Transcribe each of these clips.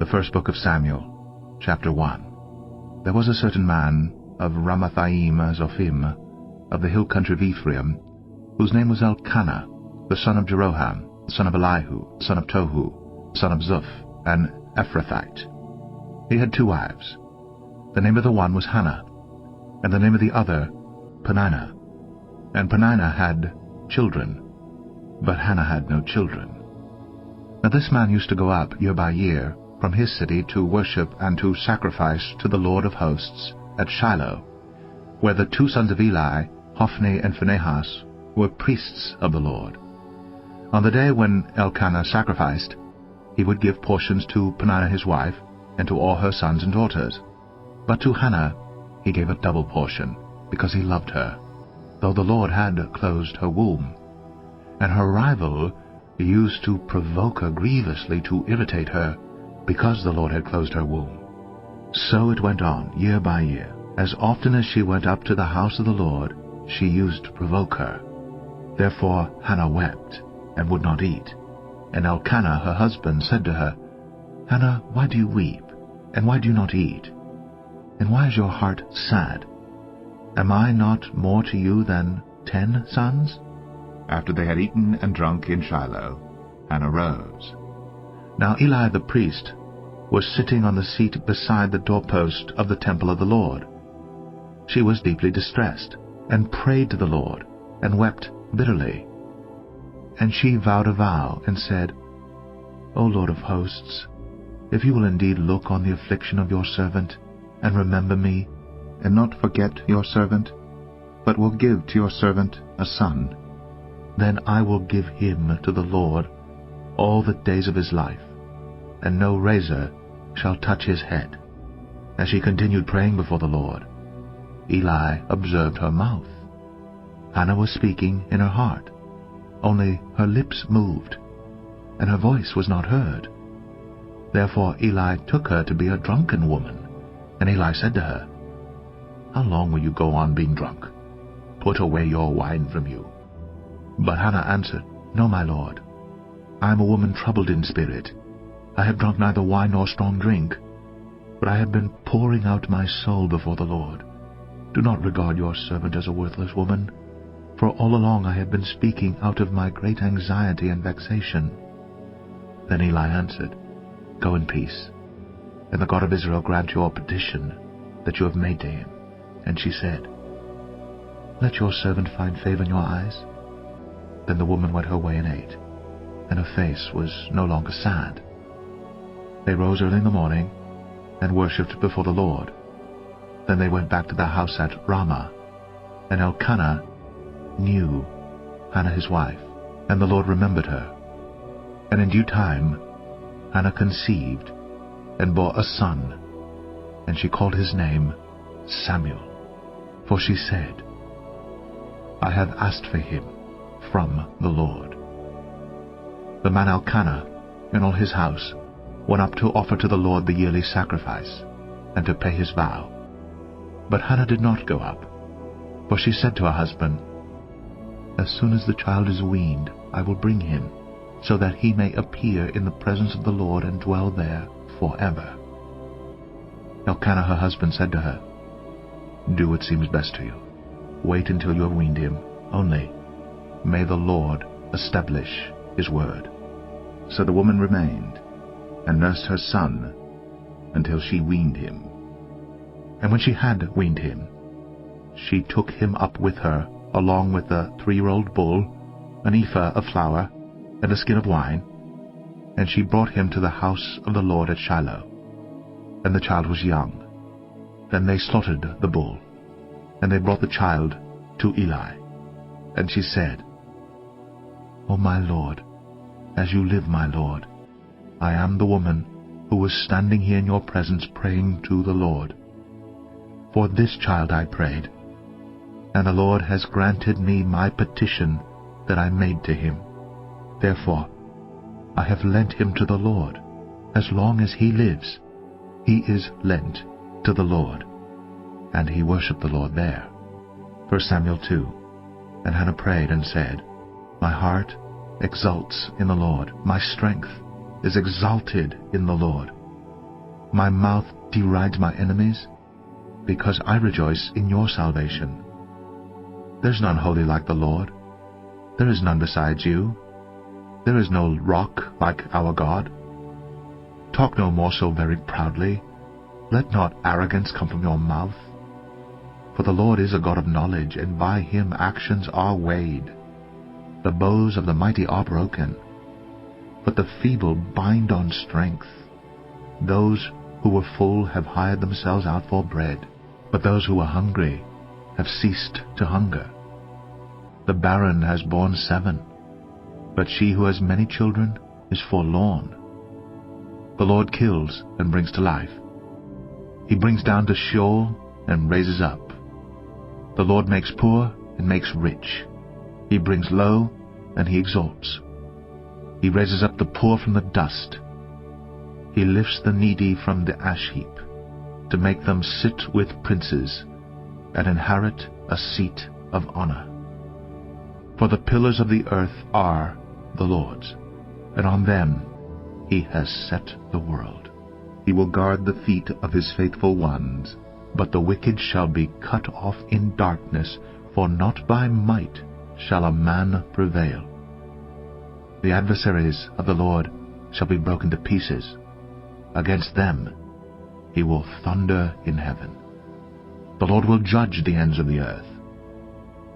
The first book of Samuel, chapter 1. There was a certain man of Ramathaim Zophim, of the hill country of Ephraim, whose name was Elkanah, the son of Jeroham, son of Elihu, son of Tohu, son of Zuph, an Ephrathite. He had 2 wives. The name of the one was Hannah, and the name of the other Peninnah. And Peninnah had children, but Hannah had no children. Now this man used to go up year by year from his city to worship and to sacrifice to the Lord of hosts at Shiloh, where the 2 sons of Eli, Hophni and Phinehas, were priests of the Lord. On the day when Elkanah sacrificed, he would give portions to Peninnah his wife, and to all her sons and daughters. But to Hannah he gave a double portion, because he loved her, though the Lord had closed her womb. And her rival used to provoke her grievously to irritate her, because the Lord had closed her womb. So it went on, year by year. As often as she went up to the house of the Lord, she used to provoke her. Therefore Hannah wept, and would not eat. And Elkanah her husband said to her, Hannah, why do you weep, and why do you not eat? And why is your heart sad? Am I not more to you than 10 sons? After they had eaten and drunk in Shiloh, Hannah rose. Now Eli the priest was sitting on the seat beside the doorpost of the temple of the Lord. She was deeply distressed, and prayed to the Lord, and wept bitterly. And she vowed a vow, and said, O Lord of hosts, if you will indeed look on the affliction of your servant, and remember me, and not forget your servant, but will give to your servant a son, then I will give him to the Lord all the days of his life, and no razor shall touch his head. As she continued praying before the Lord, Eli observed her mouth. Hannah was speaking in her heart, only her lips moved, and her voice was not heard. Therefore Eli took her to be a drunken woman. And Eli said to her, How long will you go on being drunk? Put away your wine from you. But Hannah answered, No, my lord. I am a woman troubled in spirit. I have drunk neither wine nor strong drink, but I have been pouring out my soul before the Lord. Do not regard your servant as a worthless woman, for all along I have been speaking out of my great anxiety and vexation. Then Eli answered, Go in peace, and the God of Israel grant your petition that you have made to him. And she said, Let your servant find favor in your eyes. Then the woman went her way and ate, and her face was no longer sad. They rose early in the morning, and worshipped before the Lord. Then they went back to the house at Ramah, and Elkanah knew Hannah his wife, and the Lord remembered her. And in due time Hannah conceived, and bore a son, and she called his name Samuel, for she said, I have asked for him from the Lord. The man Elkanah and all his house went up to offer to the Lord the yearly sacrifice, and to pay his vow. But Hannah did not go up, for she said to her husband, As soon as the child is weaned, I will bring him, so that he may appear in the presence of the Lord and dwell there forever. Elkanah her husband said to her, Do what seems best to you. Wait until you have weaned him, only may the Lord establish his word. So the woman remained, and nursed her son, until she weaned him. And when she had weaned him, she took him up with her, along with a 3-year-old bull, an ephah of flour, and a skin of wine, and she brought him to the house of the Lord at Shiloh. And the child was young. Then they slaughtered the bull, and they brought the child to Eli. And she said, O my Lord, as you live, my Lord, I am the woman who was standing here in your presence praying to the Lord. For this child I prayed, and the Lord has granted me my petition that I made to him. Therefore I have lent him to the Lord. As long as he lives, he is lent to the Lord. And he worshipped the Lord there. 1 Samuel 2. And Hannah prayed and said, My heart exults in the Lord. My strength is exalted in the Lord. My mouth derides my enemies, because I rejoice in your salvation. There is none holy like the Lord. There is none besides you. There is no rock like our God. Talk no more so very proudly. Let not arrogance come from your mouth. For the Lord is a God of knowledge, and by him actions are weighed. The bows of the mighty are broken, but the feeble bind on strength. Those who were full have hired themselves out for bread, but those who were hungry have ceased to hunger. The barren has borne 7, but she who has many children is forlorn. The Lord kills and brings to life. He brings down to Sheol and raises up. The Lord makes poor and makes rich. He brings low and he exalts. He raises up the poor from the dust. He lifts the needy from the ash heap, to make them sit with princes and inherit a seat of honor. For the pillars of the earth are the Lord's, and on them he has set the world. He will guard the feet of his faithful ones, but the wicked shall be cut off in darkness, for not by might shall a man prevail. The adversaries of the Lord shall be broken to pieces. Against them he will thunder in heaven. The Lord will judge the ends of the earth.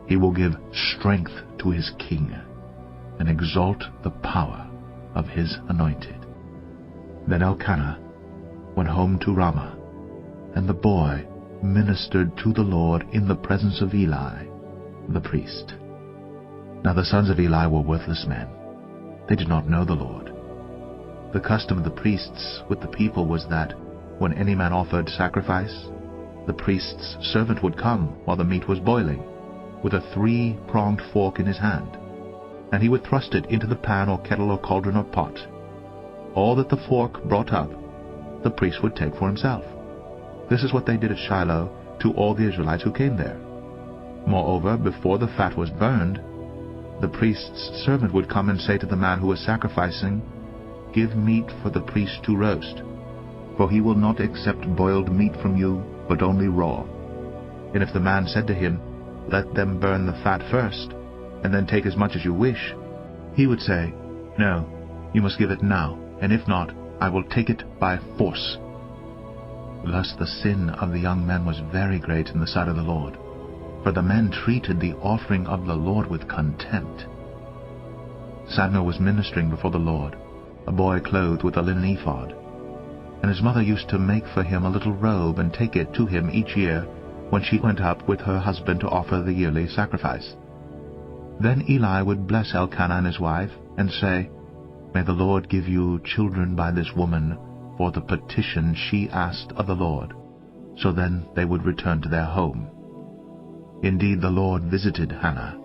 He will give strength to his king, and exalt the power of his anointed. Then Elkanah went home to Ramah, and the boy ministered to the Lord in the presence of Eli, the priest. Now the sons of Eli were worthless men. They did not know the Lord. The custom of the priests with the people was that when any man offered sacrifice, the priest's servant would come while the meat was boiling, with a 3-pronged fork in his hand, and he would thrust it into the pan or kettle or cauldron or pot. All that the fork brought up, the priest would take for himself. This is what they did at Shiloh to all the Israelites who came there. Moreover, before the fat was burned, the priest's servant would come and say to the man who was sacrificing, "Give meat for the priest to roast, for he will not accept boiled meat from you, but only raw." And if the man said to him, "Let them burn the fat first, and then take as much as you wish," he would say, "No, you must give it now, and if not, I will take it by force." Thus the sin of the young men was very great in the sight of the Lord, for the men treated the offering of the Lord with contempt. Samuel was ministering before the Lord, a boy clothed with a linen ephod, and his mother used to make for him a little robe and take it to him each year when she went up with her husband to offer the yearly sacrifice. Then Eli would bless Elkanah and his wife, and say, "May the Lord give you children by this woman, for the petition she asked of the Lord." So then they would return to their home. Indeed, the Lord visited Hannah,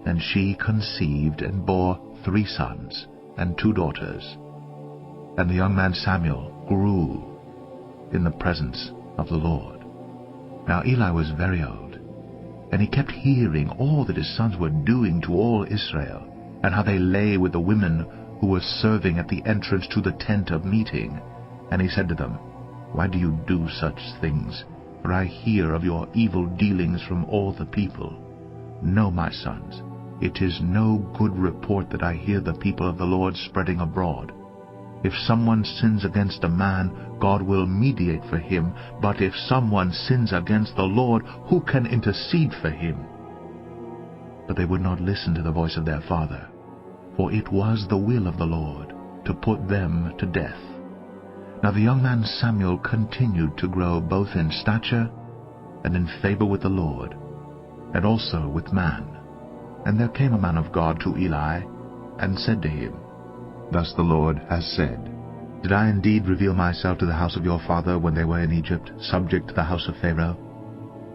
and she conceived and bore 3 sons and 2 daughters. And the young man Samuel grew in the presence of the Lord. Now Eli was very old, and he kept hearing all that his sons were doing to all Israel, and how they lay with the women who were serving at the entrance to the tent of meeting. And he said to them, "Why do you do such things? For I hear of your evil dealings from all the people. No, my sons, it is no good report that I hear the people of the Lord spreading abroad. If someone sins against a man, God will mediate for him. But if someone sins against the Lord, who can intercede for him?" But they would not listen to the voice of their father, for it was the will of the Lord to put them to death. Now the young man Samuel continued to grow both in stature and in favor with the Lord, and also with man. And there came a man of God to Eli, and said to him, "Thus the Lord has said, Did I indeed reveal myself to the house of your father when they were in Egypt, subject to the house of Pharaoh?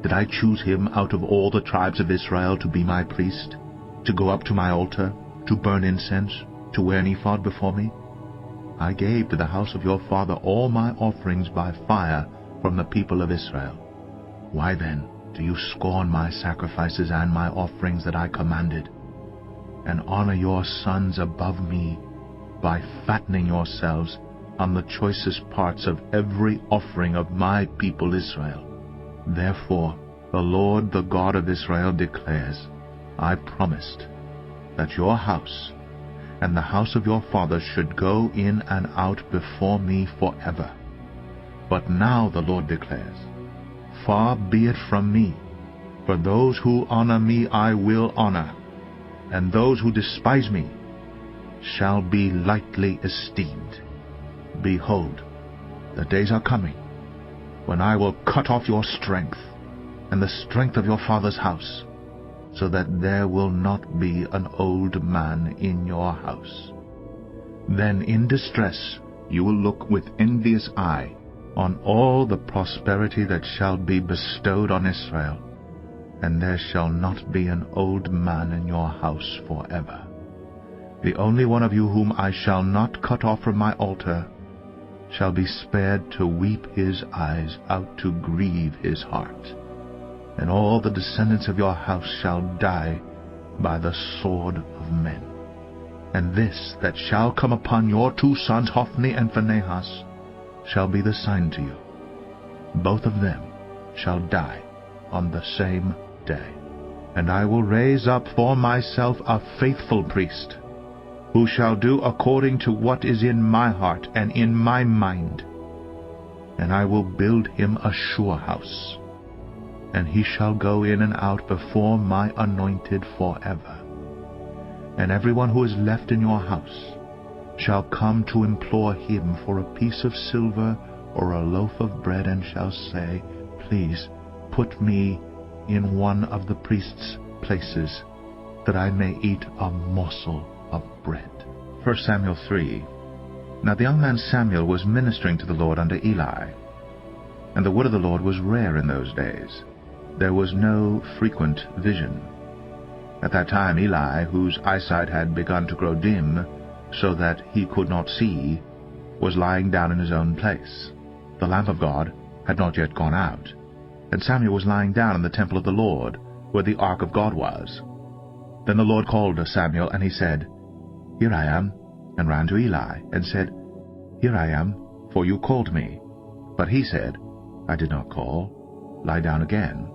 Did I choose him out of all the tribes of Israel to be my priest, to go up to my altar, to burn incense, to wear an ephod before me? I gave to the house of your father all my offerings by fire from the people of Israel. Why then do you scorn my sacrifices and my offerings that I commanded, and honor your sons above me by fattening yourselves on the choicest parts of every offering of my people Israel. Therefore the Lord, the God of Israel, declares, I promised that your house and the house of your fathers should go in and out before me forever. But now the Lord declares, far be it from me, for those who honor me I will honor, and those who despise me shall be lightly esteemed. Behold, the days are coming, when I will cut off your strength, and the strength of your father's house, so that there will not be an old man in your house. Then in distress you will look with envious eye on all the prosperity that shall be bestowed on Israel, and there shall not be an old man in your house forever. The only one of you whom I shall not cut off from my altar shall be spared to weep his eyes out, to grieve his heart. And all the descendants of your house shall die by the sword of men. And this that shall come upon your 2 sons, Hophni and Phinehas, shall be the sign to you. Both of them shall die on the same day. And I will raise up for myself a faithful priest, who shall do according to what is in my heart and in my mind. And I will build him a sure house, and he shall go in and out before my anointed forever. And everyone who is left in your house shall come to implore him for a piece of silver or a loaf of bread, and shall say, please put me in one of the priest's places, that I may eat a morsel of bread. 1 Samuel 3. Now the young man Samuel was ministering to the Lord under Eli, and the word of the Lord was rare in those days. There was no frequent vision. At that time Eli, whose eyesight had begun to grow dim, so that he could not see, was lying down in his own place. The lamp of God had not yet gone out, and Samuel was lying down in the temple of the Lord, where the ark of God was. Then the Lord called to Samuel, and he said, Here I am, and ran to Eli, and said, Here I am, for you called me. But he said, I did not call. Lie down again.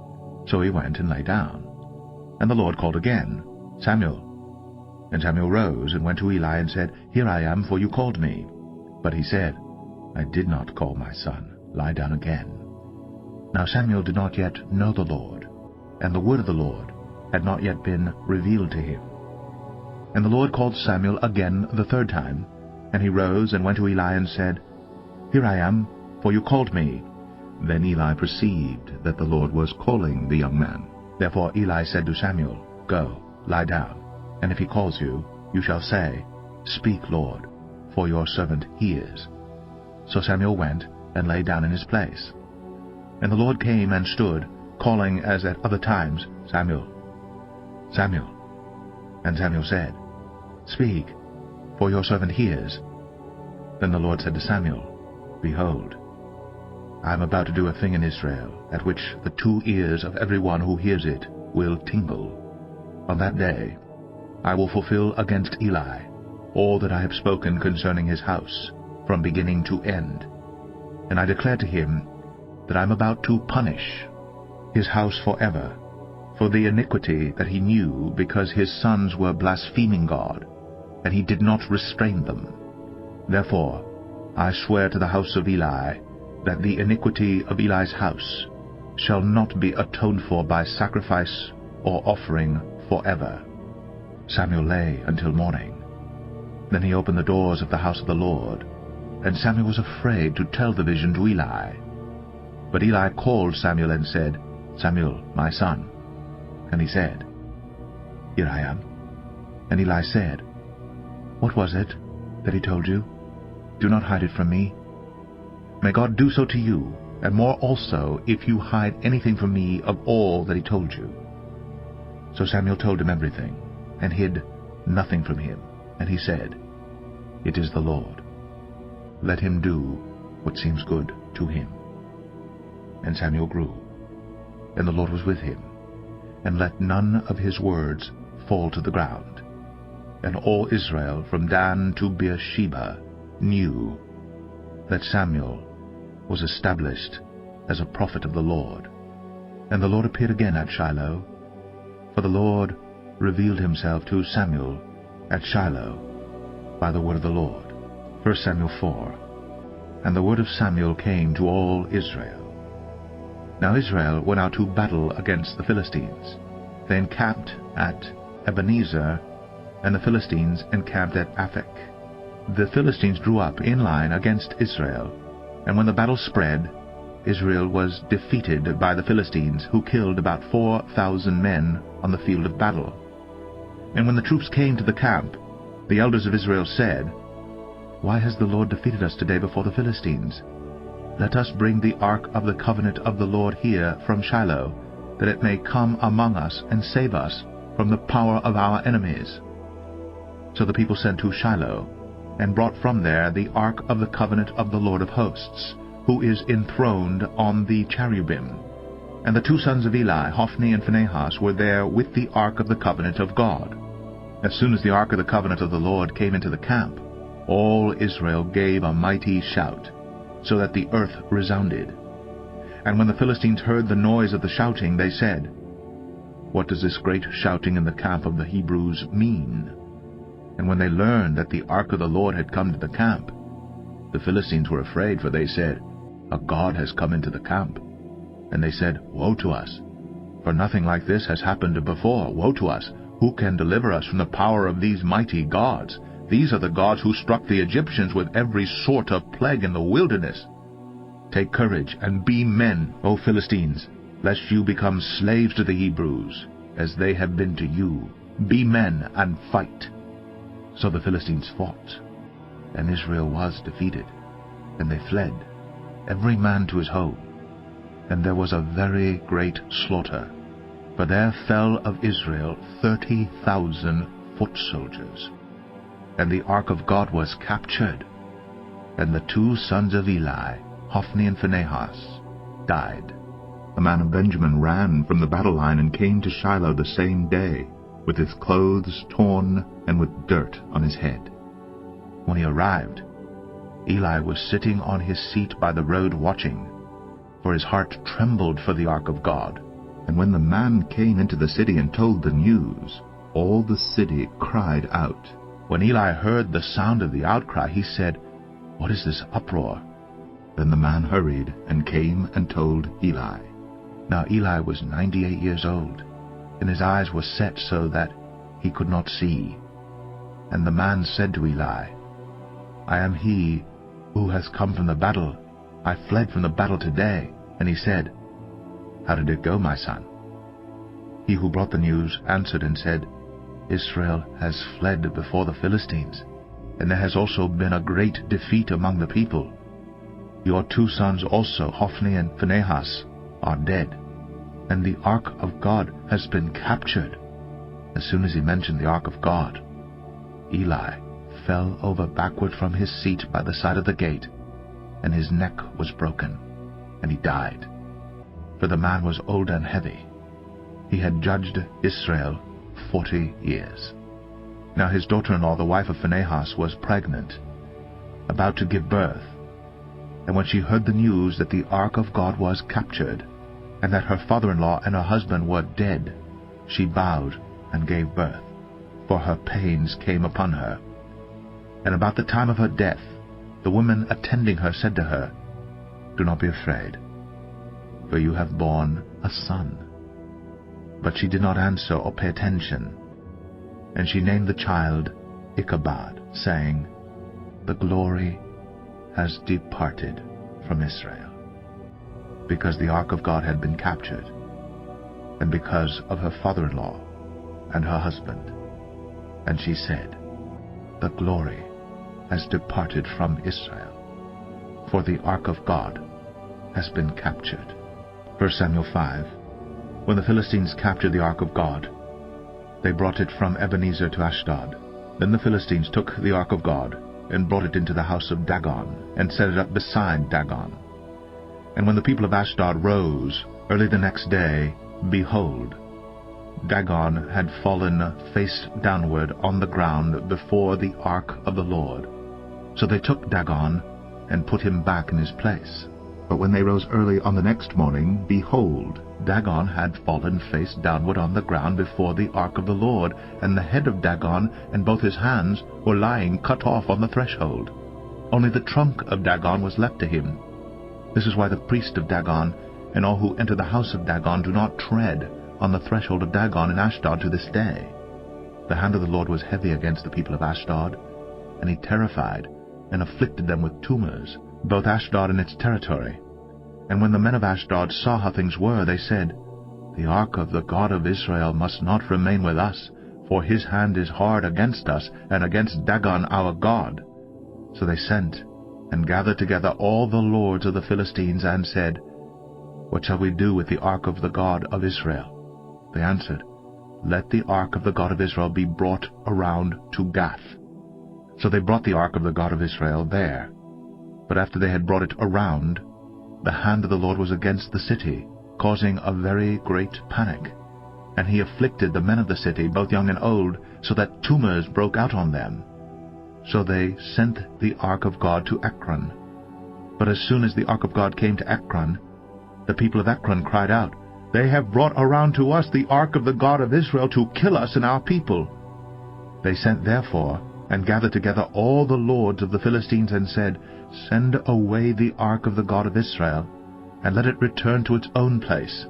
So he went and lay down. And the Lord called again, Samuel. And Samuel rose and went to Eli and said, Here I am, for you called me. But he said, I did not call, my son. Lie down again. Now Samuel did not yet know the Lord, and the word of the Lord had not yet been revealed to him. And the Lord called Samuel again the 3rd time, and he rose and went to Eli and said, Here I am, for you called me. Then Eli perceived that the Lord was calling the young man. Therefore Eli said to Samuel, Go, lie down, and if he calls you, you shall say, Speak, Lord, for your servant hears. So Samuel went and lay down in his place. And the Lord came and stood, calling as at other times, Samuel, Samuel. And Samuel said, Speak, for your servant hears. Then the Lord said to Samuel, Behold, I am about to do a thing in Israel, at which the 2 ears of every one who hears it will tingle. On that day I will fulfill against Eli all that I have spoken concerning his house, from beginning to end. And I declare to him that I am about to punish his house forever, for the iniquity that he knew, because his sons were blaspheming God, and he did not restrain them. Therefore I swear to the house of Eli, that the iniquity of Eli's house shall not be atoned for by sacrifice or offering forever. Samuel lay until morning. Then he opened the doors of the house of the Lord, and Samuel was afraid to tell the vision to Eli. But Eli called Samuel and said, Samuel, my son. And he said, Here I am. And Eli said, What was it that he told you? Do not hide it from me. May God do so to you, and more also, if you hide anything from me of all that he told you. So Samuel told him everything, and hid nothing from him. And he said, It is the Lord. Let him do what seems good to him. And Samuel grew, and the Lord was with him, and let none of his words fall to the ground. And all Israel from Dan to Beersheba knew that Samuel was established as a prophet of the Lord. And the Lord appeared again at Shiloh, for the Lord revealed himself to Samuel at Shiloh by the word of the Lord. 1 Samuel 4. And the word of Samuel came to all Israel. Now Israel went out to battle against the Philistines. They encamped at Ebenezer, and the Philistines encamped at Aphek. The Philistines drew up in line against Israel, and when the battle spread, Israel was defeated by the Philistines, who killed about 4,000 men on the field of battle. And when the troops came to the camp, the elders of Israel said, "Why has the Lord defeated us today before the Philistines? Let us bring the ark of the covenant of the Lord here from Shiloh, that it may come among us and save us from the power of our enemies." So the people sent to Shiloh, and brought from there the ark of the covenant of the Lord of hosts, who is enthroned on the cherubim. And the two sons of Eli, Hophni and Phinehas, were there with the ark of the covenant of God. As soon as the ark of the covenant of the Lord came into the camp, all Israel gave a mighty shout, so that the earth resounded. And when the Philistines heard the noise of the shouting, they said, "What does this great shouting in the camp of the Hebrews mean?" And when they learned that the ark of the Lord had come to the camp, the Philistines were afraid, for they said, "A god has come into the camp." And they said, "Woe to us! For nothing like this has happened before. Woe to us! Who can deliver us from the power of these mighty gods? These are the gods who struck the Egyptians with every sort of plague in the wilderness. Take courage and be men, O Philistines, lest you become slaves to the Hebrews, as they have been to you. Be men and fight." So the Philistines fought, and Israel was defeated, and they fled, every man to his home. And there was a very great slaughter, for there fell of Israel 30,000 foot soldiers. And the ark of God was captured, and the two sons of Eli, Hophni and Phinehas, died. A man of Benjamin ran from the battle line and came to Shiloh the same day, with his clothes torn and with dirt on his head. When he arrived, Eli was sitting on his seat by the road watching, for his heart trembled for the ark of God. And when the man came into the city and told the news, all the city cried out. When Eli heard the sound of the outcry, he said, "What is this uproar?" Then the man hurried and came and told Eli. Now Eli was 98 years old, and his eyes were set so that he could not see. And the man said to Eli, "I am he who has come from the battle. I fled from the battle today." And he said, "How did it go, my son?" He who brought the news answered and said, "Israel has fled before the Philistines, and there has also been a great defeat among the people. Your two sons also, Hophni and Phinehas, are dead, and the ark of God has been captured." As soon as he mentioned the ark of God, Eli fell over backward from his seat by the side of the gate, and his neck was broken, and he died. For the man was old and heavy. He had judged Israel 40 years. Now his daughter-in-law, the wife of Phinehas, was pregnant, about to give birth. And when she heard the news that the ark of God was captured, and that her father-in-law and her husband were dead, she bowed and gave birth, for her pains came upon her. And about the time of her death, the women attending her said to her, "Do not be afraid, for you have borne a son." But she did not answer or pay attention, and she named the child Ichabod, saying, "The glory has departed from Israel," because the ark of God had been captured, and because of her father-in-law and her husband. And she said, "The glory has departed from Israel, for the ark of God has been captured." 1 Samuel 5. When the Philistines captured the ark of God, they brought it from Ebenezer to Ashdod. Then the Philistines took the ark of God, and brought it into the house of Dagon, and set it up beside Dagon. And when the people of Ashdod rose early the next day, behold, Dagon had fallen face downward on the ground before the ark of the Lord. So they took Dagon and put him back in his place. But when they rose early on the next morning, behold, Dagon had fallen face downward on the ground before the ark of the Lord, and the head of Dagon and both his hands were lying cut off on the threshold. Only the trunk of Dagon was left to him. This is why the priest of Dagon and all who enter the house of Dagon do not tread on the threshold of Dagon in Ashdod to this day. The hand of the Lord was heavy against the people of Ashdod, and he terrified and afflicted them with tumors, both Ashdod and its territory. And when the men of Ashdod saw how things were, they said, The ark of the God of Israel must not remain with us, for his hand is hard against us and against Dagon our God. So they sent and gathered together all the lords of the Philistines and said, What shall we do with the ark of the God of Israel? They answered, Let the ark of the God of Israel be brought around to Gath. So they brought the ark of the God of Israel there. But after they had brought it around, the hand of the Lord was against the city, causing a very great panic. And he afflicted the men of the city, both young and old, so that tumors broke out on them. So they sent the ark of God to Ekron. But as soon as the ark of God came to Ekron, the people of Ekron cried out, They have brought around to us the ark of the God of Israel to kill us and our people. They sent therefore and gathered together all the lords of the Philistines and said, Send away the ark of the God of Israel, and let it return to its own place,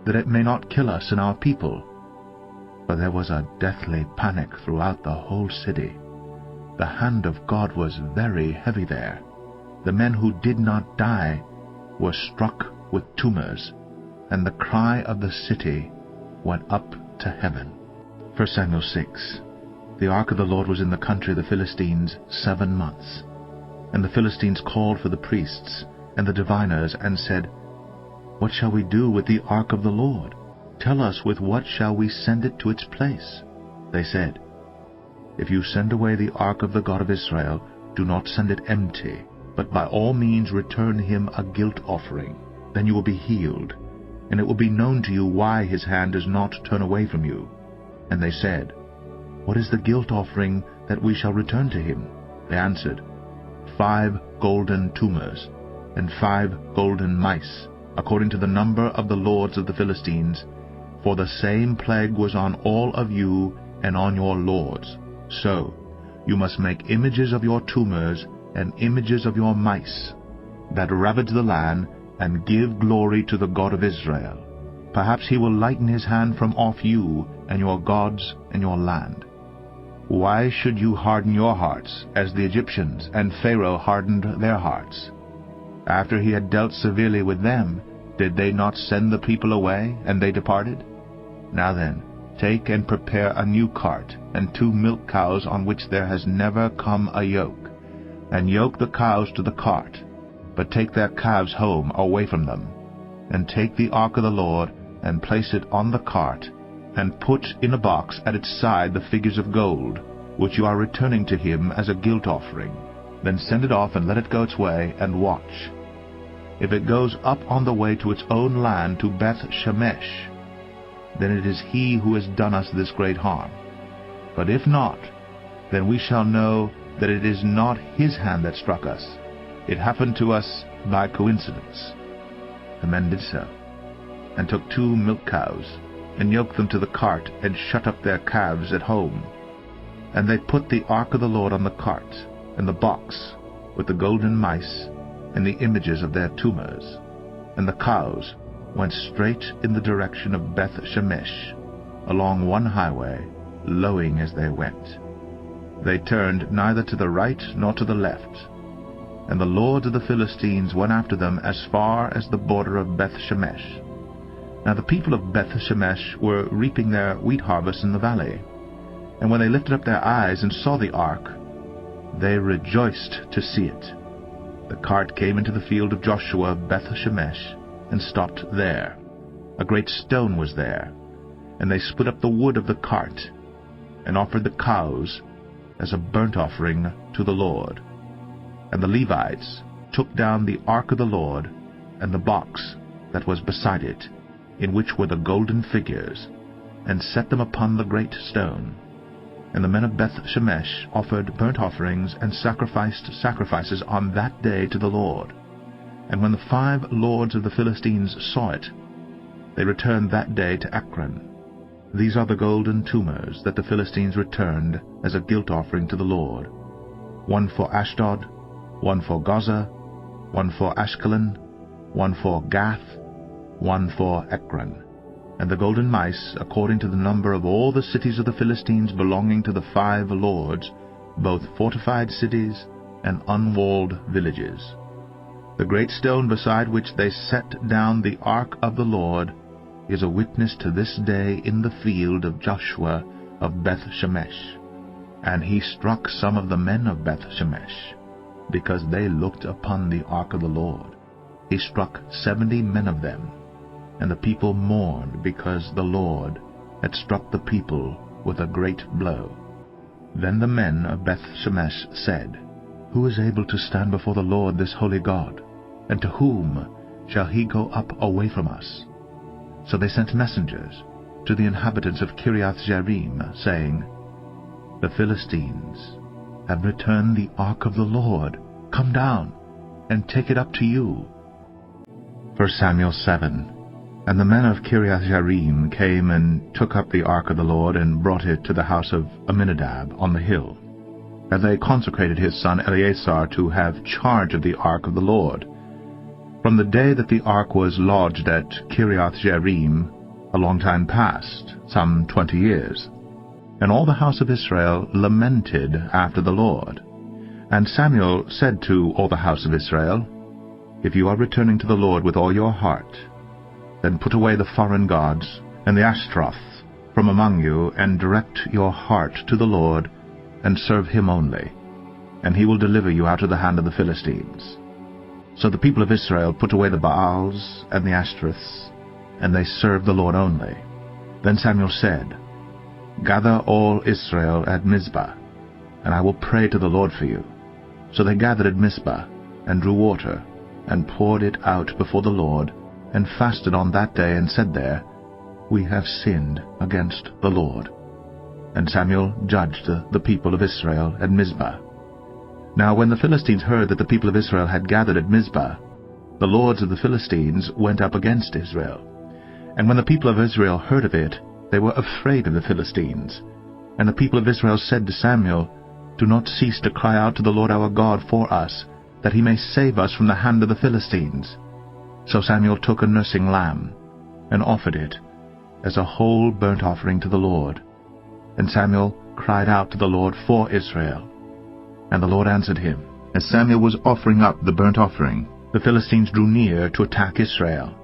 that it may not kill us and our people. For there was a deathly panic throughout the whole city. The hand of God was very heavy there. The men who did not die were struck with tumors, and the cry of the city went up to heaven. 1 Samuel 6. The ark of the Lord was in the country of the Philistines 7 months. And the Philistines called for the priests and the diviners, and said, What shall we do with the ark of the Lord? Tell us, with what shall we send it to its place? They said, If you send away the ark of the God of Israel, do not send it empty, but by all means return him a guilt offering. Then you will be healed, and it will be known to you why his hand does not turn away from you. And they said, What is the guilt offering that we shall return to him? They answered, 5 golden tumors, and 5 golden mice, according to the number of the lords of the Philistines, for the same plague was on all of you and on your lords. So you must make images of your tumors and images of your mice, that ravage the land, and give glory to the God of Israel. Perhaps he will lighten his hand from off you and your gods and your land. Why should you harden your hearts, as the Egyptians and Pharaoh hardened their hearts? After he had dealt severely with them, did they not send the people away, and they departed? Now then, take and prepare a new cart, and 2 milk cows on which there has never come a yoke, and yoke the cows to the cart, but take their calves home away from them, and take the ark of the Lord, and place it on the cart, and put in a box at its side the figures of gold, which you are returning to him as a guilt offering. Then send it off and let it go its way, and watch. If it goes up on the way to its own land to Beth Shemesh, then it is he who has done us this great harm. But if not, then we shall know that it is not his hand that struck us. It happened to us by coincidence. The men did so, and took 2 milk cows, and yoked them to the cart, and shut up their calves at home. And they put the ark of the Lord on the cart, and the box, with the golden mice, and the images of their tumors. And the cows went straight in the direction of Beth Shemesh, along one highway, lowing as they went. They turned neither to the right nor to the left. And the lords of the Philistines went after them as far as the border of Beth Shemesh. Now the people of Beth Shemesh were reaping their wheat harvest in the valley. And when they lifted up their eyes and saw the ark, they rejoiced to see it. The cart came into the field of Joshua of Beth Shemesh, and stopped there. A great stone was there, and they split up the wood of the cart, and offered the cows as a burnt offering to the Lord. And the Levites took down the ark of the Lord, and the box that was beside it, in which were the golden figures, and set them upon the great stone. And the men of Beth-Shemesh offered burnt offerings and sacrificed sacrifices on that day to the Lord. And when the 5 lords of the Philistines saw it, they returned that day to Ekron. These are the golden tumors that the Philistines returned as a guilt offering to the Lord: 1 for Ashdod, 1 for Gaza, 1 for Ashkelon, 1 for Gath, 1 for Ekron. And the golden mice, according to the number of all the cities of the Philistines belonging to the 5 lords, both fortified cities and unwalled villages. The great stone beside which they set down the ark of the Lord is a witness to this day in the field of Joshua of Beth-Shemesh. And he struck some of the men of Beth-Shemesh, because they looked upon the ark of the Lord. He struck 70 men of them, and the people mourned because the Lord had struck the people with a great blow. Then the men of Beth-Shemesh said, Who is able to stand before the Lord this holy God? And to whom shall he go up away from us? So they sent messengers to the inhabitants of Kiriath-Jearim, saying, The Philistines have returned the ark of the Lord. Come down, and take it up to you. 1 Samuel 7. And the men of Kiriath-Jearim came and took up the ark of the Lord, and brought it to the house of Amminadab on the hill. And they consecrated his son Eleazar to have charge of the ark of the Lord. From the day that the ark was lodged at Kiriath-Jearim, a long time past, some 20 years. And all the house of Israel lamented after the Lord. And Samuel said to all the house of Israel, If you are returning to the Lord with all your heart, then put away the foreign gods and the Ashtaroth from among you, and direct your heart to the Lord, and serve him only, and he will deliver you out of the hand of the Philistines. So the people of Israel put away the Baals and the Ashtoreths, and they served the Lord only. Then Samuel said, Gather all Israel at Mizpah, and I will pray to the Lord for you. So they gathered at Mizpah, and drew water, and poured it out before the Lord, and fasted on that day, and said there, We have sinned against the Lord. And Samuel judged the people of Israel at Mizpah. Now when the Philistines heard that the people of Israel had gathered at Mizpah, the lords of the Philistines went up against Israel. And when the people of Israel heard of it, they were afraid of the Philistines. And the people of Israel said to Samuel, Do not cease to cry out to the Lord our God for us, that he may save us from the hand of the Philistines. So Samuel took a nursing lamb, and offered it as a whole burnt offering to the Lord. And Samuel cried out to the Lord for Israel. And the Lord answered him. As Samuel was offering up the burnt offering, the Philistines drew near to attack Israel.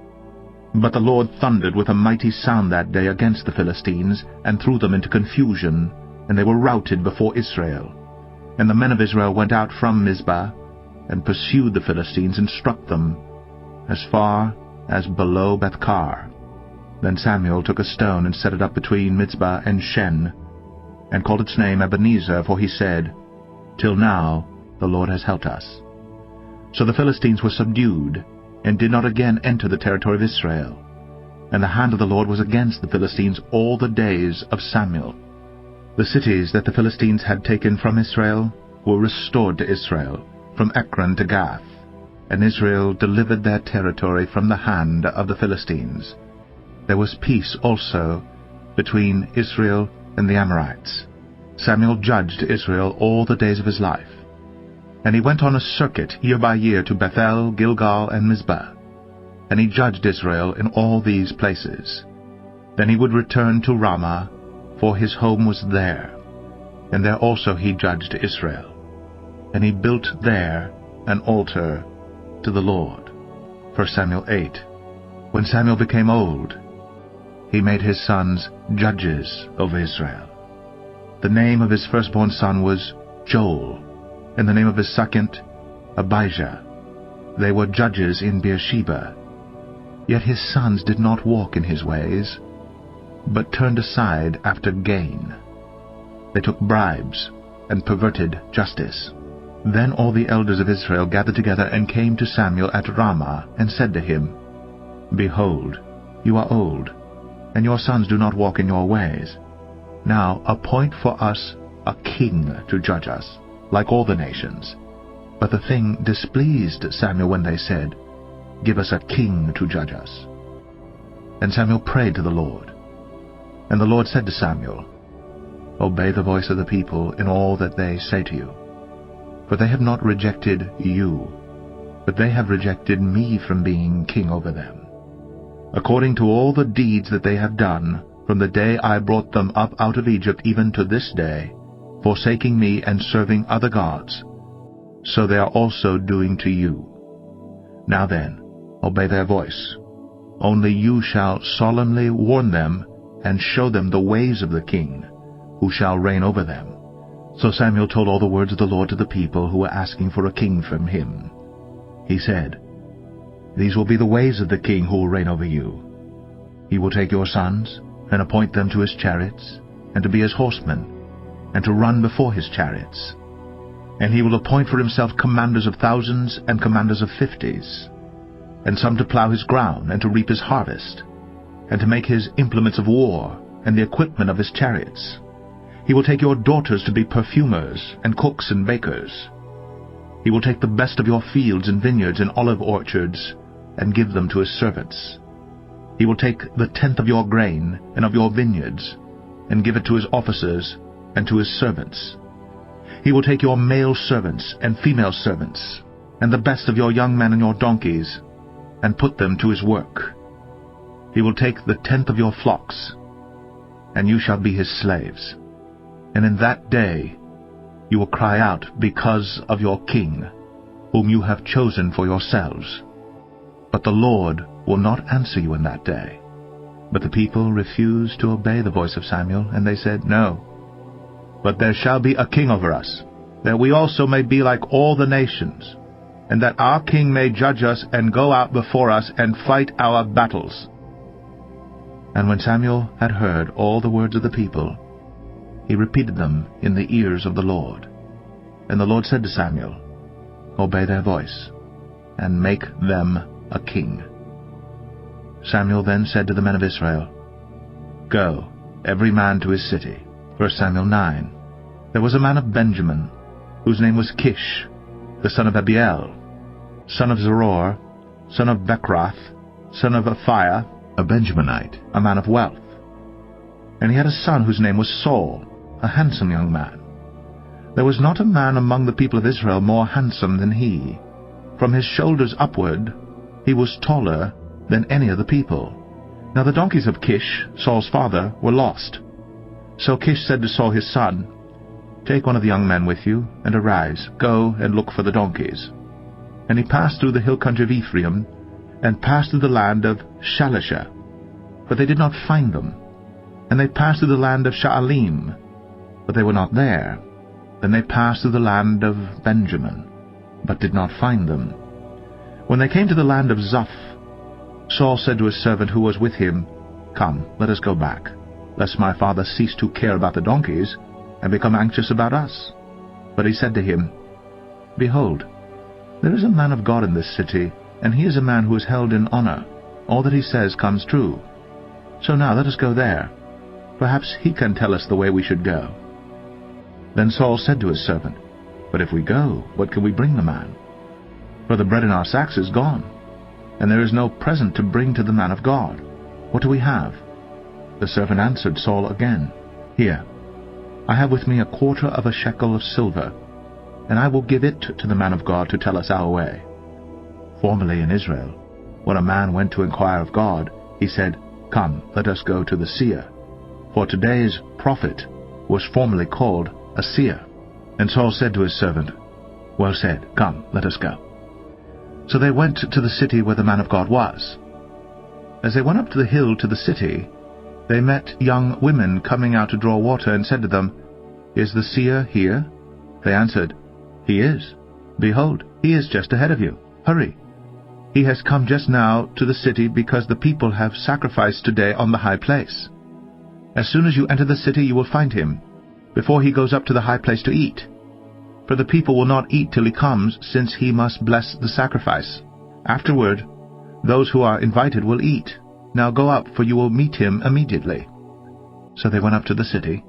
But the Lord thundered with a mighty sound that day against the Philistines, and threw them into confusion, and they were routed before Israel. And the men of Israel went out from Mizpah, and pursued the Philistines, and struck them as far as below Bethkar. Then Samuel took a stone, and set it up between Mizpah and Shen, and called its name Ebenezer, for he said, Till now the Lord has helped us. So the Philistines were subdued, and did not again enter the territory of Israel. And the hand of the Lord was against the Philistines all the days of Samuel. The cities that the Philistines had taken from Israel were restored to Israel, from Ekron to Gath, and Israel delivered their territory from the hand of the Philistines. There was peace also between Israel and the Amorites. Samuel judged Israel all the days of his life. And he went on a circuit year by year to Bethel, Gilgal, and Mizpah. And he judged Israel in all these places. Then he would return to Ramah, for his home was there. And there also he judged Israel. And he built there an altar to the Lord. 1 Samuel 8. When Samuel became old, he made his sons judges over Israel. The name of his firstborn son was Joel, and the name of his second, Abijah. They were judges in Beersheba. Yet his sons did not walk in his ways, but turned aside after gain. They took bribes and perverted justice. Then all the elders of Israel gathered together and came to Samuel at Ramah, and said to him, Behold, you are old, and your sons do not walk in your ways. Now appoint for us a king to judge us, like all the nations. But the thing displeased Samuel when they said, Give us a king to judge us. And Samuel prayed to the Lord. And the Lord said to Samuel, Obey the voice of the people in all that they say to you. For they have not rejected you, but they have rejected me from being king over them, according to all the deeds that they have done from the day I brought them up out of Egypt even to this day, forsaking me and serving other gods. So they are also doing to you. Now then, obey their voice. Only you shall solemnly warn them and show them the ways of the king, who shall reign over them. So Samuel told all the words of the Lord to the people who were asking for a king from him. He said, These will be the ways of the king who will reign over you. He will take your sons and appoint them to his chariots, and to be his horsemen, and to run before his chariots. And he will appoint for himself commanders of thousands and commanders of fifties, and some to plow his ground and to reap his harvest, and to make his implements of war and the equipment of his chariots. He will take your daughters to be perfumers and cooks and bakers. He will take the best of your fields and vineyards and olive orchards and give them to his servants. He will take the tenth of your grain and of your vineyards and give it to his officers and to his servants. He will take your male servants and female servants and the best of your young men and your donkeys and put them to his work. He will take the tenth of your flocks, and you shall be his slaves. And in that day you will cry out because of your king, whom you have chosen for yourselves. But the Lord will not answer you in that day. But the people refused to obey the voice of Samuel, and they said, No, but there shall be a king over us, that we also may be like all the nations, and that our king may judge us and go out before us and fight our battles. And when Samuel had heard all the words of the people, he repeated them in the ears of the Lord. And the Lord said to Samuel, Obey their voice, and make them a king. Samuel then said to the men of Israel, Go, every man to his city. 1 Samuel 9. There was a man of Benjamin, whose name was Kish, the son of Abiel, son of Zeror, son of Bechorath, son of Aphiah, a Benjaminite, a man of wealth. And he had a son whose name was Saul, a handsome young man. There was not a man among the people of Israel more handsome than he. From his shoulders upward he was taller than any of the people. Now the donkeys of Kish, Saul's father, were lost. So Kish said to Saul his son, Take one of the young men with you, and arise, go and look for the donkeys. And he passed through the hill country of Ephraim, and passed through the land of Shalisha, but they did not find them. And they passed through the land of Sha'alim, but they were not there. Then they passed through the land of Benjamin, but did not find them. When they came to the land of Zuph, Saul said to his servant who was with him, Come, let us go back, lest my father cease to care about the donkeys, and become anxious about us. But he said to him, Behold, there is a man of God in this city, and he is a man who is held in honor. All that he says comes true. So now let us go there. Perhaps he can tell us the way we should go. Then Saul said to his servant, But if we go, what can we bring the man? For the bread in our sacks is gone, and there is no present to bring to the man of God. What do we have? The servant answered Saul again, Here, I have with me 1/4 shekel of silver, and I will give it to the man of God to tell us our way. Formerly in Israel, when a man went to inquire of God, he said, Come, let us go to the seer. For today's prophet was formerly called a seer. And Saul said to his servant, Well said, come, let us go. So they went to the city where the man of God was. As they went up to the hill to the city, they met young women coming out to draw water, and said to them, Is the seer here? They answered, He is. Behold, he is just ahead of you. Hurry. He has come just now to the city, because the people have sacrificed today on the high place. As soon as you enter the city you will find him, before he goes up to the high place to eat. For the people will not eat till he comes, since he must bless the sacrifice. Afterward, those who are invited will eat. Now go up, for you will meet him immediately. So they went up to the city,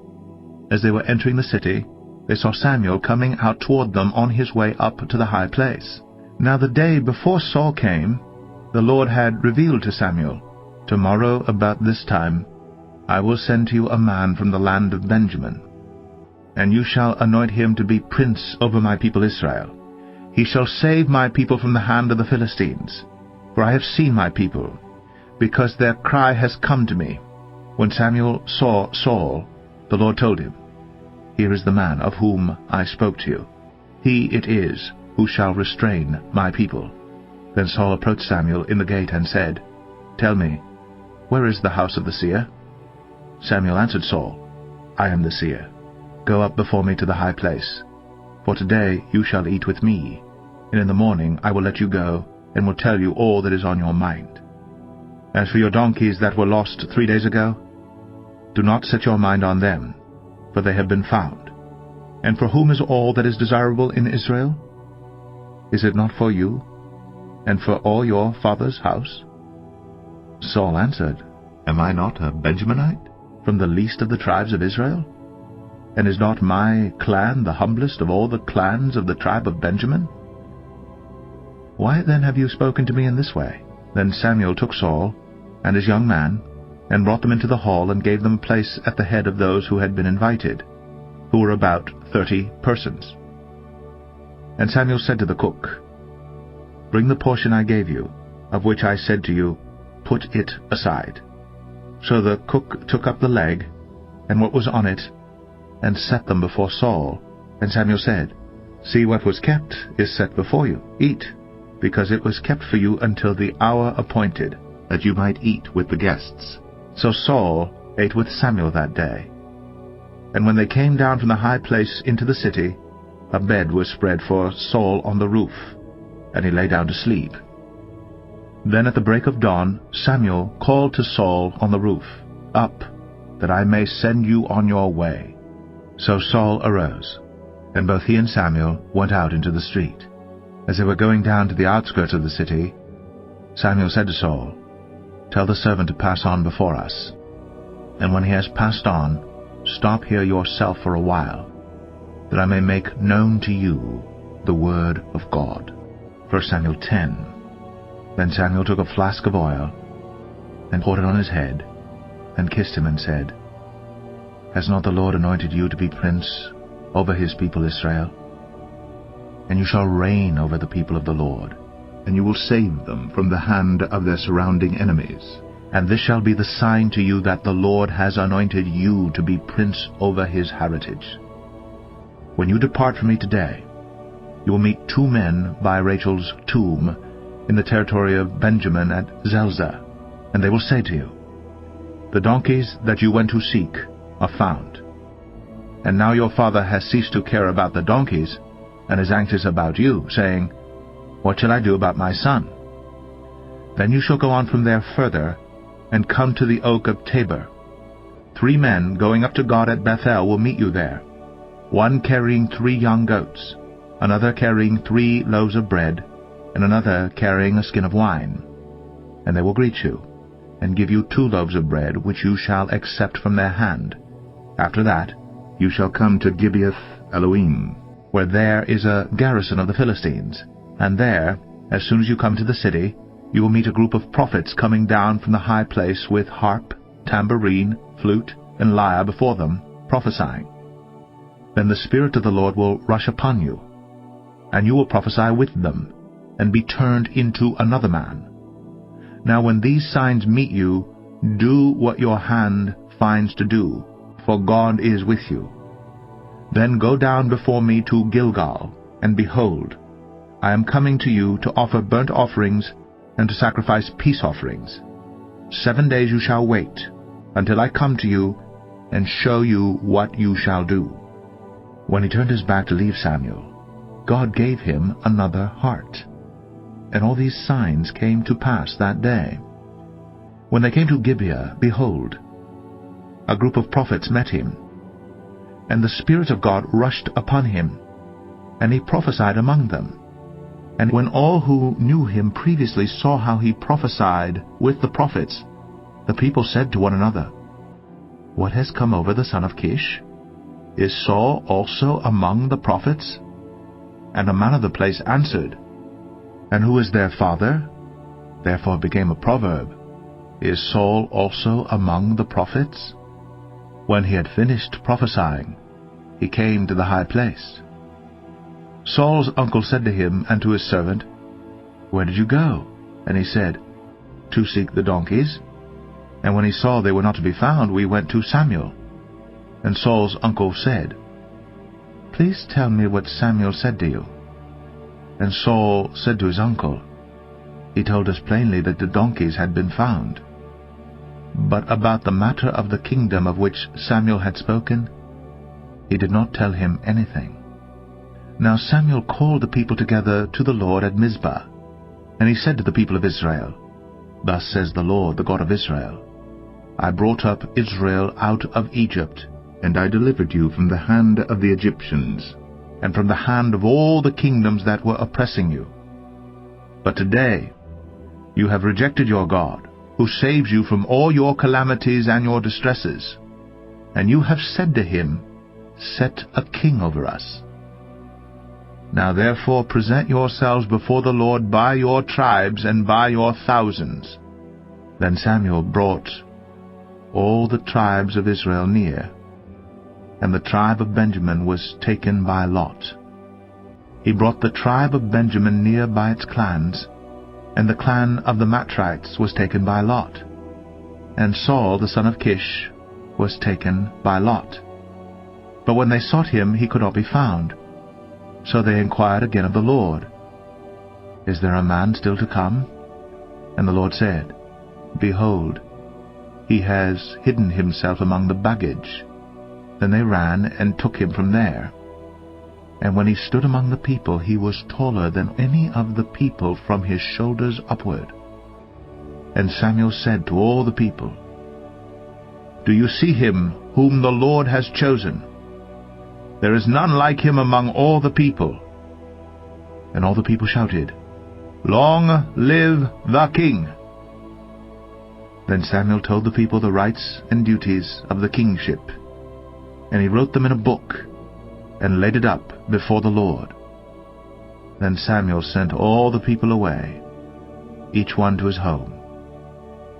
as they were entering the city, they saw Samuel coming out toward them on his way up to the high place. Now the day before Saul came, the Lord had revealed to Samuel, "Tomorrow about this time I will send to you a man from the land of Benjamin, and you shall anoint him to be prince over my people Israel. He shall save my people from the hand of the Philistines, for I have seen my people, because their cry has come to me." When Samuel saw Saul, the Lord told him, "Here is the man of whom I spoke to you. He it is who shall restrain my people." Then Saul approached Samuel in the gate and said, "Tell me, where is the house of the seer?" Samuel answered Saul, "I am the seer. Go up before me to the high place, for today you shall eat with me, and in the morning I will let you go, and will tell you all that is on your mind. As for your donkeys that were lost 3 days ago, do not set your mind on them, for they have been found. And for whom is all that is desirable in Israel? Is it not for you, and for all your father's house?" Saul answered, "Am I not a Benjaminite, from the least of the tribes of Israel? And is not my clan the humblest of all the clans of the tribe of Benjamin? Why then have you spoken to me in this way?" Then Samuel took Saul and his young man, and brought them into the hall, and gave them place at the head of those who had been invited, who were about 30 persons. And Samuel said to the cook, "Bring the portion I gave you, of which I said to you, put it aside." So the cook took up the leg, and what was on it, and set them before Saul. And Samuel said, "See, what was kept is set before you. Eat, because it was kept for you until the hour appointed, that you might eat with the guests." So Saul ate with Samuel that day. And when they came down from the high place into the city, a bed was spread for Saul on the roof, and he lay down to sleep. Then at the break of dawn Samuel called to Saul on the roof, "Up, that I may send you on your way." So Saul arose, and both he and Samuel went out into the street. As they were going down to the outskirts of the city, Samuel said to Saul, "Tell the servant to pass on before us, and when he has passed on, stop here yourself for a while, that I may make known to you the word of God." 1 Samuel 10. Then Samuel took a flask of oil, and poured it on his head, and kissed him, and said, "Has not the Lord anointed you to be prince over his people Israel? And you shall reign over the people of the Lord, and you will save them from the hand of their surrounding enemies. And this shall be the sign to you that the Lord has anointed you to be prince over his heritage. When you depart from me today, you will meet 2 men by Rachel's tomb in the territory of Benjamin at Zelzah, and they will say to you, 'The donkeys that you went to seek are found. And now your father has ceased to care about the donkeys, and is anxious about you, saying, What shall I do about my son?' Then you shall go on from there further, and come to the oak of Tabor. 3 men going up to God at Bethel will meet you there, one carrying 3 young goats, another carrying 3 loaves of bread, and another carrying a skin of wine. And they will greet you, and give you 2 loaves of bread, which you shall accept from their hand. After that you shall come to Gibeath Elohim, where there is a garrison of the Philistines. And there, as soon as you come to the city, you will meet a group of prophets coming down from the high place with harp, tambourine, flute, and lyre before them, prophesying. Then the Spirit of the Lord will rush upon you, and you will prophesy with them, and be turned into another man. Now when these signs meet you, do what your hand finds to do, for God is with you. Then go down before me to Gilgal, and behold, I am coming to you to offer burnt offerings and to sacrifice peace offerings. 7 days you shall wait, until I come to you and show you what you shall do." When he turned his back to leave Samuel, God gave him another heart. And all these signs came to pass that day. When they came to Gibeah, behold, a group of prophets met him, and the Spirit of God rushed upon him, and he prophesied among them. And when all who knew him previously saw how he prophesied with the prophets, the people said to one another, "What has come over the son of Kish?" Is Saul also among the prophets? And a man of the place answered, And who is their father? Therefore it became a proverb, Is Saul also among the prophets? When he had finished prophesying, he came to the high place. Saul's uncle said to him and to his servant, Where did you go? And he said, To seek the donkeys. And when he saw they were not to be found, we went to Samuel. And Saul's uncle said, Please tell me what Samuel said to you. And Saul said to his uncle, He told us plainly that the donkeys had been found. But about the matter of the kingdom of which Samuel had spoken, he did not tell him anything. Now Samuel called the people together to the Lord at Mizpah. And he said to the people of Israel, Thus says the Lord, the God of Israel, I brought up Israel out of Egypt, and I delivered you from the hand of the Egyptians, and from the hand of all the kingdoms that were oppressing you. But today you have rejected your God, who saves you from all your calamities and your distresses. And you have said to him, Set a king over us. Now therefore present yourselves before the Lord by your tribes and by your thousands. Then Samuel brought all the tribes of Israel near, and the tribe of Benjamin was taken by lot. He brought the tribe of Benjamin near by its clans, and the clan of the Matrites was taken by lot. And Saul the son of Kish was taken by lot. But when they sought him, he could not be found. So they inquired again of the Lord, Is there a man still to come? And the Lord said, Behold, he has hidden himself among the baggage. Then they ran and took him from there. And when he stood among the people, he was taller than any of the people from his shoulders upward. And Samuel said to all the people, Do you see him whom the Lord has chosen? There is none like him among all the people. And all the people shouted, Long live the king! Then Samuel told the people the rights and duties of the kingship, and he wrote them in a book, and laid it up before the Lord. Then Samuel sent all the people away, each one to his home.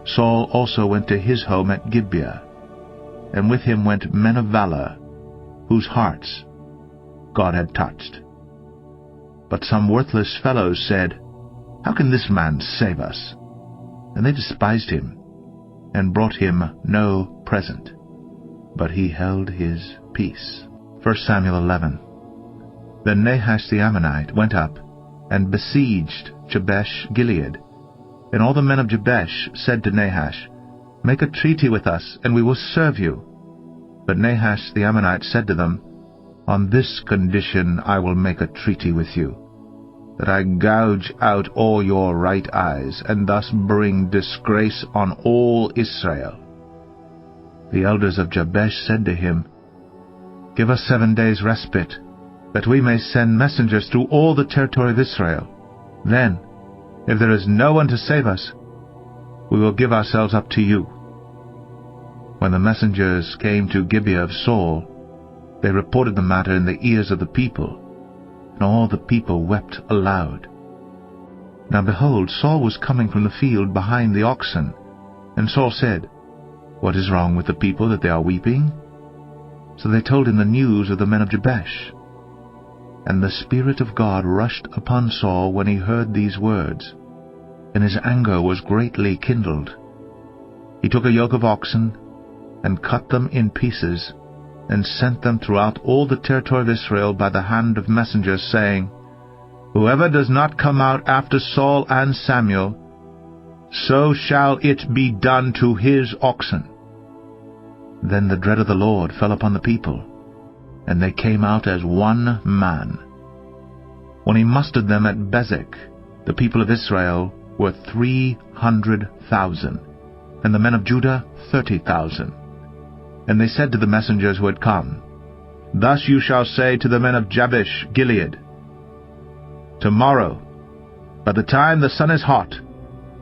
Saul also went to his home at Gibeah, and with him went men of valor, whose hearts God had touched. But some worthless fellows said, How can this man save us? And they despised him, and brought him no present. But he held his peace. 1 Samuel 11. Then Nahash the Ammonite went up, and besieged Jabesh Gilead. And all the men of Jabesh said to Nahash, Make a treaty with us, and we will serve you. But Nahash the Ammonite said to them, On this condition I will make a treaty with you, that I gouge out all your right eyes, and thus bring disgrace on all Israel. The elders of Jabesh said to him, Give us 7 days' respite, that we may send messengers through all the territory of Israel. Then, if there is no one to save us, we will give ourselves up to you. When the messengers came to Gibeah of Saul, they reported the matter in the ears of the people, and all the people wept aloud. Now behold, Saul was coming from the field behind the oxen, and Saul said, What is wrong with the people that they are weeping? So they told him the news of the men of Jabesh. And the Spirit of God rushed upon Saul when he heard these words, and his anger was greatly kindled. He took a yoke of oxen, and cut them in pieces, and sent them throughout all the territory of Israel by the hand of messengers, saying, Whoever does not come out after Saul and Samuel, so shall it be done to his oxen. Then the dread of the Lord fell upon the people, and they came out as one man. When he mustered them at Bezek, the people of Israel were 300,000, and the men of Judah 30,000. And they said to the messengers who had come, Thus you shall say to the men of Jabesh Gilead, Tomorrow, by the time the sun is hot,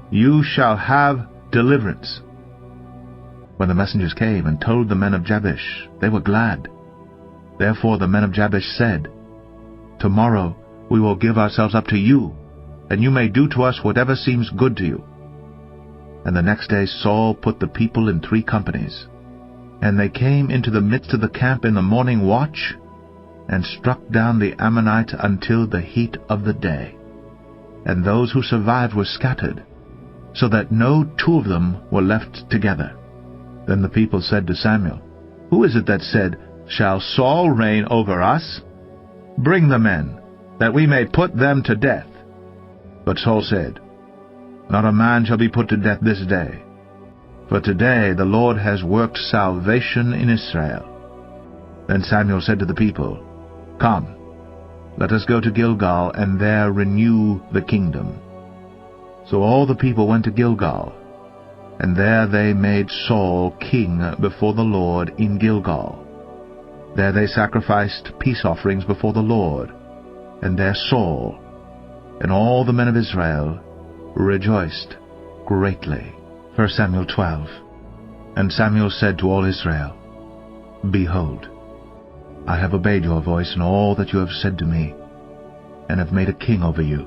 you shall have deliverance. When the messengers came and told the men of Jabesh, they were glad. Therefore the men of Jabesh said, "Tomorrow we will give ourselves up to you, and you may do to us whatever seems good to you." And the next day Saul put the people in 3 companies, and they came into the midst of the camp in the morning watch, and struck down the Ammonite until the heat of the day. And those who survived were scattered, so that no 2 of them were left together. Then the people said to Samuel, "Who is it that said, 'Shall Saul reign over us?' Bring the men, that we may put them to death." But Saul said, "Not a man shall be put to death this day, for today the Lord has worked salvation in Israel." Then Samuel said to the people, "Come, let us go to Gilgal, and there renew the kingdom." So all the people went to Gilgal, and there they made Saul king before the Lord in Gilgal. There they sacrificed peace offerings before the Lord, and there Saul and all the men of Israel rejoiced greatly. 1 Samuel 12. And Samuel said to all Israel, "Behold, I have obeyed your voice in all that you have said to me, and have made a king over you.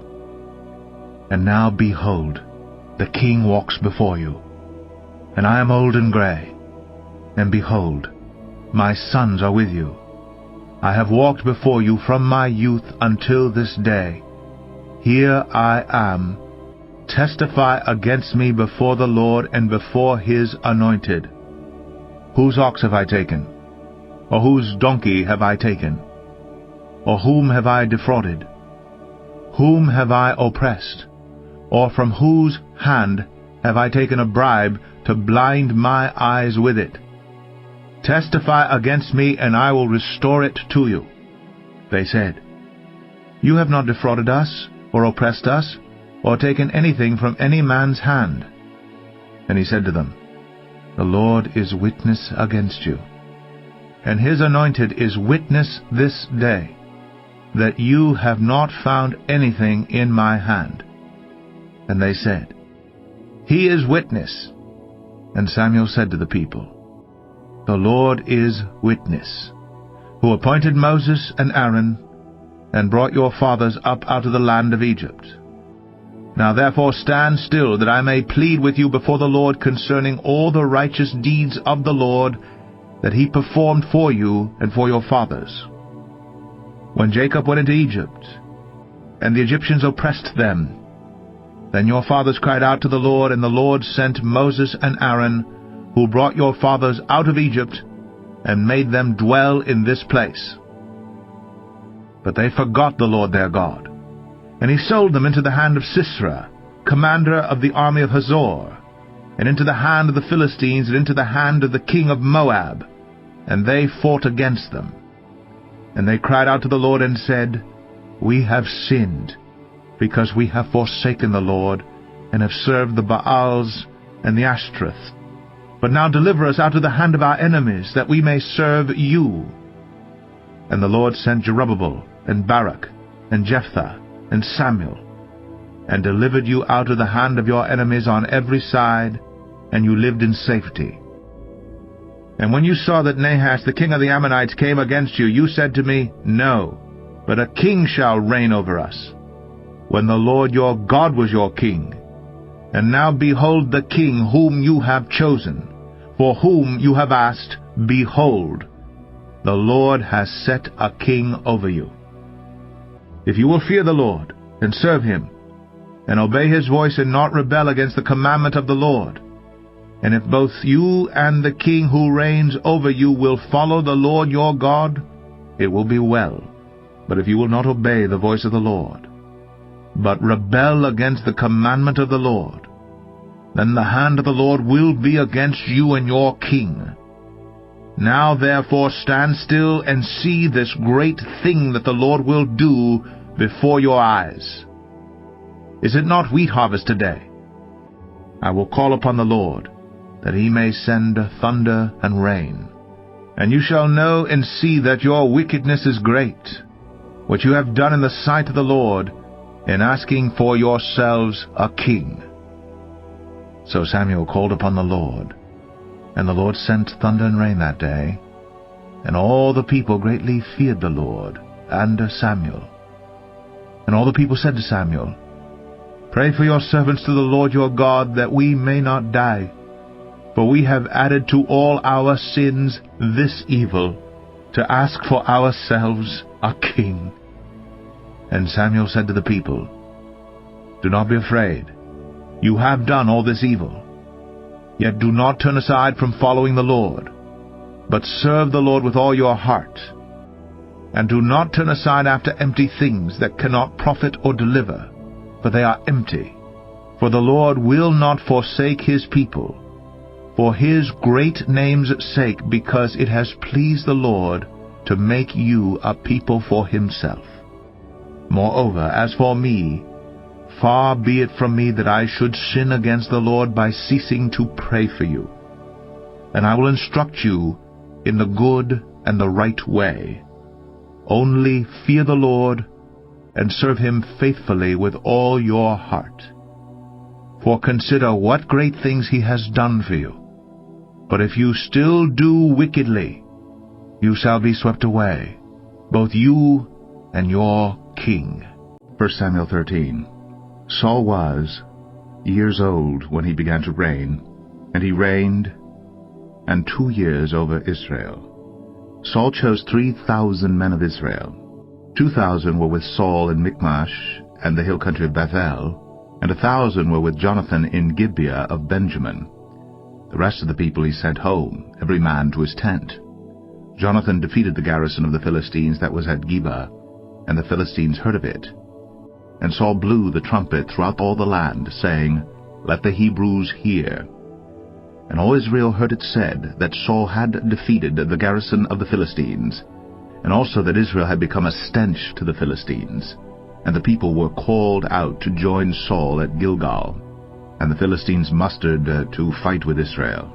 And now, behold, the king walks before you, and I am old and gray, and behold, my sons are with you. I have walked before you from my youth until this day. Here I am. Testify against me before the Lord and before his anointed. Whose ox have I taken? Or whose donkey have I taken? Or whom have I defrauded? Whom have I oppressed? Or from whose hand have I taken a bribe to blind my eyes with it? Testify against me, and I will restore it to you." They said, "You have not defrauded us, or oppressed us, or taken anything from any man's hand." And he said to them, "The Lord is witness against you, and his anointed is witness this day, that you have not found anything in my hand." And they said, "He is witness." And Samuel said to the people, "The Lord is witness, who appointed Moses and Aaron, and brought your fathers up out of the land of Egypt. Now therefore stand still, that I may plead with you before the Lord concerning all the righteous deeds of the Lord that he performed for you and for your fathers. When Jacob went into Egypt, and the Egyptians oppressed them, then your fathers cried out to the Lord, and the Lord sent Moses and Aaron, who brought your fathers out of Egypt, and made them dwell in this place. But they forgot the Lord their God, and he sold them into the hand of Sisera, commander of the army of Hazor, and into the hand of the Philistines, and into the hand of the king of Moab, and they fought against them. And they cried out to the Lord and said, We have sinned, because we have forsaken the Lord, and have served the Baals and the Ashtoreth. But now deliver us out of the hand of our enemies, that we may serve you. And the Lord sent Jerubbaal, and Barak, and Jephthah, and Samuel, and delivered you out of the hand of your enemies on every side, and you lived in safety. And when you saw that Nahash the king of the Ammonites came against you, you said to me, No, but a king shall reign over us, when the Lord your God was your king. And now behold the king whom you have chosen, for whom you have asked, behold, the Lord has set a king over you. If you will fear the Lord, and serve him, and obey his voice, and not rebel against the commandment of the Lord, and if both you and the king who reigns over you will follow the Lord your God, it will be well. But if you will not obey the voice of the Lord, but rebel against the commandment of the Lord, then the hand of the Lord will be against you and your king. Now therefore stand still and see this great thing that the Lord will do before your eyes. Is it not wheat harvest today? I will call upon the Lord, that he may send thunder and rain. And you shall know and see that your wickedness is great, what you have done in the sight of the Lord, in asking for yourselves a king. So Samuel called upon the Lord, and the Lord sent thunder and rain that day, And all the people greatly feared the Lord and Samuel. And all the people said to Samuel, Pray for your servants to the Lord your God, that we may not die. For we have added to all our sins this evil, to ask for ourselves a king. And Samuel said to the people, Do not be afraid. You have done all this evil. Yet do not turn aside from following the Lord, but serve the Lord with all your heart. And do not turn aside after empty things that cannot profit or deliver, for they are empty. For the Lord will not forsake his people, for his great name's sake, because it has pleased the Lord to make you a people for himself. Moreover, as for me, far be it from me that I should sin against the Lord by ceasing to pray for you. And I will instruct you in the good and the right way. Only fear the Lord, and serve him faithfully with all your heart. For consider what great things he has done for you. But if you still do wickedly, you shall be swept away, both you and your king. 1 Samuel 13. Saul was years old when he began to reign, and he reigned 2 years over Israel. Saul chose 3,000 men of Israel. 2,000 were with Saul in Michmash and the hill country of Bethel, and 1,000 were with Jonathan in Gibeah of Benjamin. The rest of the people he sent home, every man to his tent. Jonathan defeated the garrison of the Philistines that was at Geba, and the Philistines heard of it. And Saul blew the trumpet throughout all the land, saying, Let the Hebrews hear. And all Israel heard it said that Saul had defeated the garrison of the Philistines, and also that Israel had become a stench to the Philistines. And the people were called out to join Saul at Gilgal. And the Philistines mustered to fight with Israel,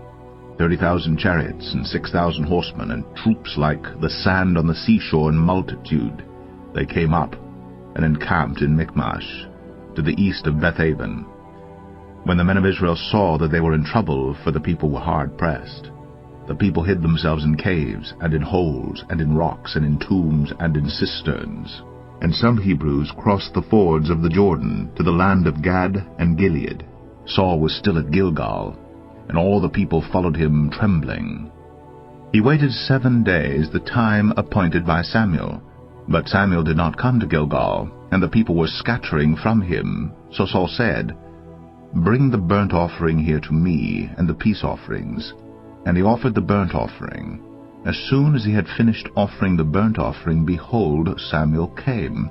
30,000 chariots and 6,000 horsemen, and troops like the sand on the seashore in multitude. They came up and encamped in Michmash, to the east of Bethaven. When the men of Israel saw that they were in trouble, for the people were hard pressed, the people hid themselves in caves, and in holes, and in rocks, and in tombs, and in cisterns. And some Hebrews crossed the fords of the Jordan to the land of Gad and Gilead. Saul was still at Gilgal, and all the people followed him trembling. He waited 7 days, the time appointed by Samuel. But Samuel did not come to Gilgal, and the people were scattering from him. So Saul said, Bring the burnt offering here to me, and the peace offerings. And he offered the burnt offering. As soon as he had finished offering the burnt offering, behold, Samuel came.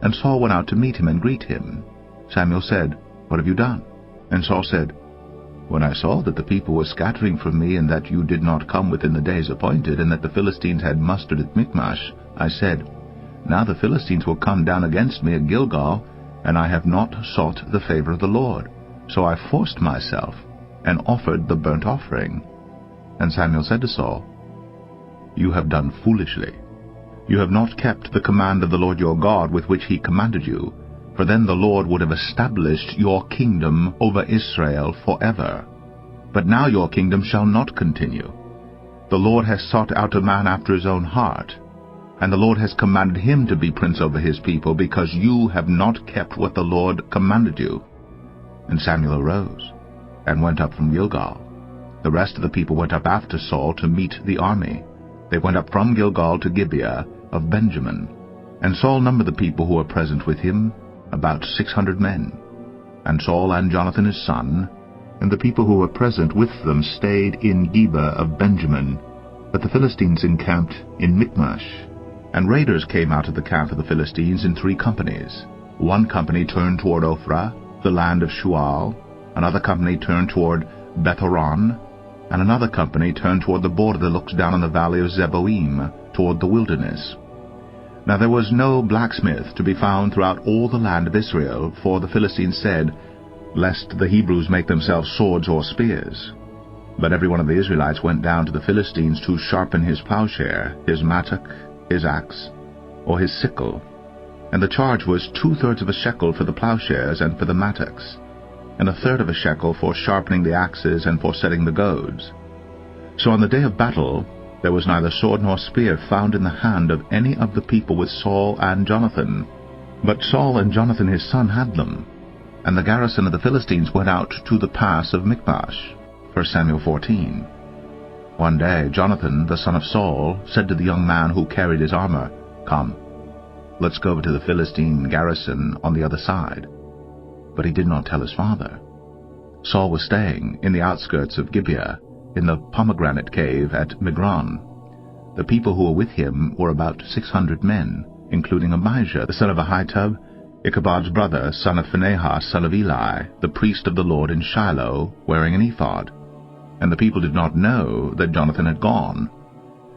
And Saul went out to meet him and greet him. Samuel said, What have you done? And Saul said, When I saw that the people were scattering from me, and that you did not come within the days appointed, and that the Philistines had mustered at Michmash, I said, Now the Philistines will come down against me at Gilgal, and I have not sought the favor of the Lord. So I forced myself, and offered the burnt offering. And Samuel said to Saul, You have done foolishly. You have not kept the command of the Lord your God with which he commanded you, for then the Lord would have established your kingdom over Israel forever. But now your kingdom shall not continue. The Lord has sought out a man after his own heart, and the Lord has commanded him to be prince over his people, because you have not kept what the Lord commanded you. And Samuel arose, and went up from Gilgal. The rest of the people went up after Saul to meet the army. They went up from Gilgal to Gibeah of Benjamin. And Saul numbered the people who were present with him, about 600 men. And Saul and Jonathan his son, and the people who were present with them, stayed in Gibeah of Benjamin, but the Philistines encamped in Michmash. And raiders came out of the camp of the Philistines in 3 companies. One company turned toward Ophrah, the land of Shual, another company turned toward Beth-horon, and another company turned toward the border that looks down on the valley of Zeboim, toward the wilderness. Now there was no blacksmith to be found throughout all the land of Israel, for the Philistines said, Lest the Hebrews make themselves swords or spears. But every one of the Israelites went down to the Philistines to sharpen his plowshare, his mattock, his axe, or his sickle. And the charge was 2/3 of a shekel for the plowshares and for the mattocks, and 1/3 of a shekel for sharpening the axes and for setting the goads. So on the day of battle There was neither sword nor spear found in the hand of any of the people with Saul and Jonathan, but Saul and Jonathan his son had them. And the garrison of the Philistines went out to the pass of Michmash. 1 Samuel 14. One day Jonathan, the son of Saul, said to the young man who carried his armor, "Come, let's go over to the Philistine garrison on the other side." But he did not tell his father. Saul was staying in the outskirts of Gibeah, in the pomegranate cave at Migron. The people who were with him were about 600 men, including Abijah, the son of Ahitub, Ichabod's brother, son of Phinehas, son of Eli, the priest of the Lord in Shiloh, wearing an ephod. And the people did not know that Jonathan had gone.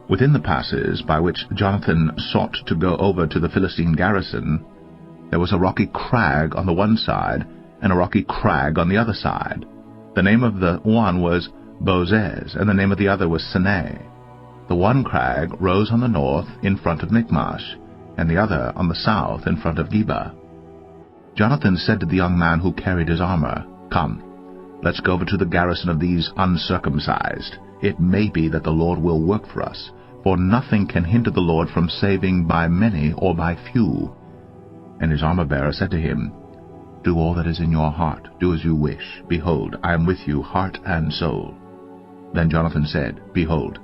Within the passes by which Jonathan sought to go over to the Philistine garrison, there was a rocky crag on the one side and a rocky crag on the other side. The name of the one was Bozez, and the name of the other was Seneh. The one crag rose on the north in front of Michmash, and the other on the south in front of Geba. Jonathan said to the young man who carried his armor, "Come, let's go over to the garrison of these uncircumcised. It may be that the Lord will work for us, for nothing can hinder the Lord from saving by many or by few." And his armor-bearer said to him, "Do all that is in your heart. Do as you wish. Behold, I am with you, heart and soul." Then Jonathan said, "Behold,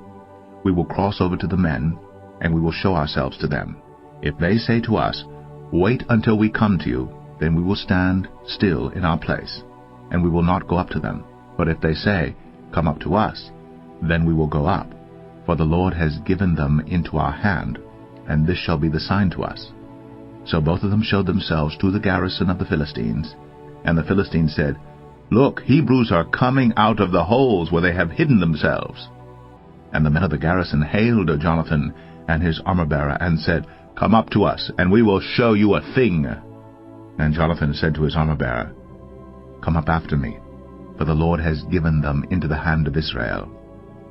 we will cross over to the men, and we will show ourselves to them. If they say to us, 'Wait until we come to you,' then we will stand still in our place, and we will not go up to them. But if they say, 'Come up to us,' then we will go up, for the Lord has given them into our hand, and this shall be the sign to us." So both of them showed themselves to the garrison of the Philistines. And the Philistines said, "Look, Hebrews are coming out of the holes where they have hidden themselves." And the men of the garrison hailed Jonathan and his armor-bearer, and said, "Come up to us, and we will show you a thing." And Jonathan said to his armor-bearer, "Come up after me, for the Lord has given them into the hand of Israel."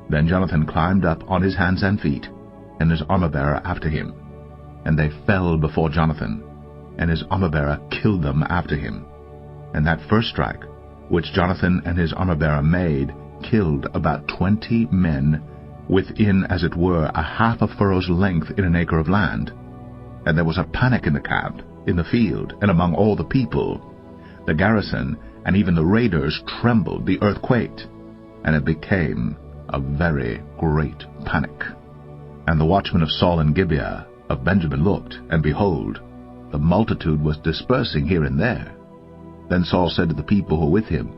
Then Jonathan climbed up on his hands and feet, and his armor-bearer after him. And they fell before Jonathan, and his armor-bearer killed them after him. And that first strike, which Jonathan and his armor-bearer made, killed about 20 men, within, as it were, a half a furrow's length in an acre of land. And there was a panic in the camp, in the field, and among all the people. The garrison, and even the raiders, trembled, the earth quaked, and it became a very great panic. And the watchmen of Saul and Gibeah of Benjamin looked, and behold, the multitude was dispersing here and there. Then Saul said to the people who were with him,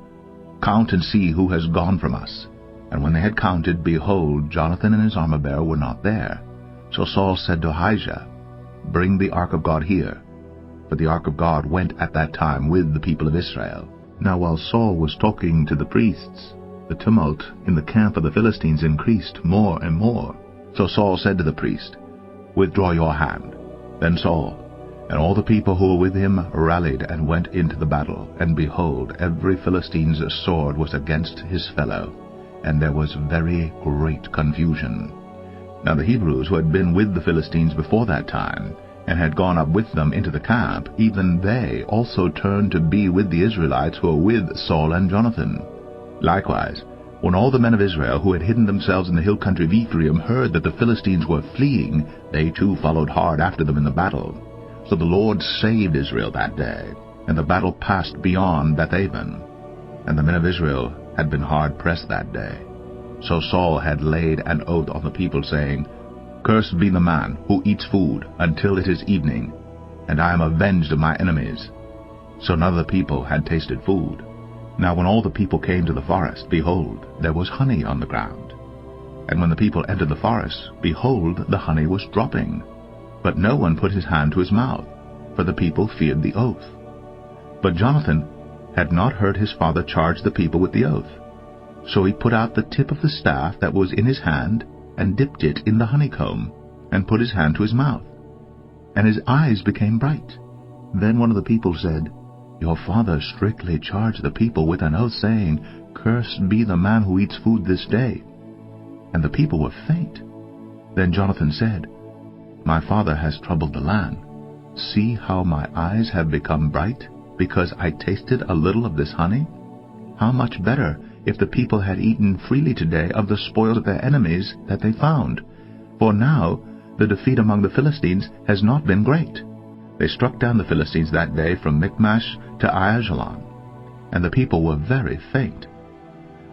"Count and see who has gone from us." And when they had counted, behold, Jonathan and his armor-bearer were not there. So Saul said to Ahijah, "Bring the ark of God here." For the ark of God went at that time with the people of Israel. Now while Saul was talking to the priests, the tumult in the camp of the Philistines increased more and more. So Saul said to the priest, "Withdraw your hand." Then Saul and all the people who were with him rallied and went into the battle. And behold, every Philistine's sword was against his fellow, and there was very great confusion. Now the Hebrews who had been with the Philistines before that time, and had gone up with them into the camp, even they also turned to be with the Israelites who were with Saul and Jonathan. Likewise, when all the men of Israel who had hidden themselves in the hill country of Ephraim heard that the Philistines were fleeing, they too followed hard after them in the battle. So the Lord saved Israel that day, and the battle passed beyond Bethaven. And the men of Israel had been hard pressed that day. So Saul had laid an oath on the people, saying, "Cursed be the man who eats food until it is evening, and I am avenged of my enemies." So none of the people had tasted food. Now when all the people came to the forest, behold, there was honey on the ground. And when the people entered the forest, behold, the honey was dropping. But no one put his hand to his mouth, for the people feared the oath. But Jonathan had not heard his father charge the people with the oath. So he put out the tip of the staff that was in his hand, and dipped it in the honeycomb, and put his hand to his mouth. And his eyes became bright. Then one of the people said, "Your father strictly charged the people with an oath, saying, 'Cursed be the man who eats food this day.' And the people were faint. Then Jonathan said, 'My father has troubled the land. See how my eyes have become bright, because I tasted a little of this honey? How much better if the people had eaten freely today of the spoils of their enemies that they found. For now the defeat among the Philistines has not been great. They struck down the Philistines that day from Michmash to Aijalon, and the people were very faint.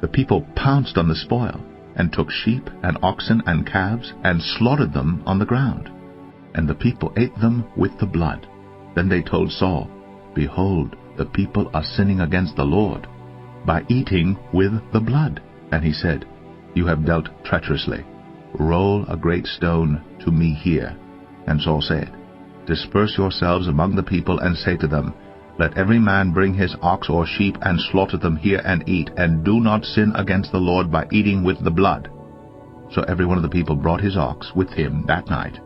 The people pounced on the spoil, and took sheep and oxen and calves, and slaughtered them on the ground. And the people ate them with the blood. Then they told Saul, Behold, the people are sinning against the Lord by eating with the blood. And he said, You have dealt treacherously. Roll a great stone to me here. And Saul said, Disperse yourselves among the people, and say to them, Let every man bring his ox or sheep, and slaughter them here and eat, and do not sin against the Lord by eating with the blood. So every one of the people brought his ox with him that night,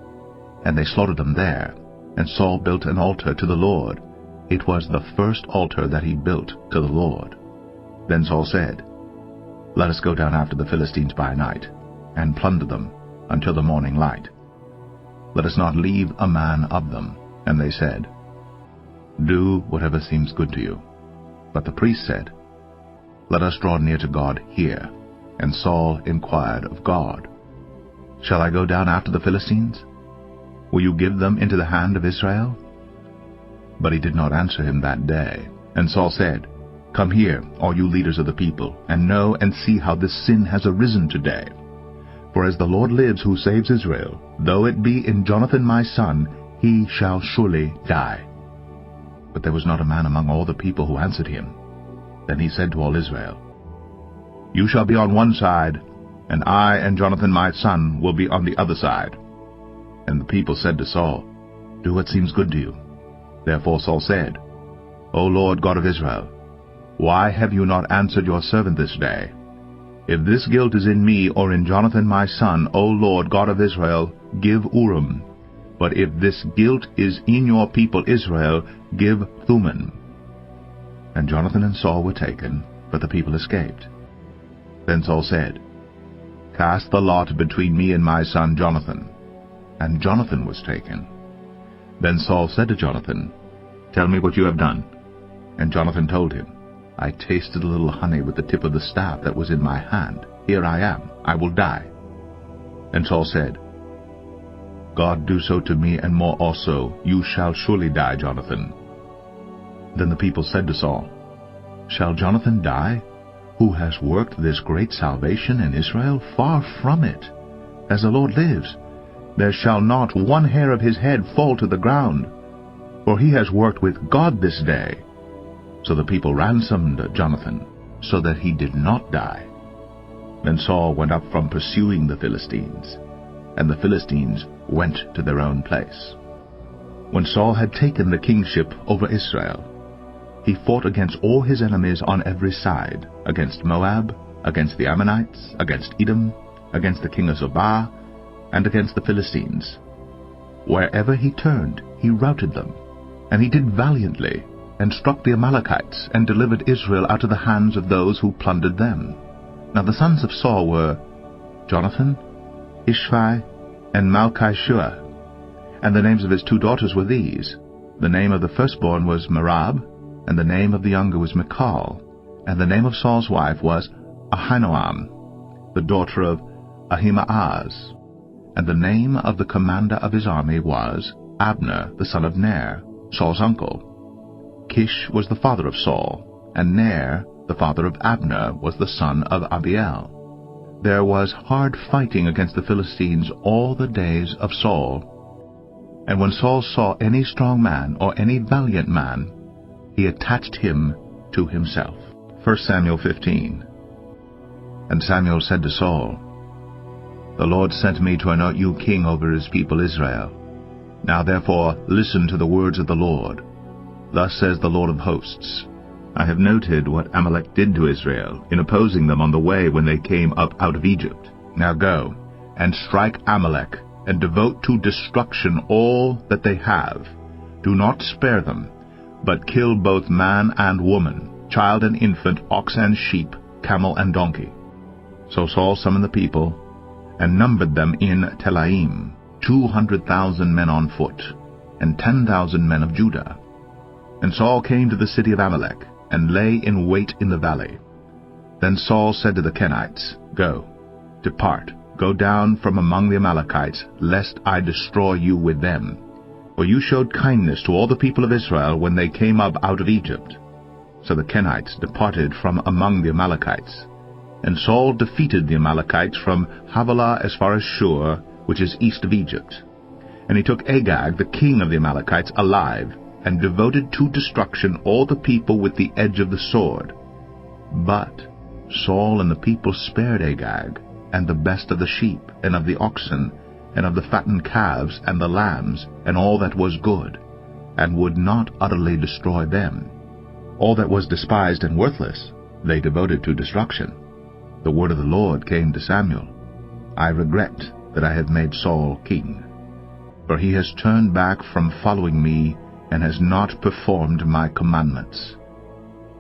and they slaughtered them there. And Saul built an altar to the Lord. It was the first altar that he built to the Lord. Then Saul said, Let us go down after the Philistines by night, and plunder them until the morning light. Let us not leave a man of them. And they said, Do whatever seems good to you. But the priest said, Let us draw near to God here. And Saul inquired of God, Shall I go down after the Philistines? Will you give them into the hand of Israel? But he did not answer him that day. And Saul said, Come here, all you leaders of the people, and know and see how this sin has arisen today. For as the Lord lives who saves Israel, though it be in Jonathan my son, he shall surely die. But there was not a man among all the people who answered him. Then he said to all Israel, You shall be on one side, and I and Jonathan my son will be on the other side. And the people said to Saul, Do what seems good to you. Therefore Saul said, O Lord God of Israel, why have you not answered your servant this day? If this guilt is in me or in Jonathan my son, O Lord God of Israel, give Urim. But if this guilt is in your people Israel, give Thummim. And Jonathan and Saul were taken, but the people escaped. Then Saul said, Cast the lot between me and my son Jonathan. And Jonathan was taken. Then Saul said to Jonathan, Tell me what you have done. And Jonathan told him, I tasted a little honey with the tip of the staff that was in my hand. Here I am. I will die. And Saul said, God do so to me and more also. You shall surely die, Jonathan. Then the people said to Saul, Shall Jonathan die, who has worked this great salvation in Israel? Far from it. As the Lord lives, there shall not one hair of his head fall to the ground, for he has worked with God this day. So the people ransomed Jonathan, so that he did not die. Then Saul went up from pursuing the Philistines, and the Philistines went to their own place. When Saul had taken the kingship over Israel, he fought against all his enemies on every side, against Moab, against the Ammonites, against Edom, against the king of Zobah, and against the Philistines. Wherever he turned, he routed them. And he did valiantly, and struck the Amalekites, and delivered Israel out of the hands of those who plundered them. Now the sons of Saul were Jonathan, Ishvi, and Malchishua. And the names of his 2 daughters were these. The name of the firstborn was Merab, and the name of the younger was Michal. And the name of Saul's wife was Ahinoam, the daughter of Ahimaaz. And the name of the commander of his army was Abner, the son of Ner, Saul's uncle. Kish was the father of Saul, and Ner, the father of Abner, was the son of Abiel. There was hard fighting against the Philistines all the days of Saul. And when Saul saw any strong man or any valiant man, he attached him to himself. 1 Samuel 15. And Samuel said to Saul, The Lord sent me to anoint you king over his people Israel. Now therefore listen to the words of the Lord. Thus says the Lord of hosts, I have noted what Amalek did to Israel in opposing them on the way when they came up out of Egypt. Now go, and strike Amalek, and devote to destruction all that they have. Do not spare them, but kill both man and woman, child and infant, ox and sheep, camel and donkey. So Saul summoned the people, and numbered them in Telaim, 200,000 men on foot, and 10,000 men of Judah. And Saul came to the city of Amalek, and lay in wait in the valley. Then Saul said to the Kenites, Go, depart, go down from among the Amalekites, lest I destroy you with them. For you showed kindness to all the people of Israel when they came up out of Egypt. So the Kenites departed from among the Amalekites. And Saul defeated the Amalekites from Havilah as far as Shur, which is east of Egypt. And he took Agag, the king of the Amalekites, alive, and devoted to destruction all the people with the edge of the sword. But Saul and the people spared Agag, and the best of the sheep, and of the oxen, and of the fattened calves, and the lambs, and all that was good, and would not utterly destroy them. All that was despised and worthless they devoted to destruction. The word of the Lord came to Samuel, I regret that I have made Saul king, for he has turned back from following me, and has not performed my commandments.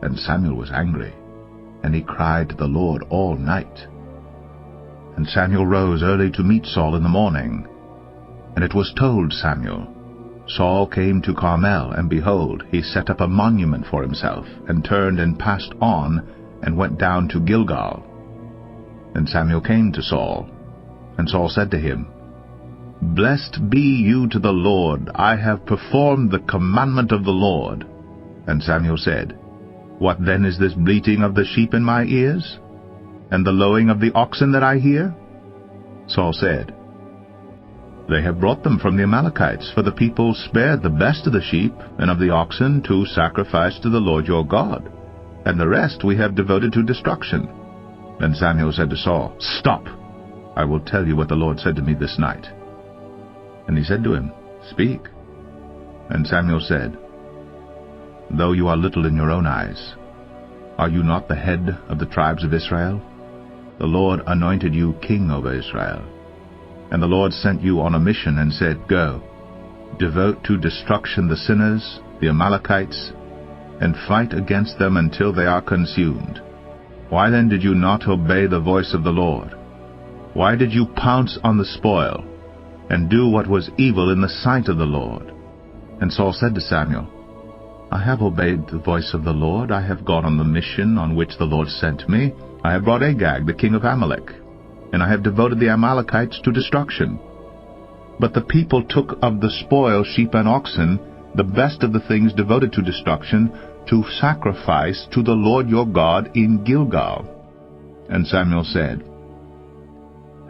And Samuel was angry, and he cried to the Lord all night. And Samuel rose early to meet Saul in the morning. And it was told Samuel, Saul came to Carmel, and behold, he set up a monument for himself, and turned and passed on, and went down to Gilgal. And Samuel came to Saul, and Saul said to him, Blessed be you to the Lord, I have performed the commandment of the Lord. And Samuel said, What then is this bleating of the sheep in my ears, and the lowing of the oxen that I hear? Saul said, They have brought them from the Amalekites, for the people spared the best of the sheep and of the oxen to sacrifice to the Lord your God, and the rest we have devoted to destruction. Then Samuel said to Saul, Stop! I will tell you what the Lord said to me this night. And he said to him, Speak. And Samuel said, Though you are little in your own eyes, are you not the head of the tribes of Israel? The Lord anointed you king over Israel. And the Lord sent you on a mission and said, Go, devote to destruction the sinners, the Amalekites, and fight against them until they are consumed. Why then did you not obey the voice of the Lord? Why did you pounce on the spoil, and do what was evil in the sight of the Lord? And Saul said to Samuel, I have obeyed the voice of the Lord. I have gone on the mission on which the Lord sent me. I have brought Agag, the king of Amalek, and I have devoted the Amalekites to destruction. But the people took of the spoil sheep and oxen, the best of the things devoted to destruction, to sacrifice to the Lord your God in Gilgal. And Samuel said,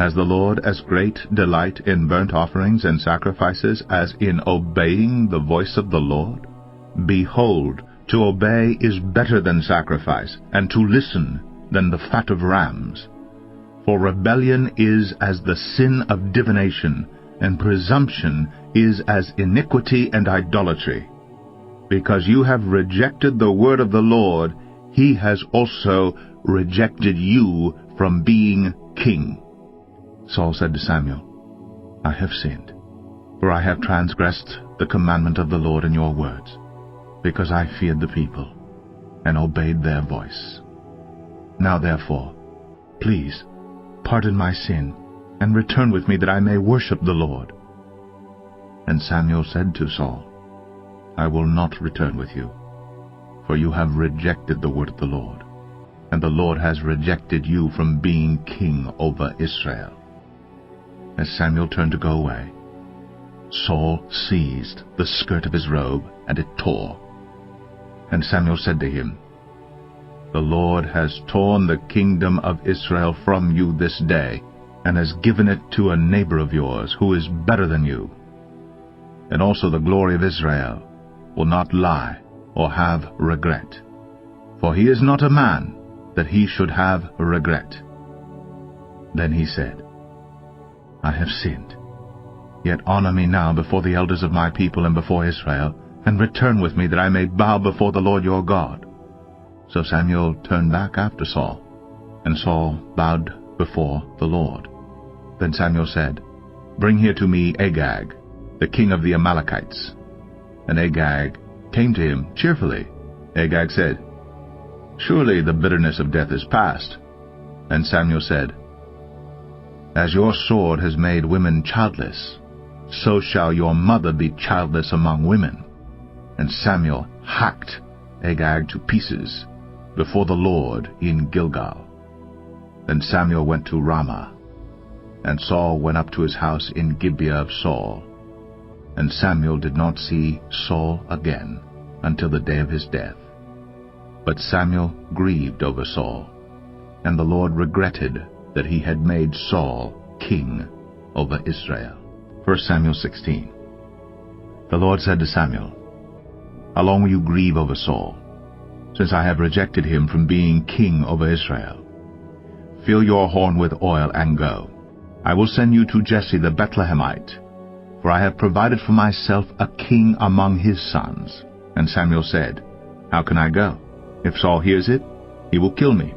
Has the Lord as great delight in burnt offerings and sacrifices as in obeying the voice of the Lord? Behold, to obey is better than sacrifice, and to listen than the fat of rams. For rebellion is as the sin of divination, and presumption is as iniquity and idolatry. Because you have rejected the word of the Lord, he has also rejected you from being king. Saul said to Samuel, I have sinned, for I have transgressed the commandment of the Lord in your words, because I feared the people, and obeyed their voice. Now therefore, please, pardon my sin, and return with me that I may worship the Lord. And Samuel said to Saul, I will not return with you, for you have rejected the word of the Lord, and the Lord has rejected you from being king over Israel. As Samuel turned to go away, Saul seized the skirt of his robe, and it tore. And Samuel said to him, The Lord has torn the kingdom of Israel from you this day, and has given it to a neighbor of yours, who is better than you. And also the glory of Israel will not lie or have regret. For he is not a man, that he should have regret. Then he said, I have sinned. Yet honor me now before the elders of my people and before Israel, and return with me that I may bow before the Lord your God. So Samuel turned back after Saul, and Saul bowed before the Lord. Then Samuel said, Bring here to me Agag, the king of the Amalekites. And Agag came to him cheerfully. Agag said, Surely the bitterness of death is past. And Samuel said, As your sword has made women childless, so shall your mother be childless among women. And Samuel hacked Agag to pieces, before the Lord in Gilgal. Then Samuel went to Ramah, and Saul went up to his house in Gibeah of Saul. And Samuel did not see Saul again until the day of his death. But Samuel grieved over Saul, and the Lord regretted that he had made Saul king over Israel. 1 Samuel 16. The Lord said to Samuel, How long will you grieve over Saul, since I have rejected him from being king over Israel? Fill your horn with oil and go. I will send you to Jesse the Bethlehemite, for I have provided for myself a king among his sons. And Samuel said, How can I go? If Saul hears it, he will kill me.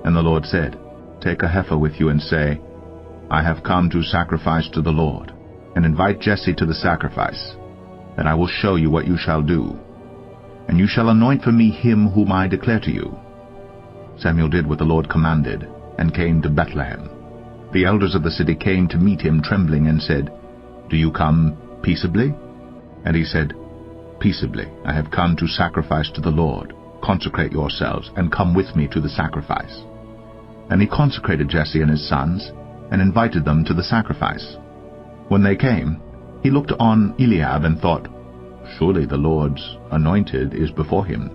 And the Lord said, Take a heifer with you and say, I have come to sacrifice to the Lord, and invite Jesse to the sacrifice. Then I will show you what you shall do. And you shall anoint for me him whom I declare to you. Samuel did what the Lord commanded, and came to Bethlehem. The elders of the city came to meet him trembling, and said, Do you come peaceably? And he said, Peaceably, I have come to sacrifice to the Lord. Consecrate yourselves, and come with me to the sacrifice. And he consecrated Jesse and his sons, and invited them to the sacrifice. When they came, he looked on Eliab and thought, Surely the Lord's anointed is before him.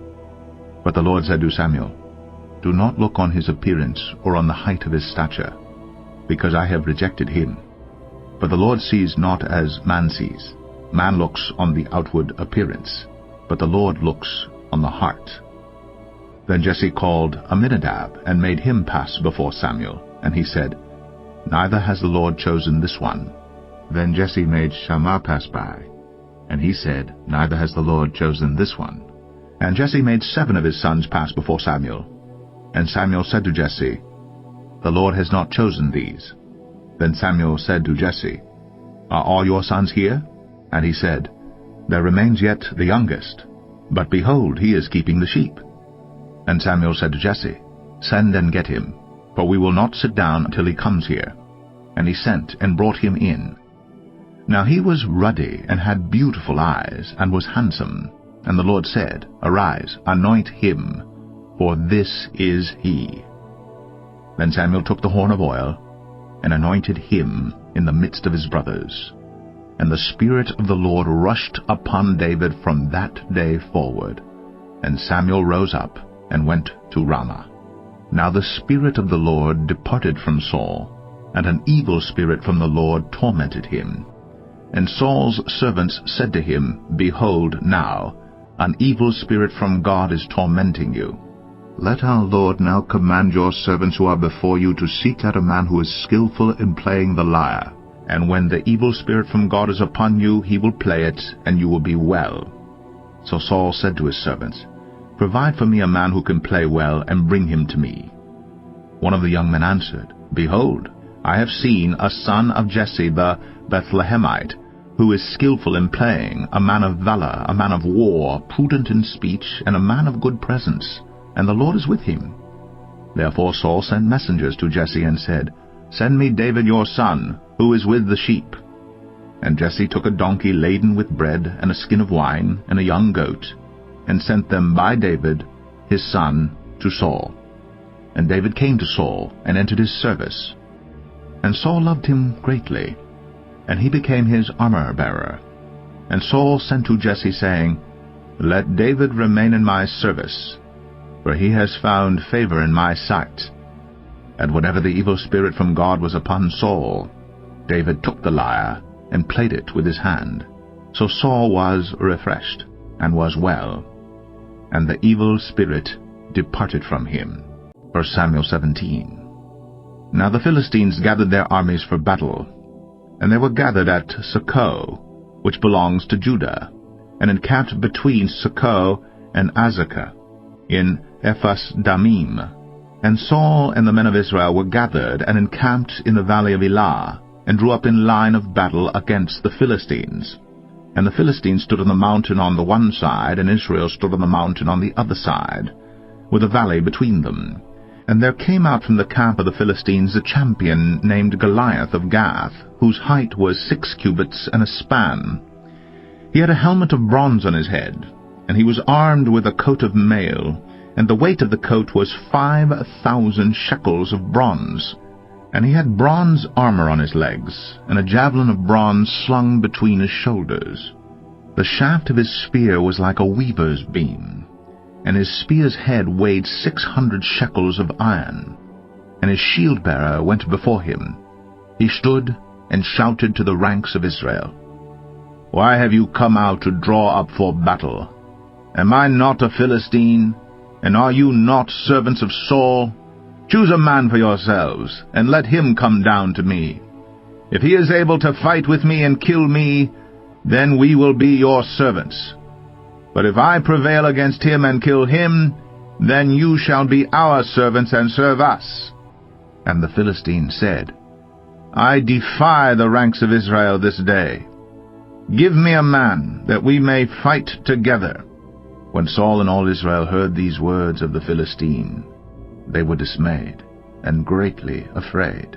But the Lord said to Samuel, Do not look on his appearance or on the height of his stature, because I have rejected him. For the Lord sees not as man sees. Man looks on the outward appearance, but the Lord looks on the heart. Then Jesse called Amminadab and made him pass before Samuel, and he said, Neither has the Lord chosen this one. Then Jesse made Shammah pass by, and he said, Neither has the Lord chosen this one. And Jesse made 7 of his sons pass before Samuel. And Samuel said to Jesse, The Lord has not chosen these. Then Samuel said to Jesse, Are all your sons here? And he said, There remains yet the youngest, but behold, he is keeping the sheep. And Samuel said to Jesse, Send and get him, for we will not sit down until he comes here. And he sent and brought him in. Now he was ruddy and had beautiful eyes, and was handsome. And the Lord said, Arise, anoint him, for this is he. Then Samuel took the horn of oil, and anointed him in the midst of his brothers. And the Spirit of the Lord rushed upon David from that day forward. And Samuel rose up, and went to Ramah. Now the Spirit of the Lord departed from Saul, and an evil spirit from the Lord tormented him. And Saul's servants said to him, Behold, now, an evil spirit from God is tormenting you. Let our Lord now command your servants who are before you to seek out a man who is skillful in playing the lyre. And when the evil spirit from God is upon you, he will play it, and you will be well. So Saul said to his servants, Provide for me a man who can play well, and bring him to me. One of the young men answered, Behold, I have seen a son of Jesse the Bethlehemite, who is skillful in playing, a man of valor, a man of war, prudent in speech, and a man of good presence, and the Lord is with him. Therefore Saul sent messengers to Jesse and said, Send me David your son, who is with the sheep. And Jesse took a donkey laden with bread, and a skin of wine, and a young goat, and sent them by David, his son, to Saul. And David came to Saul, and entered his service. And Saul loved him greatly, and he became his armor-bearer. And Saul sent to Jesse, saying, Let David remain in my service, for he has found favor in my sight. And whenever the evil spirit from God was upon Saul, David took the lyre, and played it with his hand. So Saul was refreshed, and was well, and the evil spirit departed from him. 1 Samuel 17. Now the Philistines gathered their armies for battle, and they were gathered at Socoh, which belongs to Judah, and encamped between Socoh and Azekah, in Ephes-Dammim. And Saul and the men of Israel were gathered and encamped in the valley of Elah, and drew up in line of battle against the Philistines. And the Philistines stood on the mountain on the one side, and Israel stood on the mountain on the other side, with a valley between them. And there came out from the camp of the Philistines a champion named Goliath of Gath, whose height was 6 cubits and a span. He had a helmet of bronze on his head, and he was armed with a coat of mail, and the weight of the coat was 5,000 shekels of bronze. And he had bronze armor on his legs, and a javelin of bronze slung between his shoulders. The shaft of his spear was like a weaver's beam, and his spear's head weighed 600 shekels of iron. And his shield-bearer went before him. He stood and shouted to the ranks of Israel, "Why have you come out to draw up for battle? Am I not a Philistine, and are you not servants of Saul? Choose a man for yourselves, and let him come down to me. If he is able to fight with me and kill me, then we will be your servants. But if I prevail against him and kill him, then you shall be our servants and serve us." And the Philistine said, "I defy the ranks of Israel this day. Give me a man, that we may fight together." When Saul and all Israel heard these words of the Philistine, they were dismayed and greatly afraid.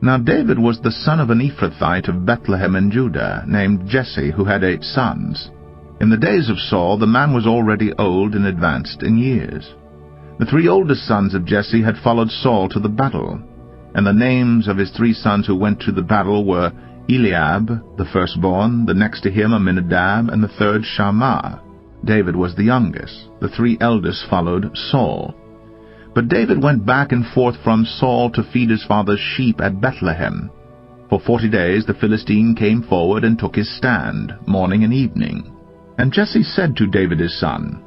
Now David was the son of an Ephrathite of Bethlehem in Judah, named Jesse, who had 8 sons. In the days of Saul the man was already old and advanced in years. The 3 oldest sons of Jesse had followed Saul to the battle, and the names of his 3 sons who went to the battle were Eliab, the firstborn, the next to him Aminadab, and the third Shammah. David was the youngest. The 3 eldest followed Saul. But David went back and forth from Saul to feed his father's sheep at Bethlehem. For 40 days the Philistine came forward and took his stand, morning and evening. And Jesse said to David his son,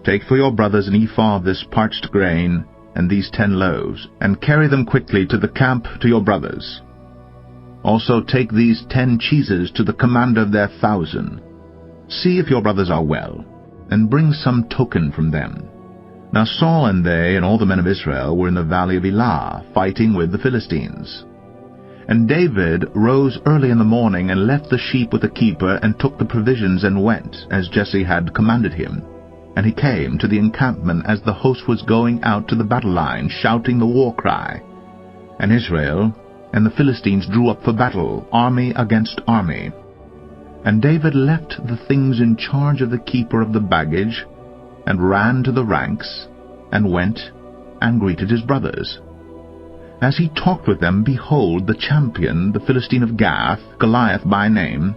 "Take for your brothers an ephah of this parched grain, and these 10 loaves, and carry them quickly to the camp to your brothers. Also take these 10 cheeses to the commander of their 1,000. See if your brothers are well, and bring some token from them." Now Saul and they and all the men of Israel were in the valley of Elah, fighting with the Philistines. And David rose early in the morning, and left the sheep with the keeper, and took the provisions, and went, as Jesse had commanded him. And he came to the encampment as the host was going out to the battle line, shouting the war cry. And Israel and the Philistines drew up for battle, army against army. And David left the things in charge of the keeper of the baggage, and ran to the ranks, and went and greeted his brothers. As he talked with them, behold, the champion, the Philistine of Gath, Goliath by name,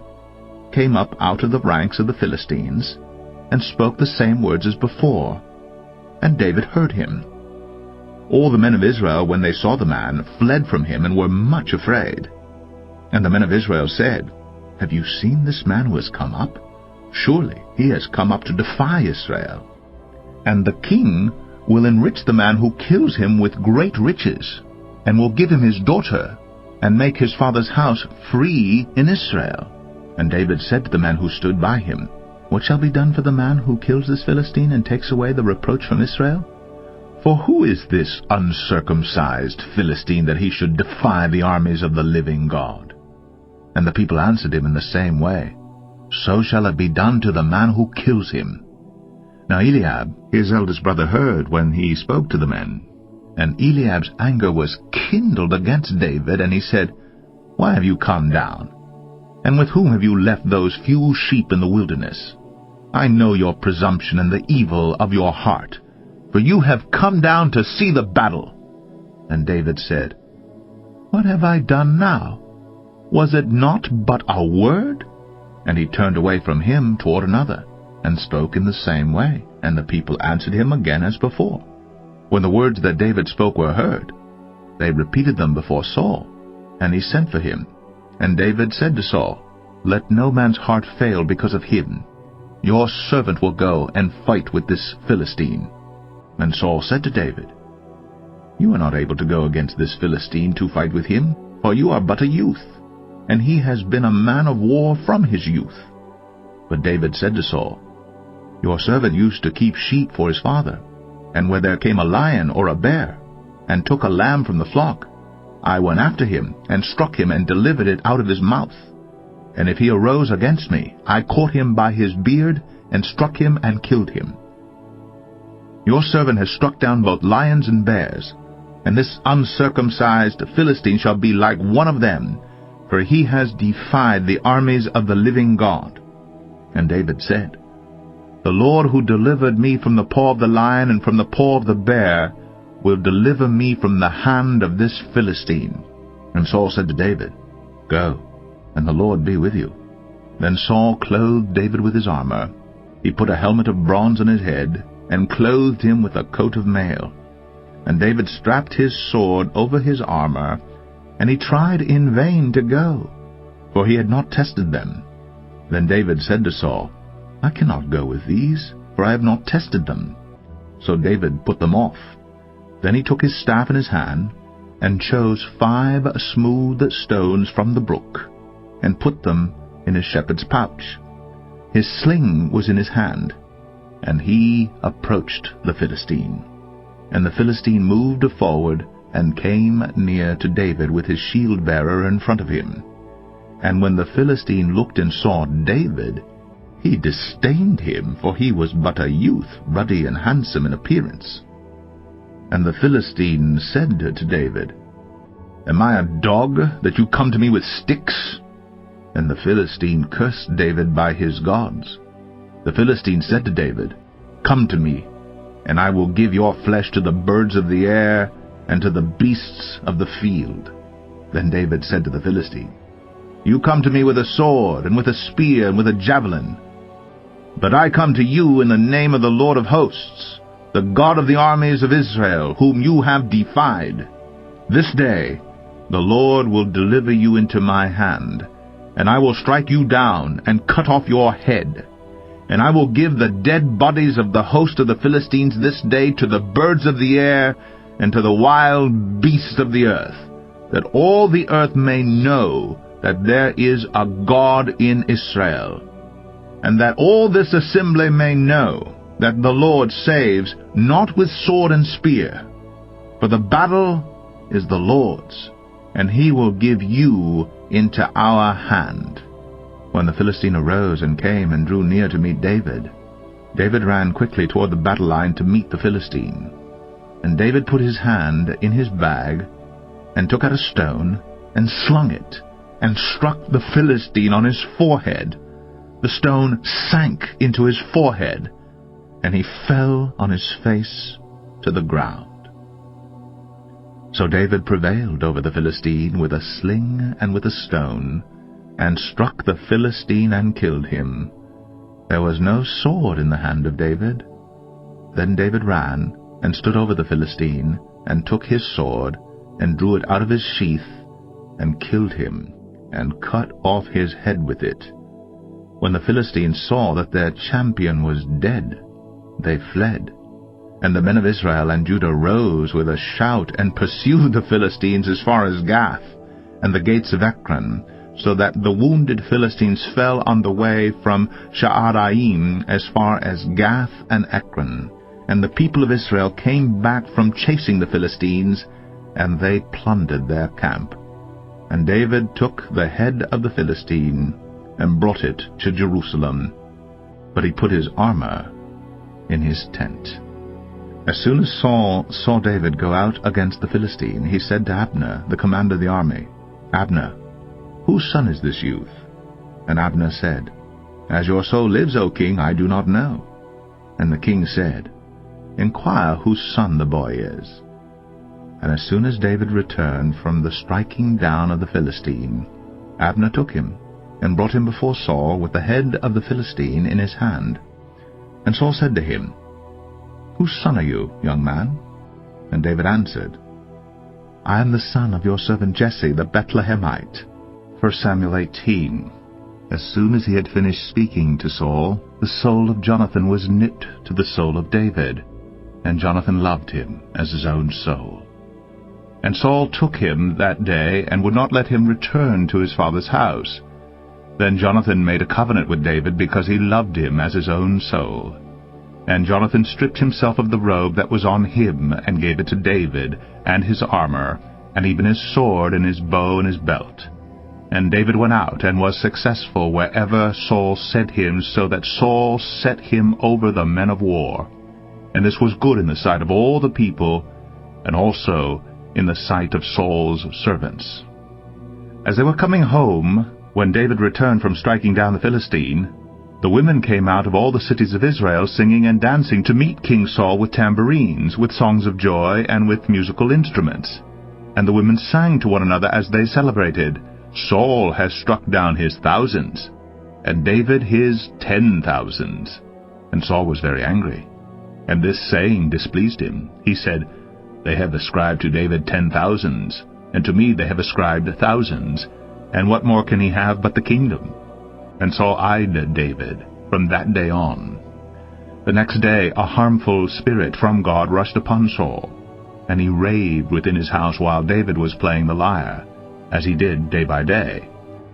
came up out of the ranks of the Philistines, and spoke the same words as before. And David heard him. All the men of Israel, when they saw the man, fled from him, and were much afraid. And the men of Israel said, "Have you seen this man who has come up? Surely he has come up to defy Israel. And the king will enrich the man who kills him with great riches, and will give him his daughter, and make his father's house free in Israel." And David said to the men who stood by him, "What shall be done for the man who kills this Philistine, and takes away the reproach from Israel? For who is this uncircumcised Philistine, that he should defy the armies of the living God?" And the people answered him in the same way, "So shall it be done to the man who kills him." Now Eliab, his eldest brother, heard when he spoke to the men. And Eliab's anger was kindled against David, and he said, "Why have you come down? And with whom have you left those few sheep in the wilderness? I know your presumption and the evil of your heart, for you have come down to see the battle." And David said, "What have I done now? Was it not but a word?" And he turned away from him toward another, and spoke in the same way, and the people answered him again as before. When the words that David spoke were heard, they repeated them before Saul, and he sent for him. And David said to Saul, "Let no man's heart fail because of him. Your servant will go and fight with this Philistine." And Saul said to David, "You are not able to go against this Philistine to fight with him, for you are but a youth, and he has been a man of war from his youth." But David said to Saul, "Your servant used to keep sheep for his father, and where there came a lion or a bear, and took a lamb from the flock, I went after him, and struck him, and delivered it out of his mouth. And if he arose against me, I caught him by his beard, and struck him, and killed him. Your servant has struck down both lions and bears, and this uncircumcised Philistine shall be like one of them, for he has defied the armies of the living God." And David said, The Lord who delivered me from the paw of the lion and from the paw of the bear will deliver me from the hand of this Philistine." And Saul said to David, "Go, and the Lord be with you." Then Saul clothed David with his armor. He put a helmet of bronze on his head, and clothed him with a coat of mail. And David strapped his sword over his armor, and he tried in vain to go, for he had not tested them. Then David said to Saul, "I cannot go with these, for I have not tested them." So David put them off. Then he took his staff in his hand, and chose 5 smooth stones from the brook, and put them in his shepherd's pouch. His sling was in his hand, and he approached the Philistine. And the Philistine moved forward, and came near to David with his shield-bearer in front of him. And when the Philistine looked and saw David, he disdained him, for he was but a youth, ruddy and handsome in appearance. And the Philistine said to David, "Am I a dog, that you come to me with sticks?" And the Philistine cursed David by his gods. The Philistine said to David, "Come to me, and I will give your flesh to the birds of the air, and to the beasts of the field." Then David said to the Philistine, "You come to me with a sword, and with a spear, and with a javelin. But I come to you in the name of the Lord of hosts, the God of the armies of Israel, whom you have defied. This day the Lord will deliver you into my hand, and I will strike you down, and cut off your head. And I will give the dead bodies of the host of the Philistines this day to the birds of the air, and to the wild beasts of the earth, that all the earth may know that there is a God in Israel, and that all this assembly may know that the Lord saves not with sword and spear, for the battle is the Lord's, and he will give you into our hand." When the Philistine arose and came and drew near to meet David, David ran quickly toward the battle line to meet the Philistine. And David put his hand in his bag, and took out a stone, and slung it, and struck the Philistine on his forehead. The stone sank into his forehead, and he fell on his face to the ground. So David prevailed over the Philistine with a sling and with a stone, and struck the Philistine and killed him. There was no sword in the hand of David. Then David ran, and stood over the Philistine, and took his sword, and drew it out of his sheath, and killed him, and cut off his head with it. When the Philistines saw that their champion was dead, they fled. And the men of Israel and Judah rose with a shout, and pursued the Philistines as far as Gath, and the gates of Ekron, so that the wounded Philistines fell on the way from Sha'araim as far as Gath and Ekron. And the people of Israel came back from chasing the Philistines, and they plundered their camp. And David took the head of the Philistine, and brought it to Jerusalem. But he put his armor in his tent. As soon as Saul saw David go out against the Philistine, he said to Abner, the commander of the army, "Abner, whose son is this youth?" And Abner said, "As your soul lives, O king, I do not know." And the king said, "Inquire whose son the boy is." And as soon as David returned from the striking down of the Philistine, Abner took him, and brought him before Saul with the head of the Philistine in his hand. And Saul said to him, "Whose son are you, young man?" And David answered, "I am the son of your servant Jesse the Bethlehemite." 1 Samuel 18. As soon as he had finished speaking to Saul, the soul of Jonathan was knit to the soul of David, and Jonathan loved him as his own soul. And Saul took him that day, and would not let him return to his father's house. Then Jonathan made a covenant with David, because he loved him as his own soul. And Jonathan stripped himself of the robe that was on him, and gave it to David, and his armor, and even his sword, and his bow, and his belt. And David went out, and was successful wherever Saul sent him, so that Saul set him over the men of war. And this was good in the sight of all the people, and also in the sight of Saul's servants. As they were coming home, when David returned from striking down the Philistine, The women came out of all the cities of Israel singing and dancing to meet King Saul with tambourines, with songs of joy, and with musical instruments. And the women sang to one another as they celebrated, "Saul has struck down his thousands, and David his 10,000s." And Saul was very angry. And this saying displeased him. He said, "They have ascribed to David 10,000s, and to me they have ascribed thousands, and what more can he have but the kingdom?" And Saul eyed David from that day on. The next day a harmful spirit from God rushed upon Saul, and he raved within his house while David was playing the lyre, as he did day by day.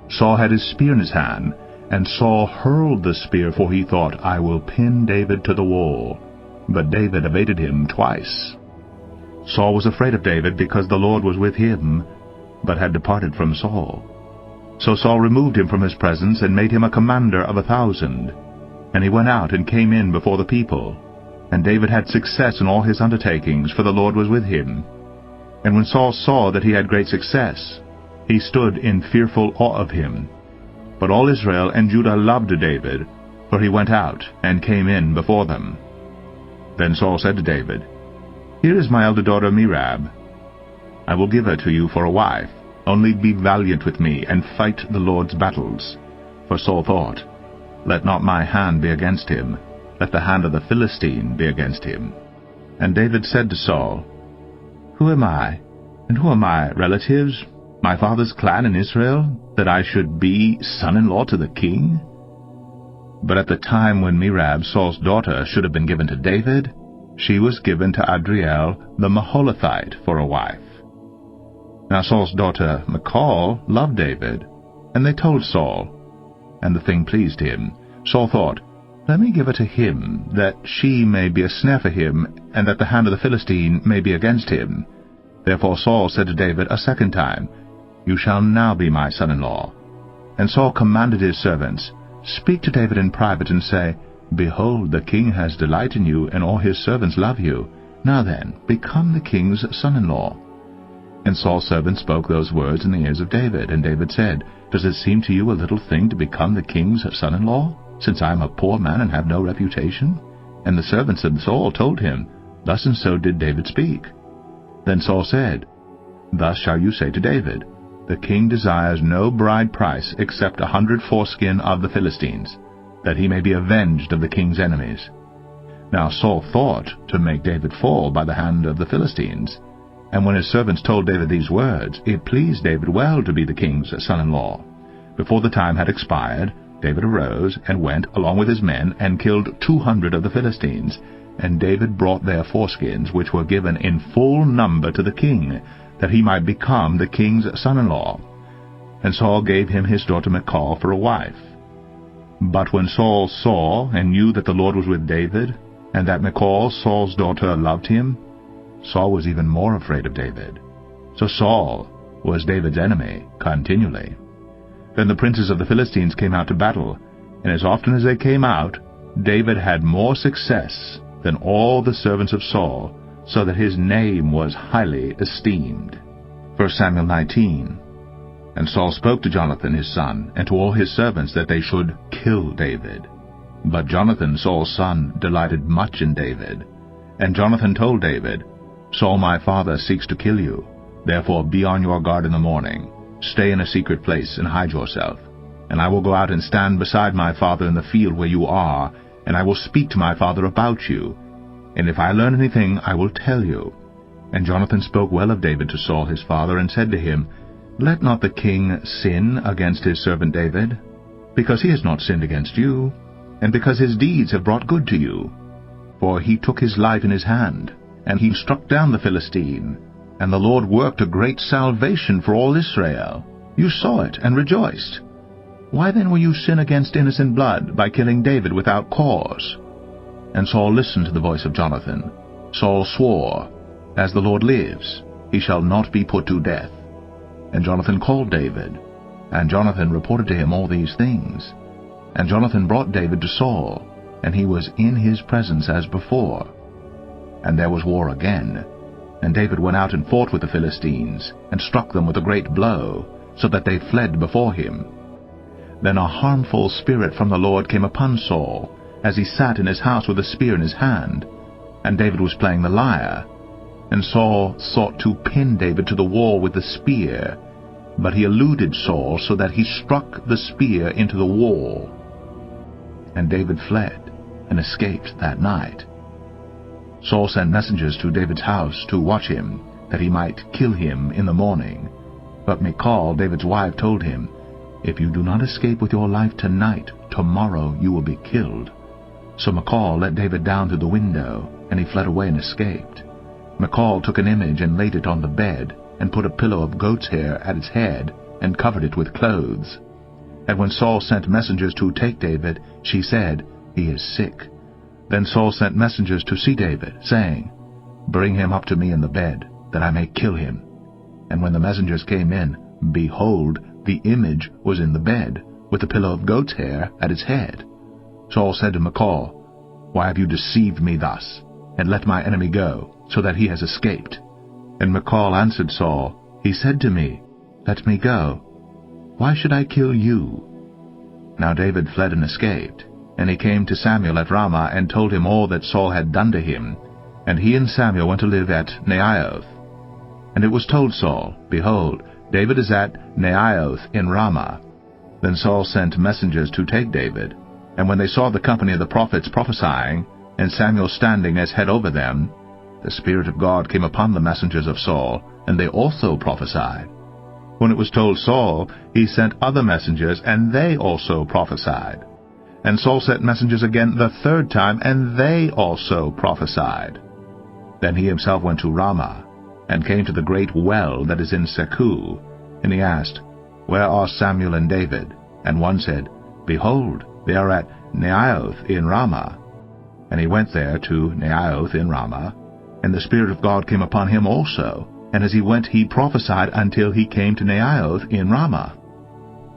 Saul had his spear in his hand, and Saul hurled the spear, for he thought, "I will pin David to the wall." But David evaded him twice. Saul was afraid of David because the Lord was with him, but had departed from Saul. So Saul removed him from his presence and made him a commander of 1,000. And he went out and came in before the people. And David had success in all his undertakings, for the Lord was with him. And when Saul saw that he had great success, he stood in fearful awe of him. But all Israel and Judah loved David, for he went out and came in before them. Then Saul said to David, "Here is my elder daughter Merab. I will give her to you for a wife. Only be valiant with me, and fight the Lord's battles." For Saul thought, "Let not my hand be against him, let the hand of the Philistine be against him." And David said to Saul, "Who am I, and who are my relatives, my father's clan in Israel, that I should be son-in-law to the king?" But at the time when Merab, Saul's daughter, should have been given to David, she was given to Adriel the Maholathite for a wife. Now Saul's daughter Michal loved David, and they told Saul, and the thing pleased him. Saul thought, "Let me give her to him, that she may be a snare for him, and that the hand of the Philistine may be against him." Therefore Saul said to David a second time, "You shall now be my son-in-law." And Saul commanded his servants, "Speak to David in private, and say, Behold, the king has delight in you, and all his servants love you. Now then, become the king's son-in-law." And Saul's servants spoke those words in the ears of David. And David said, "Does it seem to you a little thing to become the king's son-in-law, since I am a poor man and have no reputation?" And the servants of Saul told him, "Thus and so did David speak." Then Saul said, "Thus shall you say to David, The king desires no bride price except 100 foreskin of the Philistines, that he may be avenged of the king's enemies." Now Saul thought to make David fall by the hand of the Philistines. And when his servants told David these words, it pleased David well to be the king's son-in-law. Before the time had expired, David arose and went along with his men and killed 200 of the Philistines. And David brought their foreskins, which were given in full number to the king, that he might become the king's son-in-law. And Saul gave him his daughter Michal for a wife. But when Saul saw and knew that the Lord was with David, and that Michal, Saul's daughter, loved him, Saul was even more afraid of David. So Saul was David's enemy continually. Then the princes of the Philistines came out to battle, and as often as they came out, David had more success than all the servants of Saul, so that his name was highly esteemed. 1 Samuel 19. And Saul spoke to Jonathan his son, and to all his servants, that they should kill David. But Jonathan, Saul's son, delighted much in David. And Jonathan told David, "Saul my father seeks to kill you. Therefore be on your guard in the morning. Stay in a secret place and hide yourself. And I will go out and stand beside my father in the field where you are, and I will speak to my father about you. And if I learn anything, I will tell you." And Jonathan spoke well of David to Saul his father, and said to him, "Let not the king sin against his servant David, because he has not sinned against you, and because his deeds have brought good to you. For he took his life in his hand, and he struck down the Philistine, and the Lord worked a great salvation for all Israel. You saw it and rejoiced. Why then will you sin against innocent blood by killing David without cause?" And Saul listened to the voice of Jonathan. Saul swore, "As the Lord lives, he shall not be put to death." And Jonathan called David, and Jonathan reported to him all these things. And Jonathan brought David to Saul, and he was in his presence as before. And there was war again, and David went out and fought with the Philistines, and struck them with a great blow, so that they fled before him. Then a harmful spirit from the Lord came upon Saul, as he sat in his house with a spear in his hand, and David was playing the lyre. And Saul sought to pin David to the wall with the spear, but he eluded Saul so that he struck the spear into the wall. And David fled and escaped that night. Saul sent messengers to David's house to watch him, that he might kill him in the morning. But Michal, David's wife, told him, "If you do not escape with your life tonight, tomorrow you will be killed." So Michal let David down through the window, and he fled away and escaped. Michal took an image and laid it on the bed, and put a pillow of goat's hair at its head, and covered it with clothes. And when Saul sent messengers to take David, she said, "He is sick." Then Saul sent messengers to see David, saying, "Bring him up to me in the bed, that I may kill him." And when the messengers came in, behold, the image was in the bed, with a pillow of goat's hair at its head. Saul said to Michal, "Why have you deceived me thus, and let my enemy go, so that he has escaped?" And Michal answered Saul, "He said to me, 'Let me go. Why should I kill you?'" Now David fled and escaped, and he came to Samuel at Ramah and told him all that Saul had done to him. And he and Samuel went to live at Naioth. And it was told Saul, "Behold, David is at Naioth in Ramah." Then Saul sent messengers to take David. And when they saw the company of the prophets prophesying, and Samuel standing as head over them, the Spirit of God came upon the messengers of Saul, and they also prophesied. When it was told Saul, he sent other messengers, and they also prophesied. And Saul sent messengers again the third time, and they also prophesied. Then he himself went to Ramah, and came to the great well that is in Secu. And he asked, "Where are Samuel and David?" And one said, "Behold, they are at Naioth in Ramah." And he went there to Naioth in Ramah, and the Spirit of God came upon him also. And as he went, he prophesied until he came to Naioth in Ramah.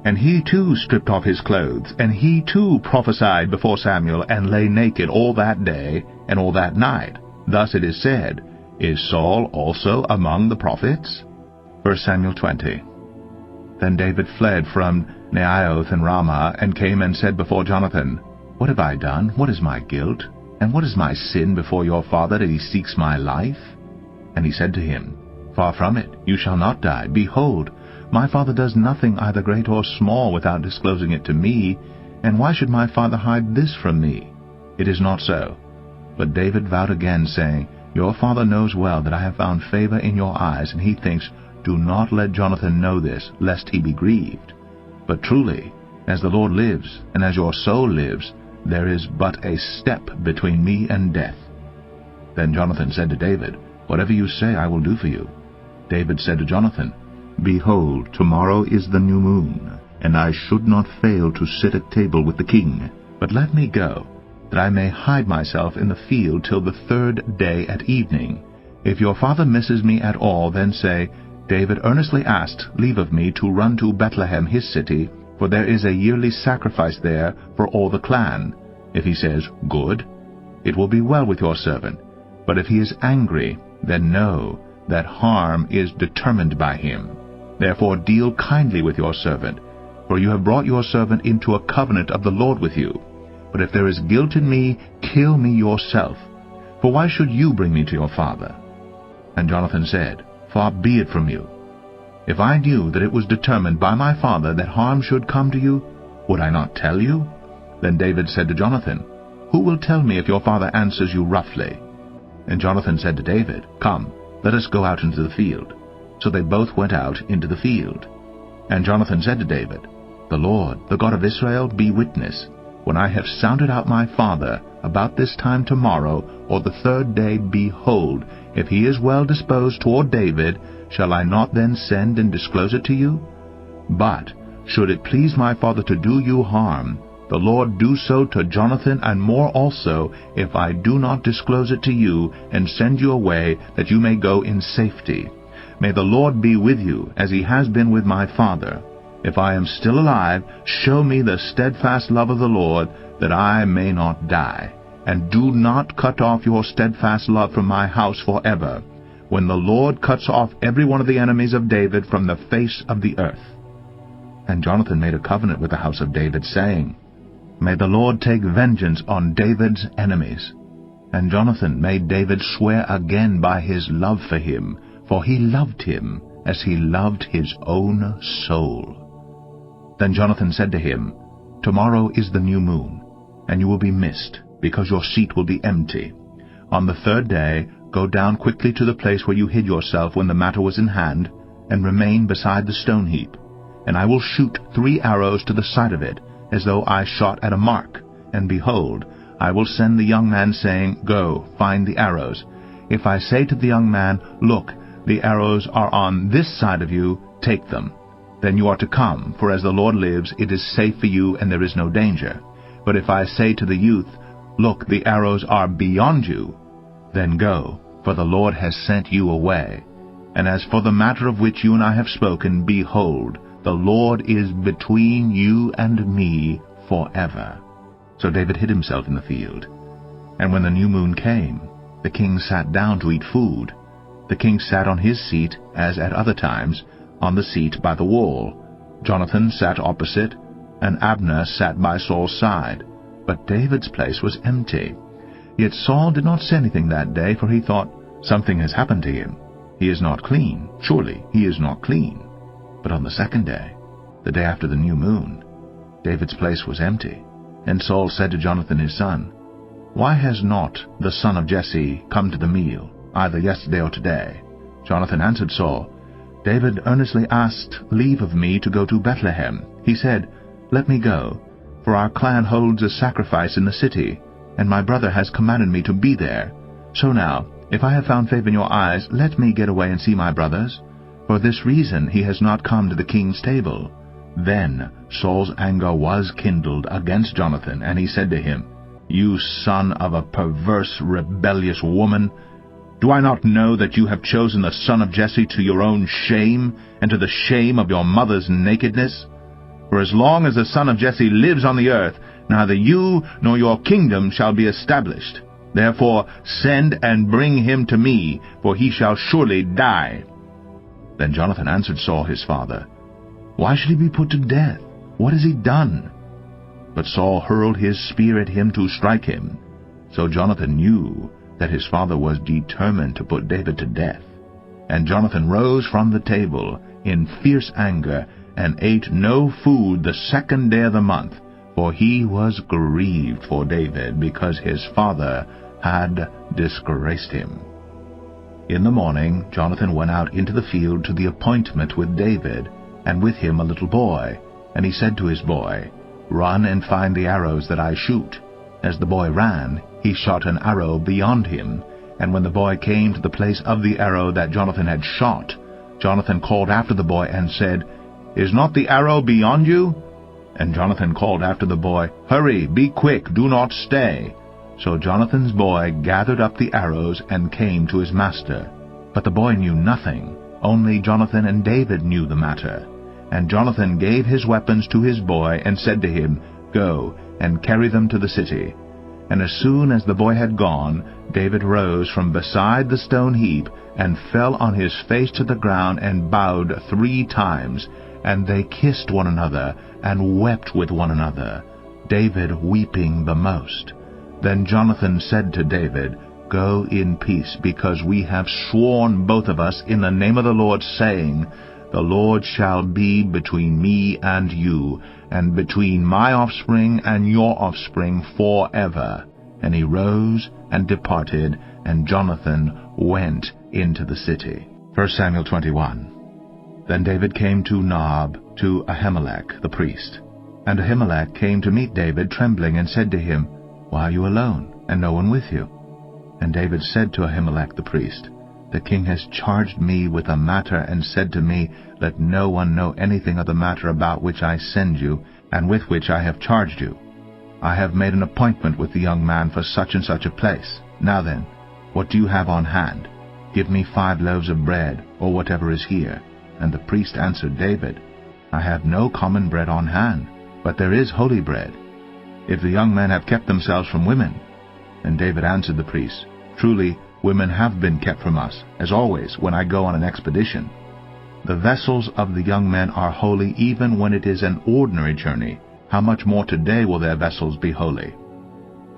And he too stripped off his clothes, and he too prophesied before Samuel, and lay naked all that day and all that night. Thus it is said, "Is Saul also among the prophets?" 1 Samuel 20. Then David fled from Naioth and Ramah, and came and said before Jonathan, "What have I done? What is my guilt? And what is my sin before your father, that he seeks my life?" And he said to him, "Far from it, you shall not die. Behold, my father does nothing either great or small without disclosing it to me, and why should my father hide this from me? It is not so." But David vowed again, saying, "Your father knows well that I have found favor in your eyes, and he thinks, 'Do not let Jonathan know this, lest he be grieved.' But truly, as the Lord lives, and as your soul lives, there is but a step between me and death." Then Jonathan said to David, "Whatever you say I will do for you." David said to Jonathan, "Behold, tomorrow is the new moon, and I should not fail to sit at table with the king. But let me go, that I may hide myself in the field till the third day at evening. If your father misses me at all, then say, 'David earnestly asked leave of me to run to Bethlehem his city, for there is a yearly sacrifice there for all the clan.' If he says, 'Good,' it will be well with your servant. But if he is angry, then know that harm is determined by him. Therefore deal kindly with your servant, for you have brought your servant into a covenant of the Lord with you. But if there is guilt in me, kill me yourself. For why should you bring me to your father?" And Jonathan said, "Far be it from you. If I knew that it was determined by my father that harm should come to you, would I not tell you?" Then David said to Jonathan, "Who will tell me if your father answers you roughly?" And Jonathan said to David, "Come, let us go out into the field." So they both went out into the field. And Jonathan said to David, "The Lord, the God of Israel, be witness, when I have sounded out my father about this time tomorrow, or the third day, behold, if he is well disposed toward David, shall I not then send and disclose it to you? But should it please my father to do you harm, the Lord do so to Jonathan, and more also, if I do not disclose it to you, and send you away, that you may go in safety. May the Lord be with you, as he has been with my father. If I am still alive, show me the steadfast love of the Lord, that I may not die. And do not cut off your steadfast love from my house forever, when the Lord cuts off every one of the enemies of David from the face of the earth." And Jonathan made a covenant with the house of David, saying, May the Lord take vengeance on David's enemies. And Jonathan made David swear again by his love for him, for he loved him as he loved his own soul. Then Jonathan said to him, Tomorrow is the new moon, and you will be missed, because your seat will be empty. On the third day go down quickly to the place where you hid yourself when the matter was in hand, and remain beside the stone heap. And I will shoot 3 arrows to the side of it, as though I shot at a mark. And behold, I will send the young man, saying, Go, find the arrows. If I say to the young man, Look, the arrows are on this side of you, take them. Then you are to come, for as the Lord lives, it is safe for you, and there is no danger. But if I say to the youth, Look, the arrows are beyond you, then go, for the Lord has sent you away. And as for the matter of which you and I have spoken, behold, the Lord is between you and me forever. So David hid himself in the field. And when the new moon came, the king sat down to eat food. The king sat on his seat, as at other times, on the seat by the wall. Jonathan sat opposite, and Abner sat by Saul's side. But David's place was empty. Yet Saul did not say anything that day, for he thought, Something has happened to him. He is not clean. Surely he is not clean. But on the second day, the day after the new moon, David's place was empty. And Saul said to Jonathan his son, Why has not the son of Jesse come to the meal, either yesterday or today? Jonathan answered Saul, David earnestly asked leave of me to go to Bethlehem. He said, Let me go, for our clan holds a sacrifice in the city, and my brother has commanded me to be there. So now, if I have found favor in your eyes, let me get away and see my brothers. For this reason he has not come to the king's table. Then Saul's anger was kindled against Jonathan, and he said to him, You son of a perverse, rebellious woman, do I not know that you have chosen the son of Jesse to your own shame, and to the shame of your mother's nakedness? For as long as the son of Jesse lives on the earth, neither you nor your kingdom shall be established. Therefore send and bring him to me, for he shall surely die. Then Jonathan answered Saul his father, Why should he be put to death? What has he done? But Saul hurled his spear at him to strike him. So Jonathan knew that his father was determined to put David to death. And Jonathan rose from the table in fierce anger, and ate no food the second day of the month, for he was grieved for David, because his father had disgraced him. In the morning Jonathan went out into the field to the appointment with David, and with him a little boy. And he said to his boy, Run and find the arrows that I shoot. As the boy ran, he shot an arrow beyond him. And when the boy came to the place of the arrow that Jonathan had shot, Jonathan called after the boy and said, Is not the arrow beyond you? And Jonathan called after the boy, Hurry, be quick, do not stay. So Jonathan's boy gathered up the arrows and came to his master. But the boy knew nothing, only Jonathan and David knew the matter. And Jonathan gave his weapons to his boy and said to him, Go, and carry them to the city. And as soon as the boy had gone, David rose from beside the stone heap, and fell on his face to the ground, and bowed 3 times. And they kissed one another, and wept with one another, David weeping the most. Then Jonathan said to David, Go in peace, because we have sworn both of us in the name of the Lord, saying, The Lord shall be between me and you, and between my offspring and your offspring forever. And he rose and departed, and Jonathan went into the city. 1 Samuel 21. Then David came to Nob, to Ahimelech the priest. And Ahimelech came to meet David, trembling, and said to him, Why are you alone, and no one with you? And David said to Ahimelech the priest, The king has charged me with a matter, and said to me, Let no one know anything of the matter about which I send you, and with which I have charged you. I have made an appointment with the young man for such and such a place. Now then, what do you have on hand? Give me 5 loaves of bread, or whatever is here. And the priest answered David, I have no common bread on hand, but there is holy bread, if the young men have kept themselves from women. And David answered the priest, Truly, women have been kept from us, as always, when I go on an expedition. the vessels of the young men are holy even when it is an ordinary journey, how much more today will their vessels be holy?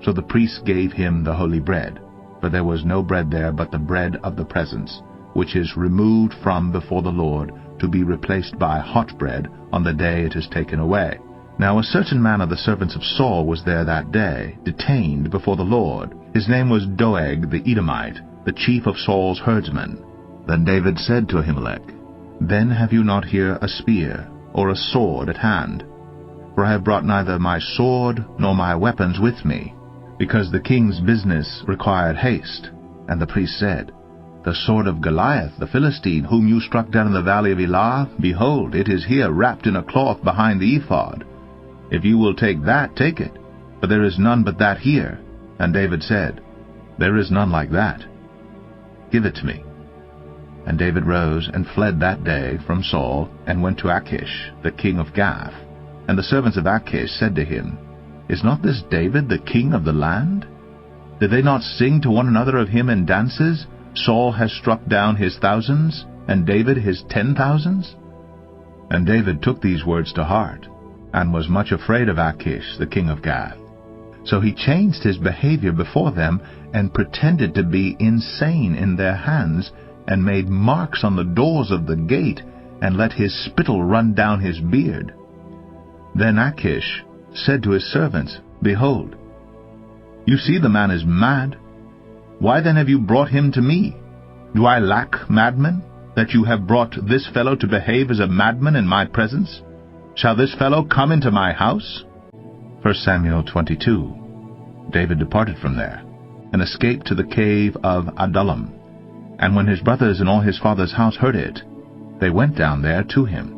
So the priests gave him the holy bread, for there was no bread there but the bread of the presence, which is removed from before the Lord, to be replaced by hot bread on the day it is taken away. Now a certain man of the servants of Saul was there that day, detained before the Lord. His name was Doeg the Edomite, the chief of Saul's herdsmen. Then David said to Ahimelech, Then have you not here a spear or a sword at hand? For I have brought neither my sword nor my weapons with me, because the king's business required haste. And the priest said, The sword of Goliath the Philistine, whom you struck down in the valley of Elah, behold, it is here wrapped in a cloth behind the ephod. If you will take that, take it, for there is none but that here. And David said, There is none like that. Give it to me. And David rose and fled that day from Saul, and went to Achish, the king of Gath. And the servants of Achish said to him, Is not this David the king of the land? Did they not sing to one another of him in dances? Saul has struck down his thousands, and David his 10,000s? And David took these words to heart, and was much afraid of Achish, the king of Gath. So he changed his behavior before them, and pretended to be insane in their hands, and made marks on the doors of the gate, and let his spittle run down his beard. Then Achish said to his servants, Behold, you see the man is mad. Why then have you brought him to me? Do I lack madmen, that you have brought this fellow to behave as a madman in my presence? Shall this fellow come into my house? 1 Samuel 22. David departed from there, and escaped to the cave of Adullam. And when his brothers and all his father's house heard it, they went down there to him.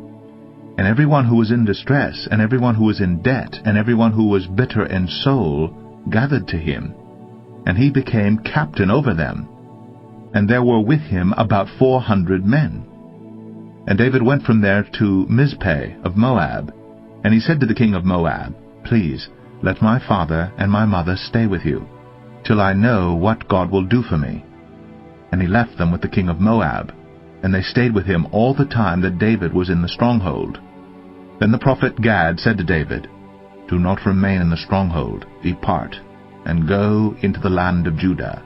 And everyone who was in distress, and everyone who was in debt, and everyone who was bitter in soul, gathered to him. And he became captain over them. And there were with him about 400 men. And David went from there to Mizpeh of Moab. And he said to the king of Moab, Please, let my father and my mother stay with you, till I know what God will do for me. And he left them with the king of Moab, and they stayed with him all the time that David was in the stronghold. Then the prophet Gad said to David, Do not remain in the stronghold, depart, and go into the land of Judah.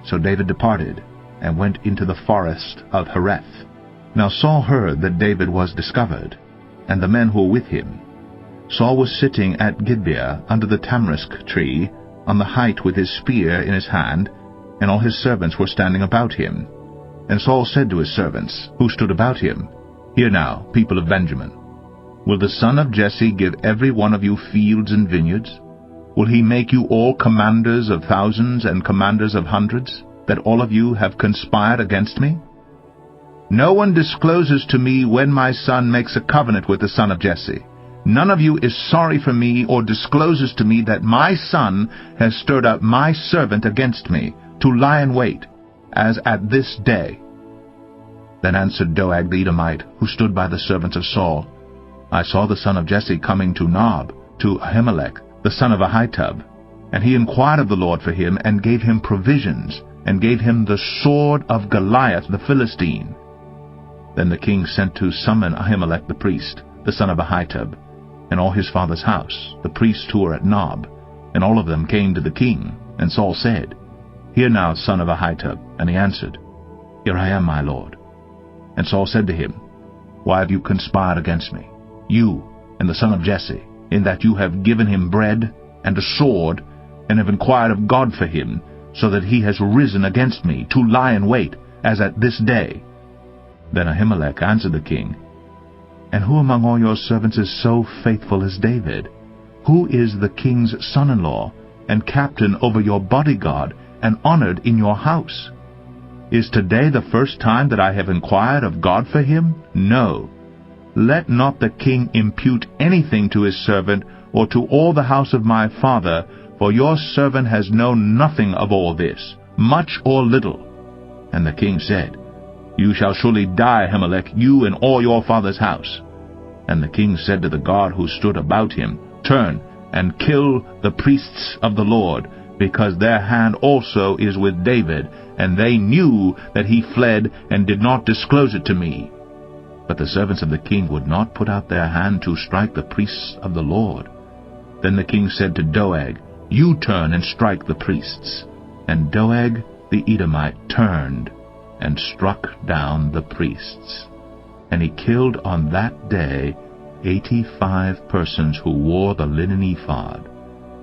So David departed, and went into the forest of Hereth. Now Saul heard that David was discovered, and the men who were with him. Saul was sitting at Gibeah under the tamarisk tree, on the height with his spear in his hand, and all his servants were standing about him. And Saul said to his servants, who stood about him, Hear now, people of Benjamin, will the son of Jesse give every one of you fields and vineyards? Will he make you all commanders of thousands and commanders of hundreds, that all of you have conspired against me? No one discloses to me when my son makes a covenant with the son of Jesse. None of you is sorry for me, or discloses to me that my son has stirred up my servant against me, to lie in wait, as at this day. Then answered Doeg the Edomite, who stood by the servants of Saul, I saw the son of Jesse coming to Nob, to Ahimelech, the son of Ahitub. And he inquired of the Lord for him, and gave him provisions, and gave him the sword of Goliath the Philistine. Then the king sent to summon Ahimelech the priest, the son of Ahitub, and all his father's house, the priests who were at Nob, and all of them came to the king. And Saul said, Hear now, son of Ahitub. And he answered, Here I am, my lord. And Saul said to him, Why have you conspired against me, you and the son of Jesse, in that you have given him bread and a sword, and have inquired of God for him, so that he has risen against me, to lie in wait, as at this day? Then Ahimelech answered the king, And who among all your servants is so faithful as David? Who is the king's son-in-law, and captain over your bodyguard, and honored in your house? Is today the first time that I have inquired of God for him? No. Let not the king impute anything to his servant, or to all the house of my father, for your servant has known nothing of all this, much or little. And the king said, You shall surely die, Ahimelech, you and all your father's house. And the king said to the guard who stood about him, Turn, and kill the priests of the Lord, because their hand also is with David, and they knew that he fled, and did not disclose it to me. But the servants of the king would not put out their hand to strike the priests of the Lord. Then the king said to Doeg, You turn and strike the priests. And Doeg the Edomite turned and struck down the priests. And he killed on that day 85 persons who wore the linen ephod.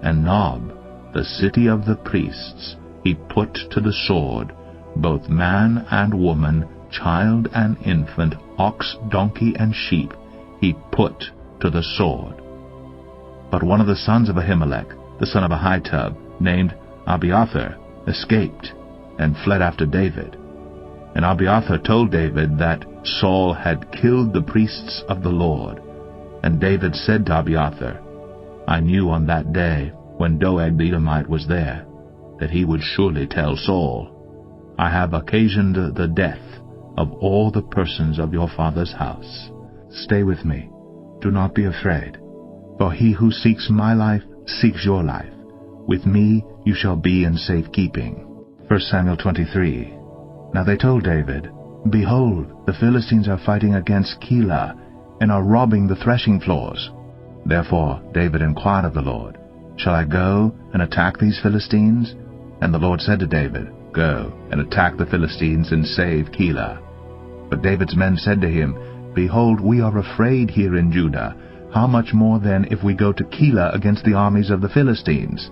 And Nob, the city of the priests, he put to the sword, both man and woman, child and infant, ox, donkey, and sheep, he put to the sword. But one of the sons of Ahimelech, the son of Ahitub, named Abiathar, escaped, and fled after David. And Abiathar told David that Saul had killed the priests of the Lord. And David said to Abiathar, I knew on that day, when Doeg the Edomite was there, that he would surely tell Saul, I have occasioned the death of all the persons of your father's house. Stay with me. Do not be afraid. For he who seeks my life seeks your life. With me you shall be in safekeeping. 1 Samuel 23. Now they told David, Behold, the Philistines are fighting against Keilah, and are robbing the threshing floors. Therefore David inquired of the Lord, Shall I go and attack these Philistines? And the Lord said to David, Go and attack the Philistines and save Keilah. But David's men said to him, Behold, we are afraid here in Judah. How much more then if we go to Keilah against the armies of the Philistines?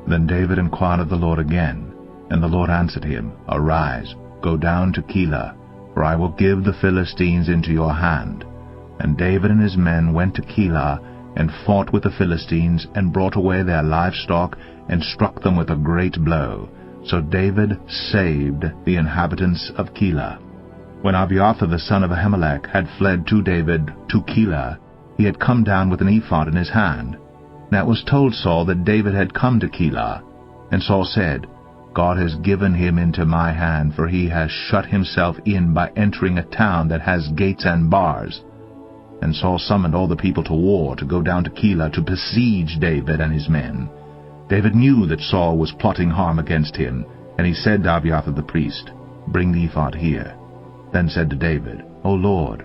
Then David inquired of the Lord again. And the Lord answered him, Arise, go down to Keilah, for I will give the Philistines into your hand. And David and his men went to Keilah, and fought with the Philistines, and brought away their livestock, and struck them with a great blow. So David saved the inhabitants of Keilah. When Abiathar the son of Ahimelech had fled to David to Keilah, he had come down with an ephod in his hand. Now it was told Saul that David had come to Keilah. And Saul said, God has given him into my hand, for he has shut himself in by entering a town that has gates and bars. And Saul summoned all the people to war, to go down to Keilah to besiege David and his men. David knew that Saul was plotting harm against him, and he said to Abiathar the priest, Bring the ephod here. Then said to David, O Lord,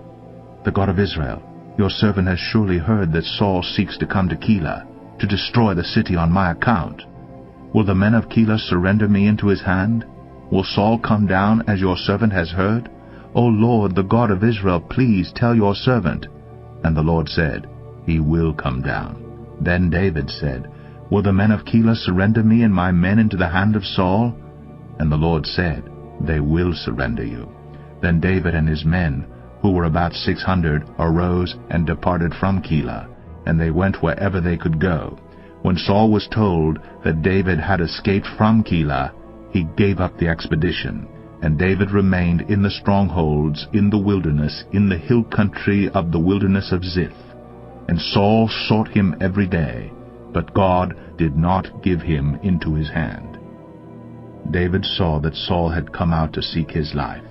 the God of Israel, your servant has surely heard that Saul seeks to come to Keilah, to destroy the city on my account. Will the men of Keilah surrender me into his hand? Will Saul come down as your servant has heard? O Lord, the God of Israel, please tell your servant. And the Lord said, He will come down. Then David said, Will the men of Keilah surrender me and my men into the hand of Saul? And the Lord said, They will surrender you. Then David and his men, who were about 600, arose and departed from Keilah, and they went wherever they could go. When Saul was told that David had escaped from Keilah, he gave up the expedition, and David remained in the strongholds in the wilderness, in the hill country of the wilderness of Ziph. And Saul sought him every day, but God did not give him into his hand. David saw that Saul had come out to seek his life.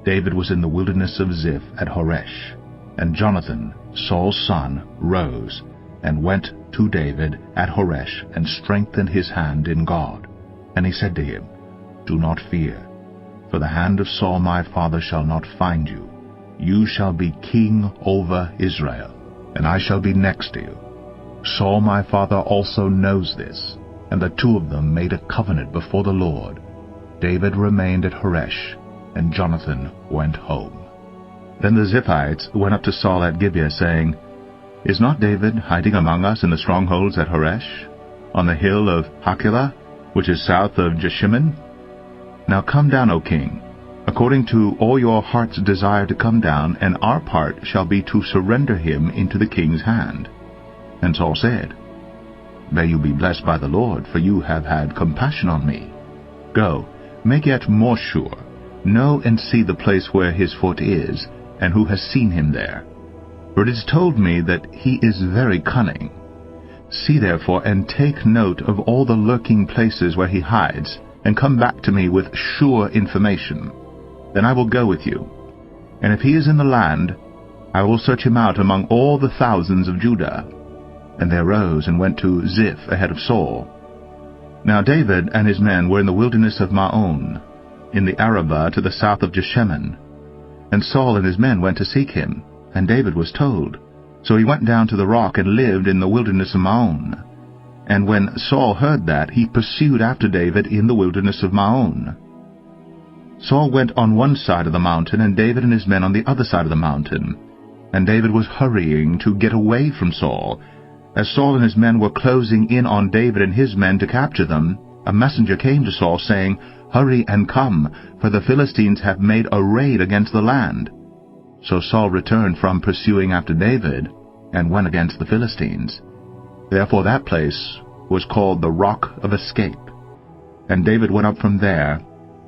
David was in the wilderness of Ziph at Horesh, and Jonathan, Saul's son, rose and went to David at Horesh and strengthened his hand in God. And he said to him, Do not fear, for the hand of Saul my father shall not find you. You shall be king over Israel, and I shall be next to you. Saul my father also knows this. And the two of them made a covenant before the Lord. David remained at Horesh, and Jonathan went home. Then the Ziphites went up to Saul at Gibeah, saying, Is not David hiding among us in the strongholds at Horesh, on the hill of Hachilah, which is south of Jeshimon? Now come down, O king, according to all your heart's desire to come down, and our part shall be to surrender him into the king's hand. And Saul said, May you be blessed by the Lord, for you have had compassion on me. Go, make yet more sure. Know and see the place where his foot is, and who has seen him there. For it is told me that he is very cunning. See therefore, and take note of all the lurking places where he hides, and come back to me with sure information. Then I will go with you. And if he is in the land, I will search him out among all the thousands of Judah. And they arose and went to Ziph ahead of Saul. Now David and his men were in the wilderness of Maon, in the Arabah to the south of Jeshimon. And Saul and his men went to seek him, and David was told. So he went down to the rock and lived in the wilderness of Maon. And when Saul heard that, he pursued after David in the wilderness of Maon. Saul went on one side of the mountain, and David and his men on the other side of the mountain. And David was hurrying to get away from Saul. As Saul and his men were closing in on David and his men to capture them, a messenger came to Saul, saying, "Hurry and come, for the Philistines have made a raid against the land." So Saul returned from pursuing after David, and went against the Philistines. Therefore that place was called the Rock of Escape. And David went up from there,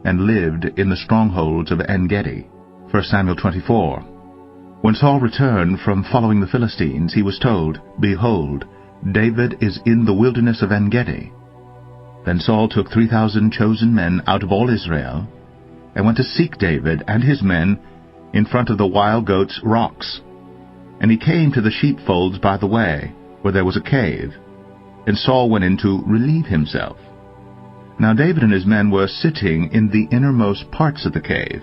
and lived in the strongholds of En-gedi. 1 Samuel 24. When Saul returned from following the Philistines, he was told, "Behold, David is in the wilderness of En-gedi." Then Saul took 3,000 chosen men out of all Israel, and went to seek David and his men in front of the wild goats' rocks. And he came to the sheepfolds by the way, where there was a cave, and Saul went in to relieve himself. Now David and his men were sitting in the innermost parts of the cave.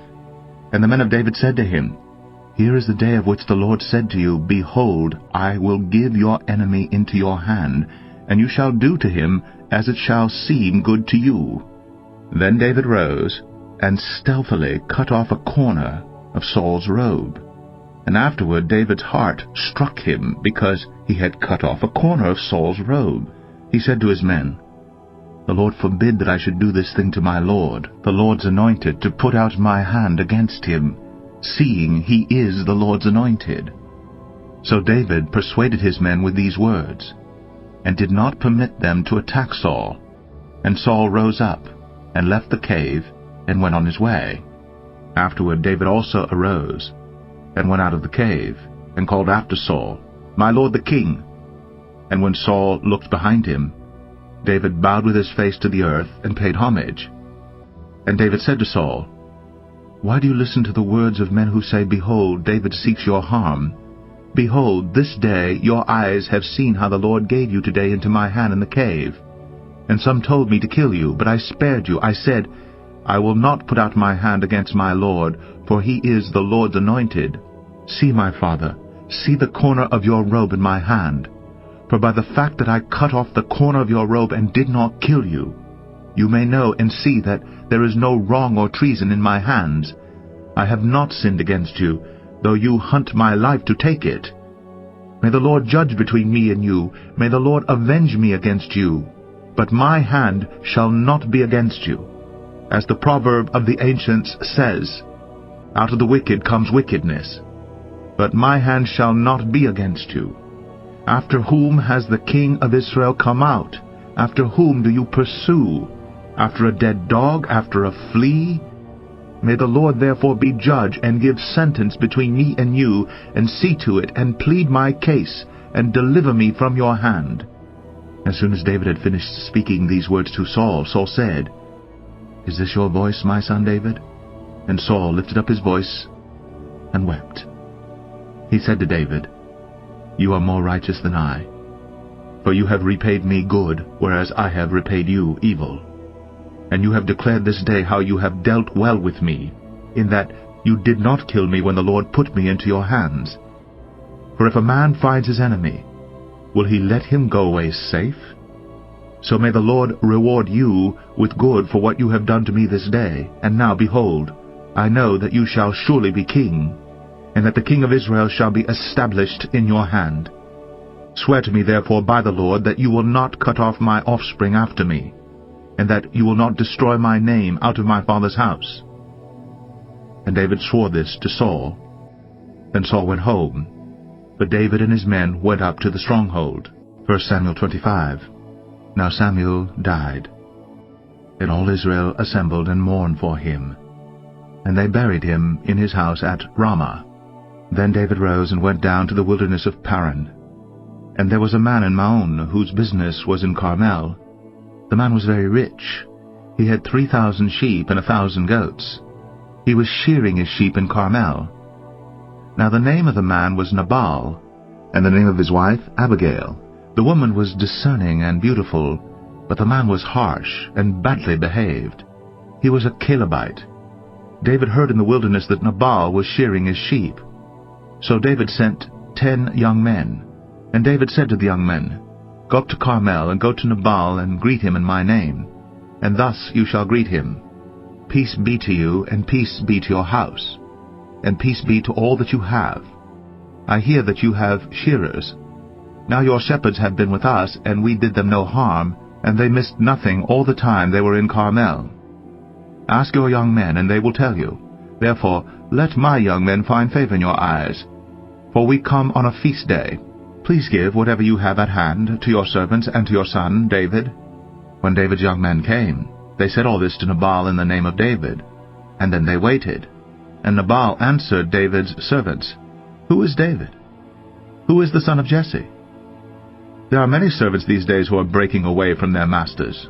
And the men of David said to him, "Here is the day of which the Lord said to you, Behold, I will give your enemy into your hand, and you shall do to him as it shall seem good to you." Then David rose, and stealthily cut off a corner of Saul's robe. And afterward David's heart struck him, because he had cut off a corner of Saul's robe. He said to his men, "The Lord forbid that I should do this thing to my Lord, the Lord's anointed, to put out my hand against him, seeing he is the Lord's anointed." So David persuaded his men with these words, and did not permit them to attack Saul. And Saul rose up, and left the cave, and went on his way. Afterward David also arose, and went out of the cave, and called after Saul, "My lord the king." And when Saul looked behind him, David bowed with his face to the earth, and paid homage. And David said to Saul, "Why do you listen to the words of men who say, Behold, David seeks your harm? Behold, this day your eyes have seen how the Lord gave you today into my hand in the cave. And some told me to kill you, but I spared you. I said, I will not put out my hand against my Lord, for he is the Lord's anointed. See, my father, see the corner of your robe in my hand. For by the fact that I cut off the corner of your robe and did not kill you, you may know and see that there is no wrong or treason in my hands. I have not sinned against you, though you hunt my life to take it. May the Lord judge between me and you. May the Lord avenge me against you. But my hand shall not be against you. As the proverb of the ancients says, Out of the wicked comes wickedness. But my hand shall not be against you. After whom has the king of Israel come out? After whom do you pursue? After a dead dog? After a flea? May the Lord therefore be judge, and give sentence between me and you, and see to it, and plead my case, and deliver me from your hand." As soon as David had finished speaking these words to Saul, Saul said, "Is this your voice, my son David?" And Saul lifted up his voice and wept. He said to David, "You are more righteous than I, for you have repaid me good, whereas I have repaid you evil. And you have declared this day how you have dealt well with me, in that you did not kill me when the Lord put me into your hands. For if a man finds his enemy, will he let him go away safe? So may the Lord reward you with good for what you have done to me this day. And now, behold, I know that you shall surely be king, and that the king of Israel shall be established in your hand. Swear to me therefore by the Lord that you will not cut off my offspring after me, and that you will not destroy my name out of my father's house." And David swore this to Saul. Then Saul went home, but David and his men went up to the stronghold. 1 Samuel 25. Now Samuel died, and all Israel assembled and mourned for him, and they buried him in his house at Ramah. Then David rose and went down to the wilderness of Paran. And there was a man in Maon, whose business was in Carmel. The man was very rich. He had 3,000 sheep and 1,000 goats. He was shearing his sheep in Carmel. Now the name of the man was Nabal, and the name of his wife Abigail. The woman was discerning and beautiful, but the man was harsh and badly behaved. He was a Calebite. David heard in the wilderness that Nabal was shearing his sheep. So David sent 10 young men. And David said to the young men, Go up to Carmel, and go to Nabal, and greet him in my name. And thus you shall greet him, Peace be to you, and peace be to your house, and peace be to all that you have. I hear that you have shearers. Now your shepherds have been with us, and we did them no harm, and they missed nothing all the time they were in Carmel. Ask your young men, and they will tell you. Therefore let my young men find favor in your eyes. For we come on a feast day. Please give whatever you have at hand to your servants and to your son David. When David's young men came, they said all this to Nabal in the name of David. And then they waited. And Nabal answered David's servants, Who is David? Who is the son of Jesse? There are many servants these days who are breaking away from their masters.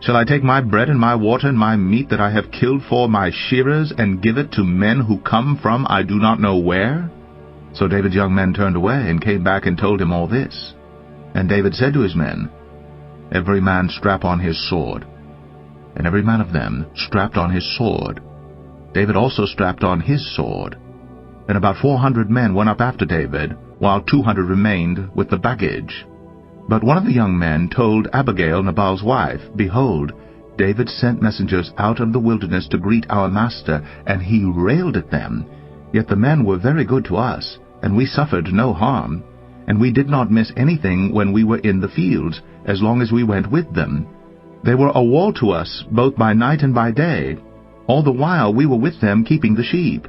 Shall I take my bread and my water and my meat that I have killed for my shearers, and give it to men who come from I do not know where? So David's young men turned away, and came back and told him all this. And David said to his men, Every man strap on his sword. And every man of them strapped on his sword. David also strapped on his sword. And about 400 men went up after David, while 200 remained with the baggage. But one of the young men told Abigail, Nabal's wife, Behold, David sent messengers out of the wilderness to greet our master, and he railed at them. Yet the men were very good to us, and we suffered no harm. And we did not miss anything when we were in the fields, as long as we went with them. They were a wall to us, both by night and by day. All the while we were with them, keeping the sheep.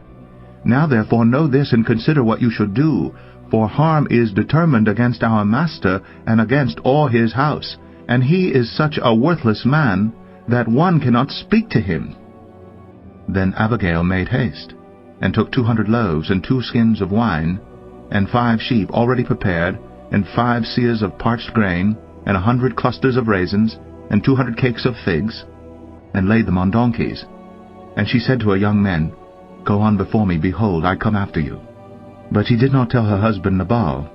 Now therefore know this, and consider what you should do. For harm is determined against our master, and against all his house. And he is such a worthless man, that one cannot speak to him. Then Abigail made haste, and took 200 loaves, and 2 skins of wine, and 5 sheep already prepared, and 5 seahs of parched grain, and 100 clusters of raisins, and 200 cakes of figs, and laid them on donkeys. And she said to her young men, Go on before me, behold, I come after you. But she did not tell her husband Nabal.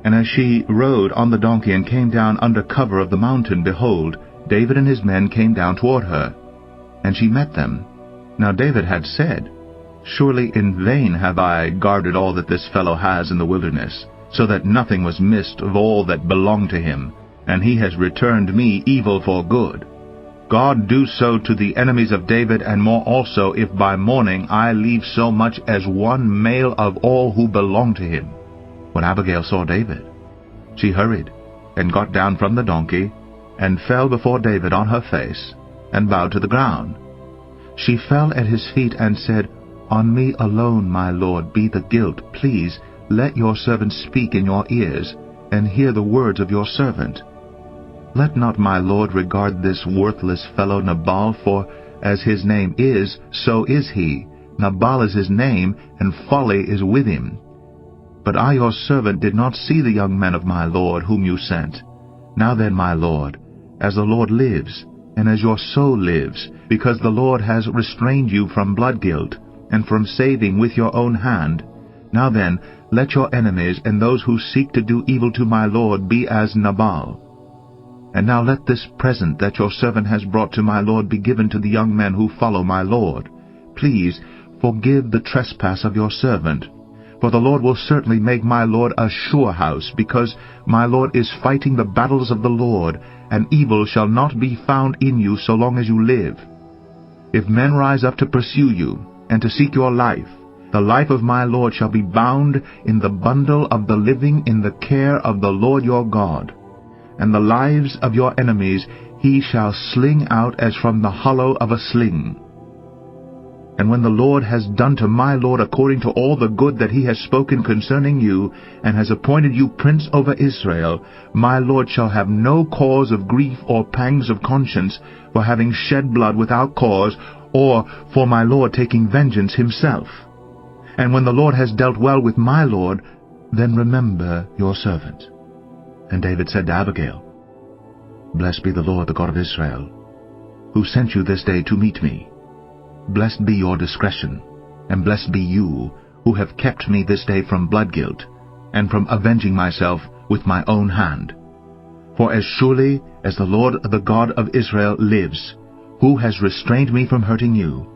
And as she rode on the donkey and came down under cover of the mountain, behold, David and his men came down toward her. And she met them. Now David had said, Surely in vain have I guarded all that this fellow has in the wilderness, so that nothing was missed of all that belonged to him, and he has returned me evil for good. God do so to the enemies of David, and more also, if by morning I leave so much as one male of all who belong to him. When Abigail saw David, she hurried, and got down from the donkey, and fell before David on her face, and bowed to the ground. She fell at his feet, and said, On me alone, my lord, be the guilt. Please, let your servant speak in your ears, and hear the words of your servant. Let not my lord regard this worthless fellow Nabal, for as his name is, so is he. Nabal is his name, and folly is with him. But I your servant did not see the young men of my lord, whom you sent. Now then, my lord, as the Lord lives, and as your soul lives, because the Lord has restrained you from blood guilt, and from saving with your own hand, now then, let your enemies and those who seek to do evil to my lord be as Nabal. And now let this present that your servant has brought to my lord be given to the young men who follow my lord. Please forgive the trespass of your servant. For the Lord will certainly make my lord a sure house, because my lord is fighting the battles of the Lord, and evil shall not be found in you so long as you live. If men rise up to pursue you, and to seek your life, the life of my lord shall be bound in the bundle of the living in the care of the Lord your God. And the lives of your enemies he shall sling out as from the hollow of a sling. And when the Lord has done to my lord according to all the good that he has spoken concerning you, and has appointed you prince over Israel, my lord shall have no cause of grief or pangs of conscience for having shed blood without cause, or for my lord taking vengeance himself. And when the Lord has dealt well with my lord, then remember your servant. And David said to Abigail, Blessed be the Lord, the God of Israel, who sent you this day to meet me. Blessed be your discretion, and blessed be you, who have kept me this day from blood guilt, and from avenging myself with my own hand. For as surely as the Lord, the God of Israel, lives, who has restrained me from hurting you,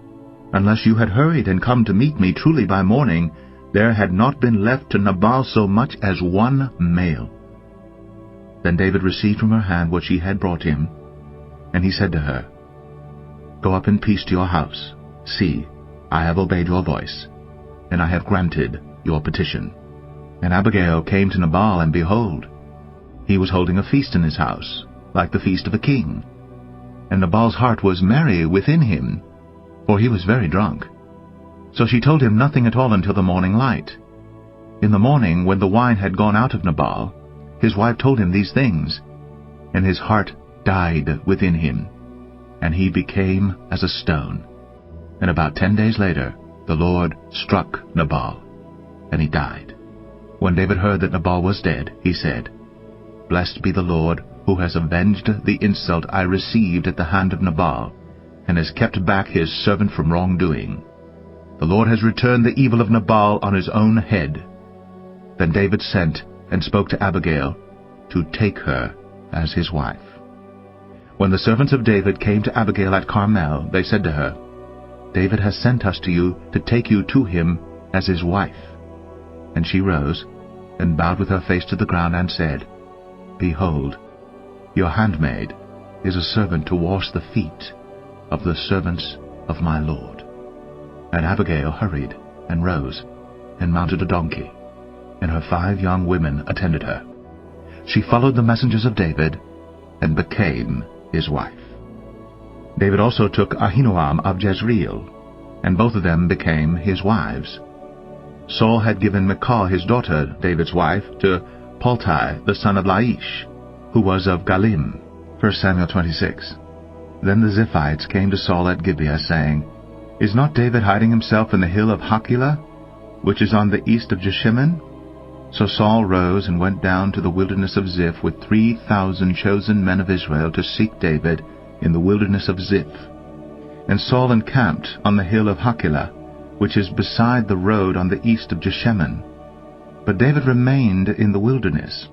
Unless you had hurried and come to meet me, truly by morning there had not been left to Nabal so much as one male." Then David received from her hand what she had brought him, and he said to her, "Go up in peace to your house. See, I have obeyed your voice, and I have granted your petition." And Abigail came to Nabal, and behold, he was holding a feast in his house, like the feast of a king. And Nabal's heart was merry within him, for he was very drunk. So she told him nothing at all until the morning light. In the morning, when the wine had gone out of Nabal, his wife told him these things, and his heart died within him, and he became as a stone. And about 10 days later, the Lord struck Nabal, and he died. When David heard that Nabal was dead, he said, "Blessed be the Lord, who has avenged the insult I received at the hand of Nabal, and has kept back his servant from wrongdoing. The Lord has returned the evil of Nabal on his own head." Then David sent and spoke to Abigail to take her as his wife. When the servants of David came to Abigail at Carmel, they said to her, "David has sent us to you to take you to him as his wife." And she rose, and bowed with her face to the ground, and said, "Behold, your handmaid is a servant to wash the feet of the servants of my lord." And Abigail hurried, and rose, and mounted a donkey, and her 5 young women attended her. She followed the messengers of David, and became his wife. David also took Ahinoam of Jezreel, and both of them became his wives. Saul had given Michal his daughter, David's wife, to Paltai the son of Laish, who was of Galim. 1 Samuel 26. Then the Ziphites came to Saul at Gibeah, saying, "Is not David hiding himself in the hill of Hachilah, which is on the east of Jeshimon?" So Saul rose and went down to the wilderness of Ziph with 3,000 chosen men of Israel to seek David in the wilderness of Ziph. And Saul encamped on the hill of Hachilah, which is beside the road on the east of Jeshimon. But David remained in the wilderness.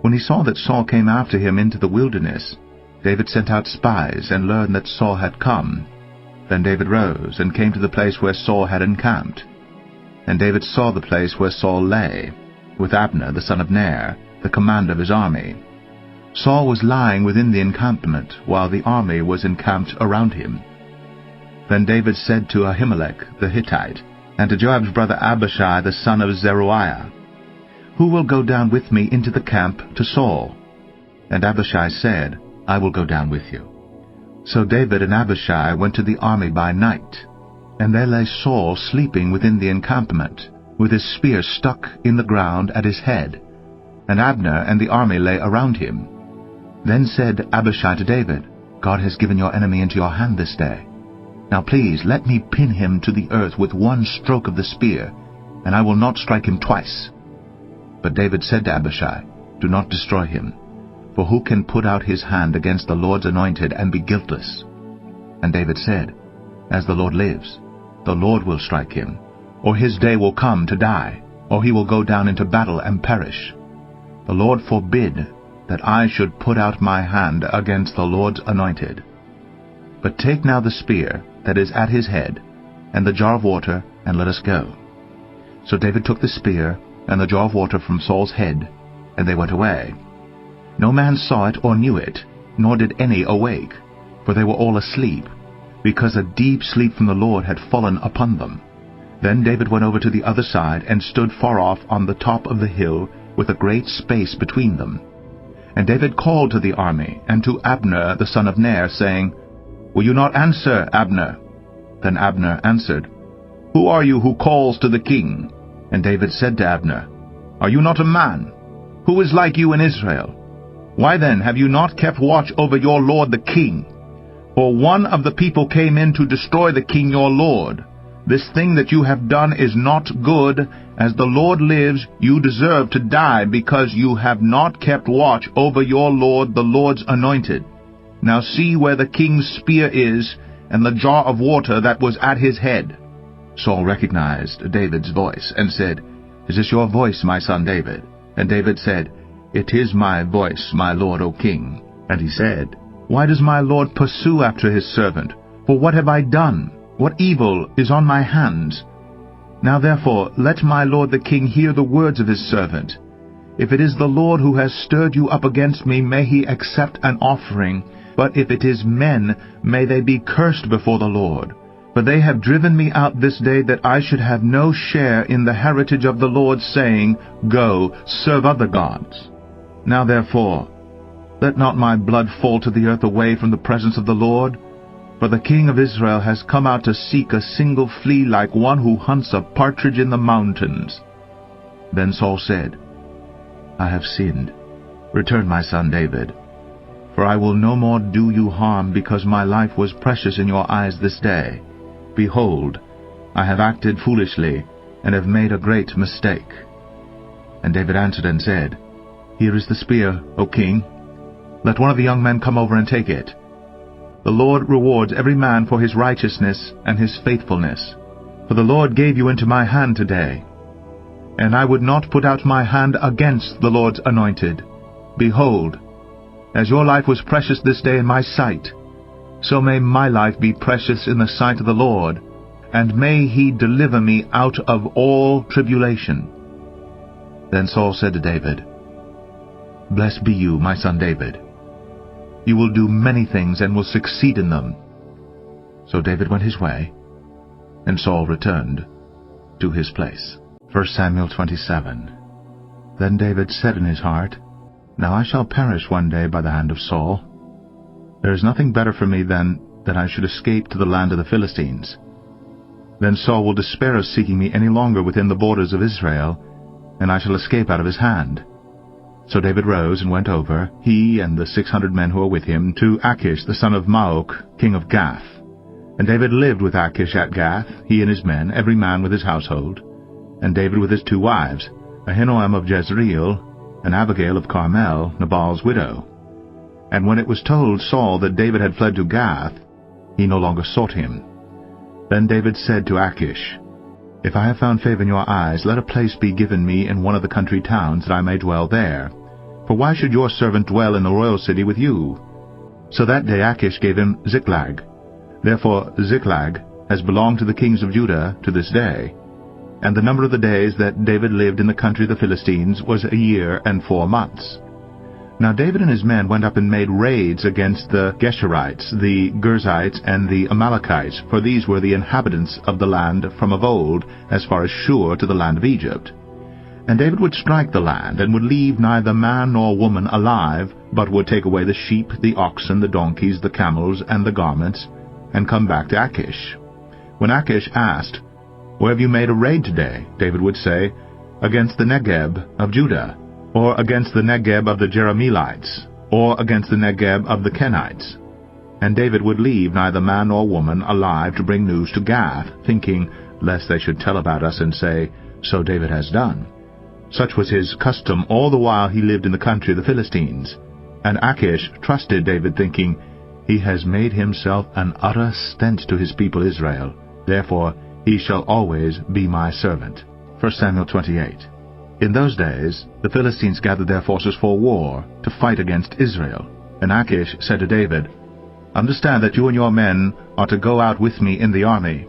When he saw that Saul came after him into the wilderness, David sent out spies and learned that Saul had come. Then David rose and came to the place where Saul had encamped. And David saw the place where Saul lay, with Abner the son of Ner, the commander of his army. Saul was lying within the encampment, while the army was encamped around him. Then David said to Ahimelech the Hittite, and to Joab's brother Abishai the son of Zeruiah, "Who will go down with me into the camp to Saul?" And Abishai said, "I will go down with you." So David and Abishai went to the army by night, and there lay Saul sleeping within the encampment, with his spear stuck in the ground at his head, and Abner and the army lay around him. Then said Abishai to David, "God has given your enemy into your hand this day. Now please let me pin him to the earth with one stroke of the spear, and I will not strike him twice." But David said to Abishai, "Do not destroy him, for who can put out his hand against the Lord's anointed and be guiltless?" And David said, "As the Lord lives, the Lord will strike him, or his day will come to die, or he will go down into battle and perish. The Lord forbid that I should put out my hand against the Lord's anointed. But take now the spear that is at his head, and the jar of water, and let us go." So David took the spear and the jar of water from Saul's head, and they went away. No man saw it or knew it, nor did any awake, for they were all asleep, because a deep sleep from the Lord had fallen upon them. Then David went over to the other side, and stood far off on the top of the hill, with a great space between them. And David called to the army, and to Abner the son of Ner, saying, "Will you not answer, Abner?" Then Abner answered, "Who are you who calls to the king?" And David said to Abner, "Are you not a man? Who is like you in Israel? Why then have you not kept watch over your lord the king? For one of the people came in to destroy the king your lord. This thing that you have done is not good. As the Lord lives, you deserve to die, because you have not kept watch over your lord the Lord's anointed. Now see where the king's spear is, and the jar of water that was at his head." Saul recognized David's voice, and said, "Is this your voice, my son David?" And David said, "It is my voice, my lord, O king." And he said, "Why does my lord pursue after his servant? For what have I done? What evil is on my hands? Now therefore let my lord the king hear the words of his servant. If it is the Lord who has stirred you up against me, may he accept an offering. But if it is men, may they be cursed before the Lord. For they have driven me out this day, that I should have no share in the heritage of the Lord, saying, Go, serve other gods. Now therefore, let not my blood fall to the earth away from the presence of the Lord. For the king of Israel has come out to seek a single flea, like one who hunts a partridge in the mountains. Then Saul said, I have sinned. Return, my son David. For I will no more do you harm, because my life was precious in your eyes this day. Behold, I have acted foolishly, and have made a great mistake. And David answered and said, Here is the spear, O king. Let one of the young men come over and take it. The Lord rewards every man for his righteousness and his faithfulness. For the Lord gave you into my hand today. And I would not put out my hand against the Lord's anointed. Behold, as your life was precious this day in my sight, so may my life be precious in the sight of the Lord, and may he deliver me out of all tribulation. Then Saul said to David, Blessed be you, my son David. You will do many things and will succeed in them. So David went his way, and Saul returned to his place. 1 Samuel 27. Then David said in his heart, Now I shall perish one day by the hand of Saul. There is nothing better for me than that I should escape to the land of the Philistines. Then Saul will despair of seeking me any longer within the borders of Israel, and I shall escape out of his hand. So David rose and went over, he and the 600 men who were with him, to Achish the son of Maok, king of Gath. And David lived with Achish at Gath, he and his men, every man with his household. And David with his 2 wives, Ahinoam of Jezreel, and Abigail of Carmel, Nabal's widow. And when it was told Saul that David had fled to Gath, he no longer sought him. Then David said to Achish, If I have found favor in your eyes, let a place be given me in one of the country towns, that I may dwell there. For why should your servant dwell in the royal city with you? So that day Achish gave him Ziklag. Therefore Ziklag has belonged to the kings of Judah to this day. And the number of the days that David lived in the country of the Philistines was 1 year and 4 months. Now David and his men went up and made raids against the Geshurites, the Girzites, and the Amalekites, for these were the inhabitants of the land from of old, as far as Shur to the land of Egypt. And David would strike the land, and would leave neither man nor woman alive, but would take away the sheep, the oxen, the donkeys, the camels, and the garments, and come back to Achish. When Achish asked, Where have you made a raid today? David would say, Against the Negeb of Judah, or against the Negeb of the Jerahmeelites, or against the Negeb of the Kenites. And David would leave neither man nor woman alive to bring news to Gath, thinking, lest they should tell about us and say, So David has done. Such was his custom all the while he lived in the country of the Philistines. And Achish trusted David, thinking, He has made himself an utter stench to his people Israel. Therefore he shall always be my servant. 1 Samuel 28. In those days the Philistines gathered their forces for war, to fight against Israel. And Achish said to David, Understand that you and your men are to go out with me in the army.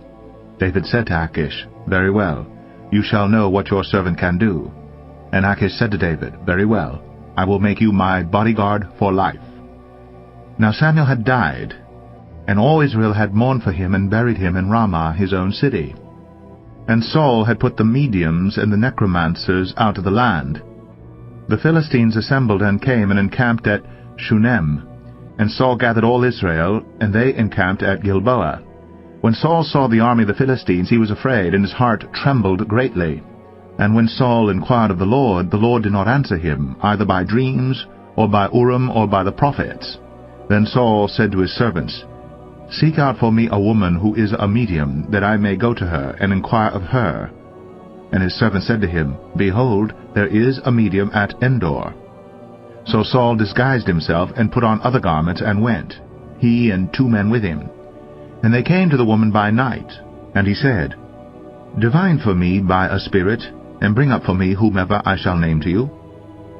David said to Achish, Very well, you shall know what your servant can do. And Achish said to David, Very well, I will make you my bodyguard for life. Now Samuel had died, and all Israel had mourned for him and buried him in Ramah his own city. And Saul had put the mediums and the necromancers out of the land. The Philistines assembled and came and encamped at Shunem. And Saul gathered all Israel, and they encamped at Gilboa. When Saul saw the army of the Philistines, he was afraid, and his heart trembled greatly. And when Saul inquired of the Lord did not answer him, either by dreams, or by Urim, or by the prophets. Then Saul said to his servants, Seek out for me a woman who is a medium, that I may go to her, and inquire of her. And his servant said to him, Behold, there is a medium at Endor. So Saul disguised himself, and put on other garments, and went, he and 2 men with him. And they came to the woman by night. And he said, Divine for me by a spirit, and bring up for me whomever I shall name to you.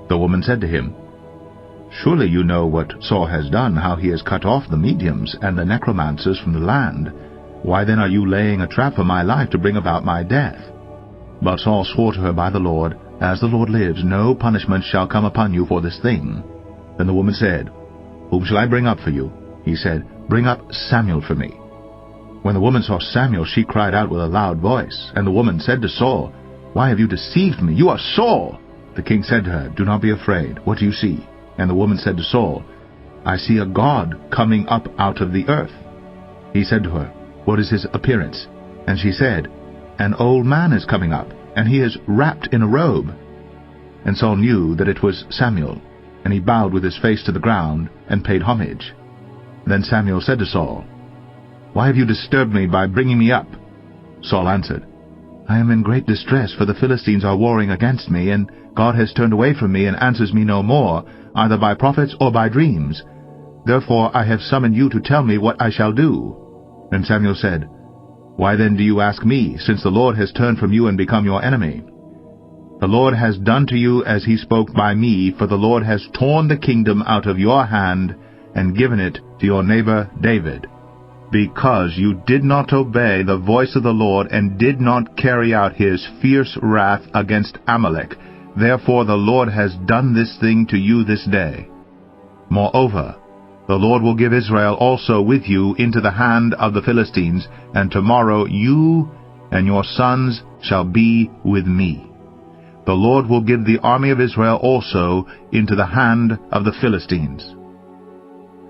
The woman said to him, Surely you know what Saul has done, how he has cut off the mediums and the necromancers from the land, Why then are you laying a trap for my life to bring about my death?" But Saul swore to her by the Lord, "As the Lord lives, no punishment shall come upon you for this thing." Then the woman said, "Whom shall I bring up for you?" He said, "Bring up Samuel for me." When the woman saw Samuel, she cried out with a loud voice. And the woman said to Saul, "Why have you deceived me? You are Saul." The king said to her, "Do not be afraid. What do you see?" And the woman said to Saul, "I see a god coming up out of the earth." He said to her, "What is his appearance?" And she said, "An old man is coming up, and he is wrapped in a robe." And Saul knew that it was Samuel, and he bowed with his face to the ground and paid homage. Then Samuel said to Saul, "Why have you disturbed me by bringing me up?" Saul answered, "I am in great distress, for the Philistines are warring against me, and God has turned away from me and answers me no more, either by prophets or by dreams. Therefore I have summoned you to tell me what I shall do." And Samuel said, "Why then do you ask me, since the Lord has turned from you and become your enemy? The Lord has done to you as he spoke by me, for the Lord has torn the kingdom out of your hand and given it to your neighbor David. Because you did not obey the voice of the Lord and did not carry out his fierce wrath against Amalek, therefore the Lord has done this thing to you this day. Moreover, the Lord will give Israel also with you into the hand of the Philistines, and tomorrow you and your sons shall be with me. The Lord will give the army of Israel also into the hand of the Philistines."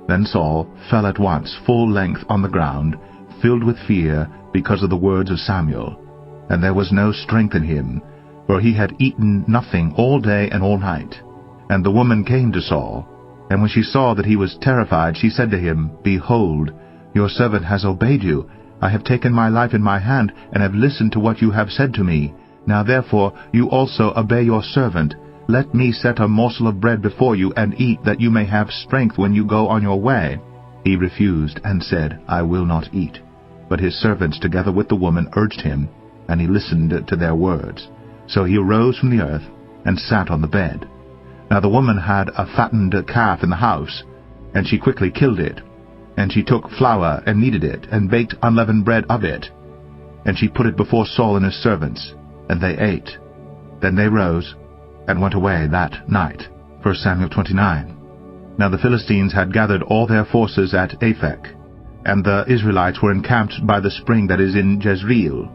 Then Saul fell at once full length on the ground, filled with fear because of the words of Samuel. And there was no strength in him, for he had eaten nothing all day and all night. And the woman came to Saul, and when she saw that he was terrified, she said to him, "Behold, your servant has obeyed you. I have taken my life in my hand, and have listened to what you have said to me. Now therefore you also obey your servant. Let me set a morsel of bread before you, and eat, that you may have strength when you go on your way." He refused, and said, "I will not eat." But his servants together with the woman urged him, and he listened to their words. So he arose from the earth, and sat on the bed. Now the woman had a fattened calf in the house, and she quickly killed it. And she took flour, and kneaded it, and baked unleavened bread of it. And she put it before Saul and his servants, and they ate. Then they rose, and went away that night. 1 Samuel 29. Now the Philistines had gathered all their forces at Aphek, and the Israelites were encamped by the spring that is in Jezreel.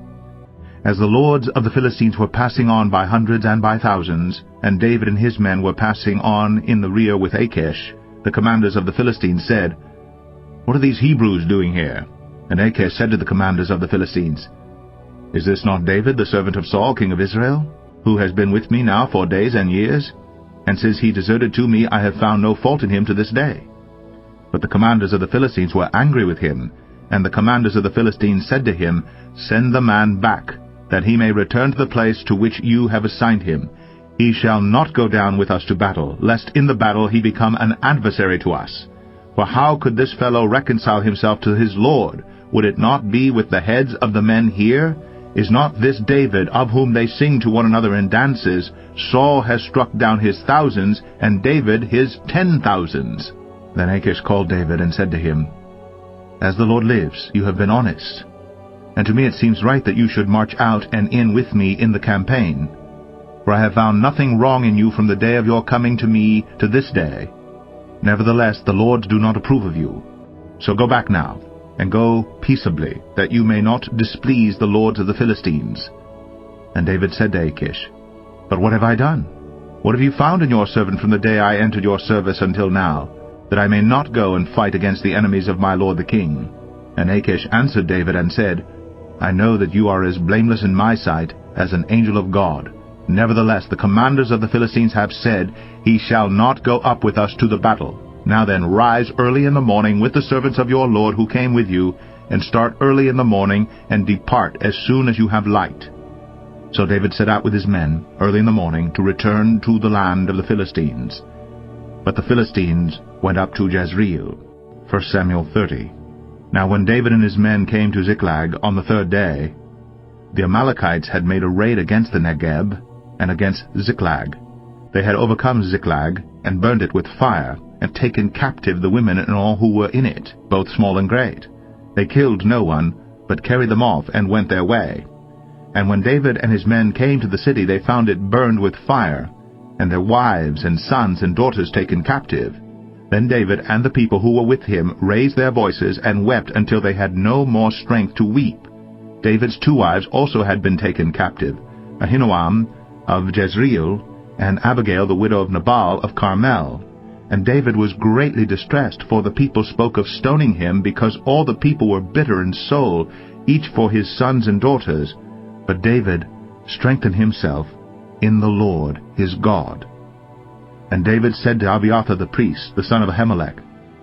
As the lords of the Philistines were passing on by hundreds and by thousands, and David and his men were passing on in the rear with Achish, the commanders of the Philistines said, "What are these Hebrews doing here?" And Achish said to the commanders of the Philistines, "Is this not David, the servant of Saul, king of Israel, who has been with me now for days and years? And since he deserted to me, I have found no fault in him to this day." But the commanders of the Philistines were angry with him, and the commanders of the Philistines said to him, "Send the man back, that he may return to the place to which you have assigned him. He shall not go down with us to battle, lest in the battle he become an adversary to us. For how could this fellow reconcile himself to his Lord? Would it not be with the heads of the men here? Is not this David, of whom they sing to one another in dances? Saul has struck down his thousands, and David his 10,000s. Then Achish called David and said to him, "As the Lord lives, you have been honest. And to me it seems right that you should march out and in with me in the campaign. For I have found nothing wrong in you from the day of your coming to me to this day. Nevertheless, the lords do not approve of you. So go back now, and go peaceably, that you may not displease the lords of the Philistines." And David said to Achish, "But what have I done? What have you found in your servant from the day I entered your service until now, that I may not go and fight against the enemies of my lord the king?" And Achish answered David and said, "I know that you are as blameless in my sight as an angel of God. Nevertheless, the commanders of the Philistines have said, 'He shall not go up with us to the battle.' Now then, rise early in the morning with the servants of your Lord who came with you, and start early in the morning, and depart as soon as you have light." So David set out with his men early in the morning to return to the land of the Philistines. But the Philistines went up to Jezreel. 1 Samuel 30. Now when David and his men came to Ziklag on the third day, the Amalekites had made a raid against the Negeb and against Ziklag. They had overcome Ziklag and burned it with fire, and taken captive the women and all who were in it, both small and great. They killed no one, but carried them off and went their way. And when David and his men came to the city, they found it burned with fire, and their wives and sons and daughters taken captive. Then David and the people who were with him raised their voices and wept until they had no more strength to weep. David's 2 wives also had been taken captive, Ahinoam of Jezreel, and Abigail the widow of Nabal of Carmel. And David was greatly distressed, for the people spoke of stoning him, because all the people were bitter in soul, each for his sons and daughters. But David strengthened himself in the Lord his God. And David said to Abiathar the priest, the son of Ahimelech,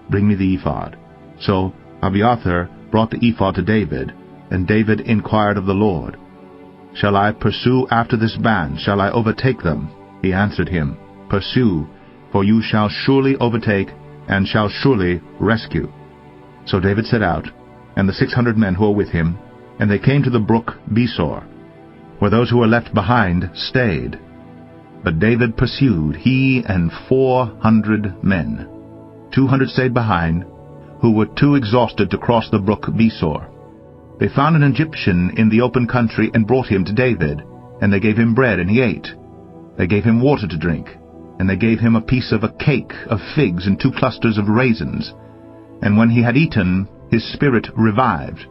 "Bring me the ephod." So Abiathar brought the ephod to David, and David inquired of the Lord, "Shall I pursue after this band? Shall I overtake them?" He answered him, "Pursue, for you shall surely overtake, and shall surely rescue." So David set out, and the 600 men who were with him, and they came to the brook Besor, where those who were left behind stayed. But David pursued, he and 400 men. 200 stayed behind, who were too exhausted to cross the brook Besor. They found an Egyptian in the open country and brought him to David, and they gave him bread, and he ate. They gave him water to drink, and they gave him a piece of a cake of figs and 2 clusters of raisins. And when he had eaten, his spirit revived,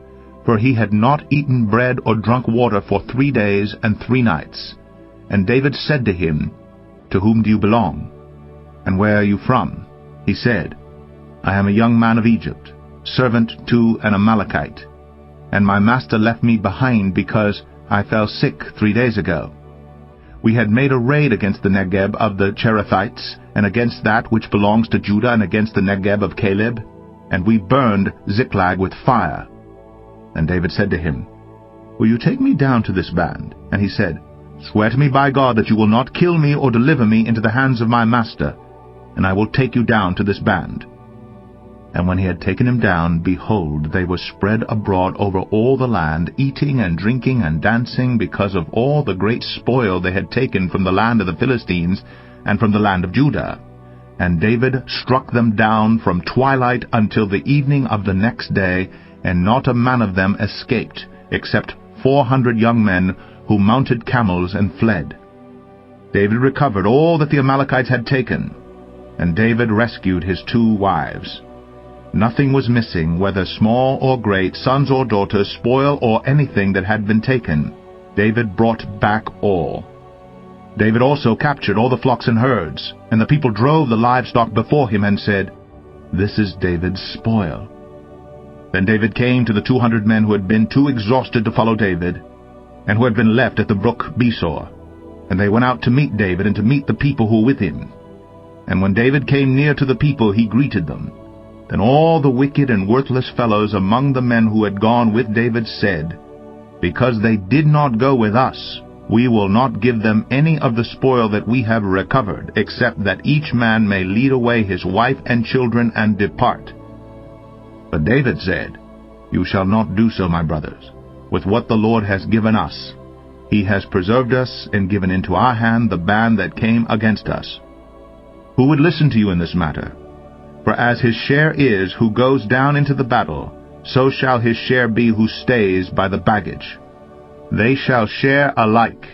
for he had not eaten bread or drunk water for 3 days and 3 nights. And David said to him, "To whom do you belong? And where are you from?" He said, "I am a young man of Egypt, servant to an Amalekite. And my master left me behind because I fell sick 3 days ago. We had made a raid against the Negeb of the Cherethites, and against that which belongs to Judah, and against the Negeb of Caleb, and we burned Ziklag with fire." And David said to him, "Will you take me down to this band?" And he said, "Swear to me by God that you will not kill me or deliver me into the hands of my master, and I will take you down to this band." And when he had taken him down, behold, they were spread abroad over all the land, eating and drinking and dancing, because of all the great spoil they had taken from the land of the Philistines and from the land of Judah. And David struck them down from twilight until the evening of the next day, and not a man of them escaped, except 400 young men who mounted camels and fled. David recovered all that the Amalekites had taken, and David rescued his 2 wives. Nothing was missing, whether small or great, sons or daughters, spoil or anything that had been taken. David brought back all. David also captured all the flocks and herds, and the people drove the livestock before him and said, "This is David's spoil." Then David came to the 200 men who had been too exhausted to follow David, and who had been left at the brook Besor. And they went out to meet David and to meet the people who were with him. And when David came near to the people, he greeted them. Then all the wicked and worthless fellows among the men who had gone with David said, "Because they did not go with us, we will not give them any of the spoil that we have recovered, except that each man may lead away his wife and children and depart." But David said, "You shall not do so, my brothers. With what the Lord has given us, he has preserved us and given into our hand the band that came against us. Who would listen to you in this matter? For as his share is who goes down into the battle, so shall his share be who stays by the baggage. They shall share alike."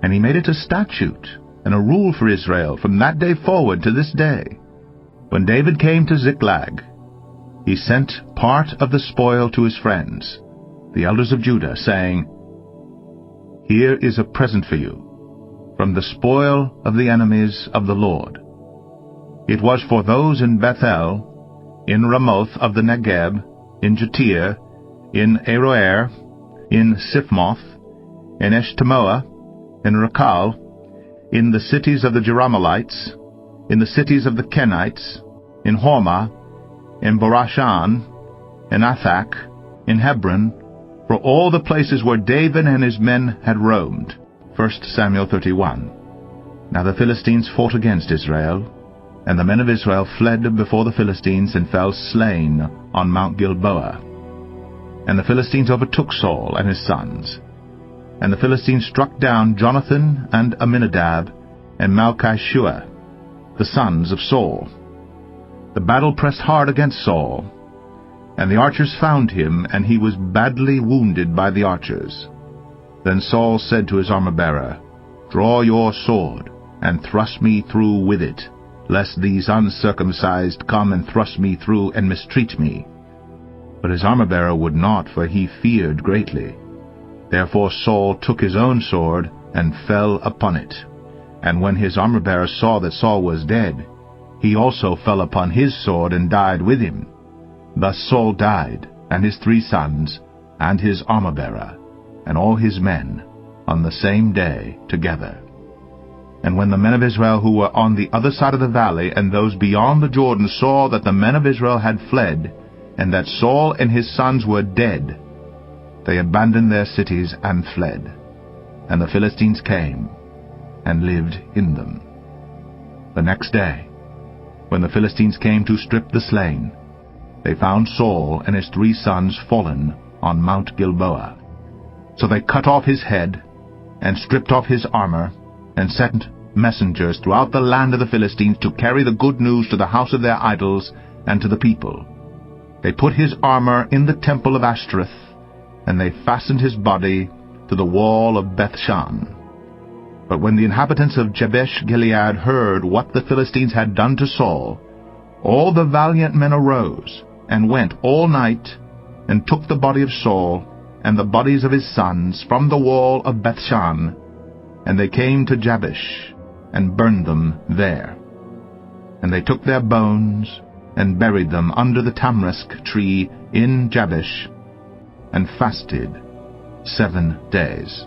And he made it a statute and a rule for Israel from that day forward to this day. When David came to Ziklag, he sent part of the spoil to his friends, the elders of Judah, saying, "Here is a present for you, from the spoil of the enemies of the Lord." It was for those in Bethel, in Ramoth of the Negeb, in Jatir, in Aroer, in Siphmoth, in Eshtemoa, in Rakal, in the cities of the Jerahmeelites, in the cities of the Kenites, in Hormah, in Borashan, in Athak, in Hebron, for all the places where David and his men had roamed. 1 Samuel 31. Now the Philistines fought against Israel, and the men of Israel fled before the Philistines and fell slain on Mount Gilboa. And the Philistines overtook Saul and his sons. And the Philistines struck down Jonathan and Aminadab and Malchishua, the sons of Saul. The battle pressed hard against Saul, And the archers found him, and he was badly wounded by the archers. Then Saul said to his armor-bearer, "Draw your sword, and thrust me through with it, lest these uncircumcised come and thrust me through and mistreat me." But his armor-bearer would not, for he feared greatly. Therefore Saul took his own sword, and fell upon it. And when his armor-bearer saw that Saul was dead, he also fell upon his sword, and died with him. Thus Saul died, and his 3 sons, and his armor-bearer, and all his men, on the same day together. And when the men of Israel who were on the other side of the valley, and those beyond the Jordan, saw that the men of Israel had fled, and that Saul and his sons were dead, they abandoned their cities and fled. And the Philistines came, and lived in them. The next day, when the Philistines came to strip the slain, they found Saul and his 3 sons fallen on Mount Gilboa. So they cut off his head, and stripped off his armor, and sent messengers throughout the land of the Philistines to carry the good news to the house of their idols and to the people. They put his armor in the temple of Ashtoreth, and they fastened his body to the wall of Bethshan. But when the inhabitants of Jabesh-Gilead heard what the Philistines had done to Saul, all the valiant men arose, and went all night, and took the body of Saul, and the bodies of his sons, from the wall of Bethshan, and they came to Jabesh, and burned them there. And they took their bones, and buried them under the tamarisk tree in Jabesh, and fasted 7 days.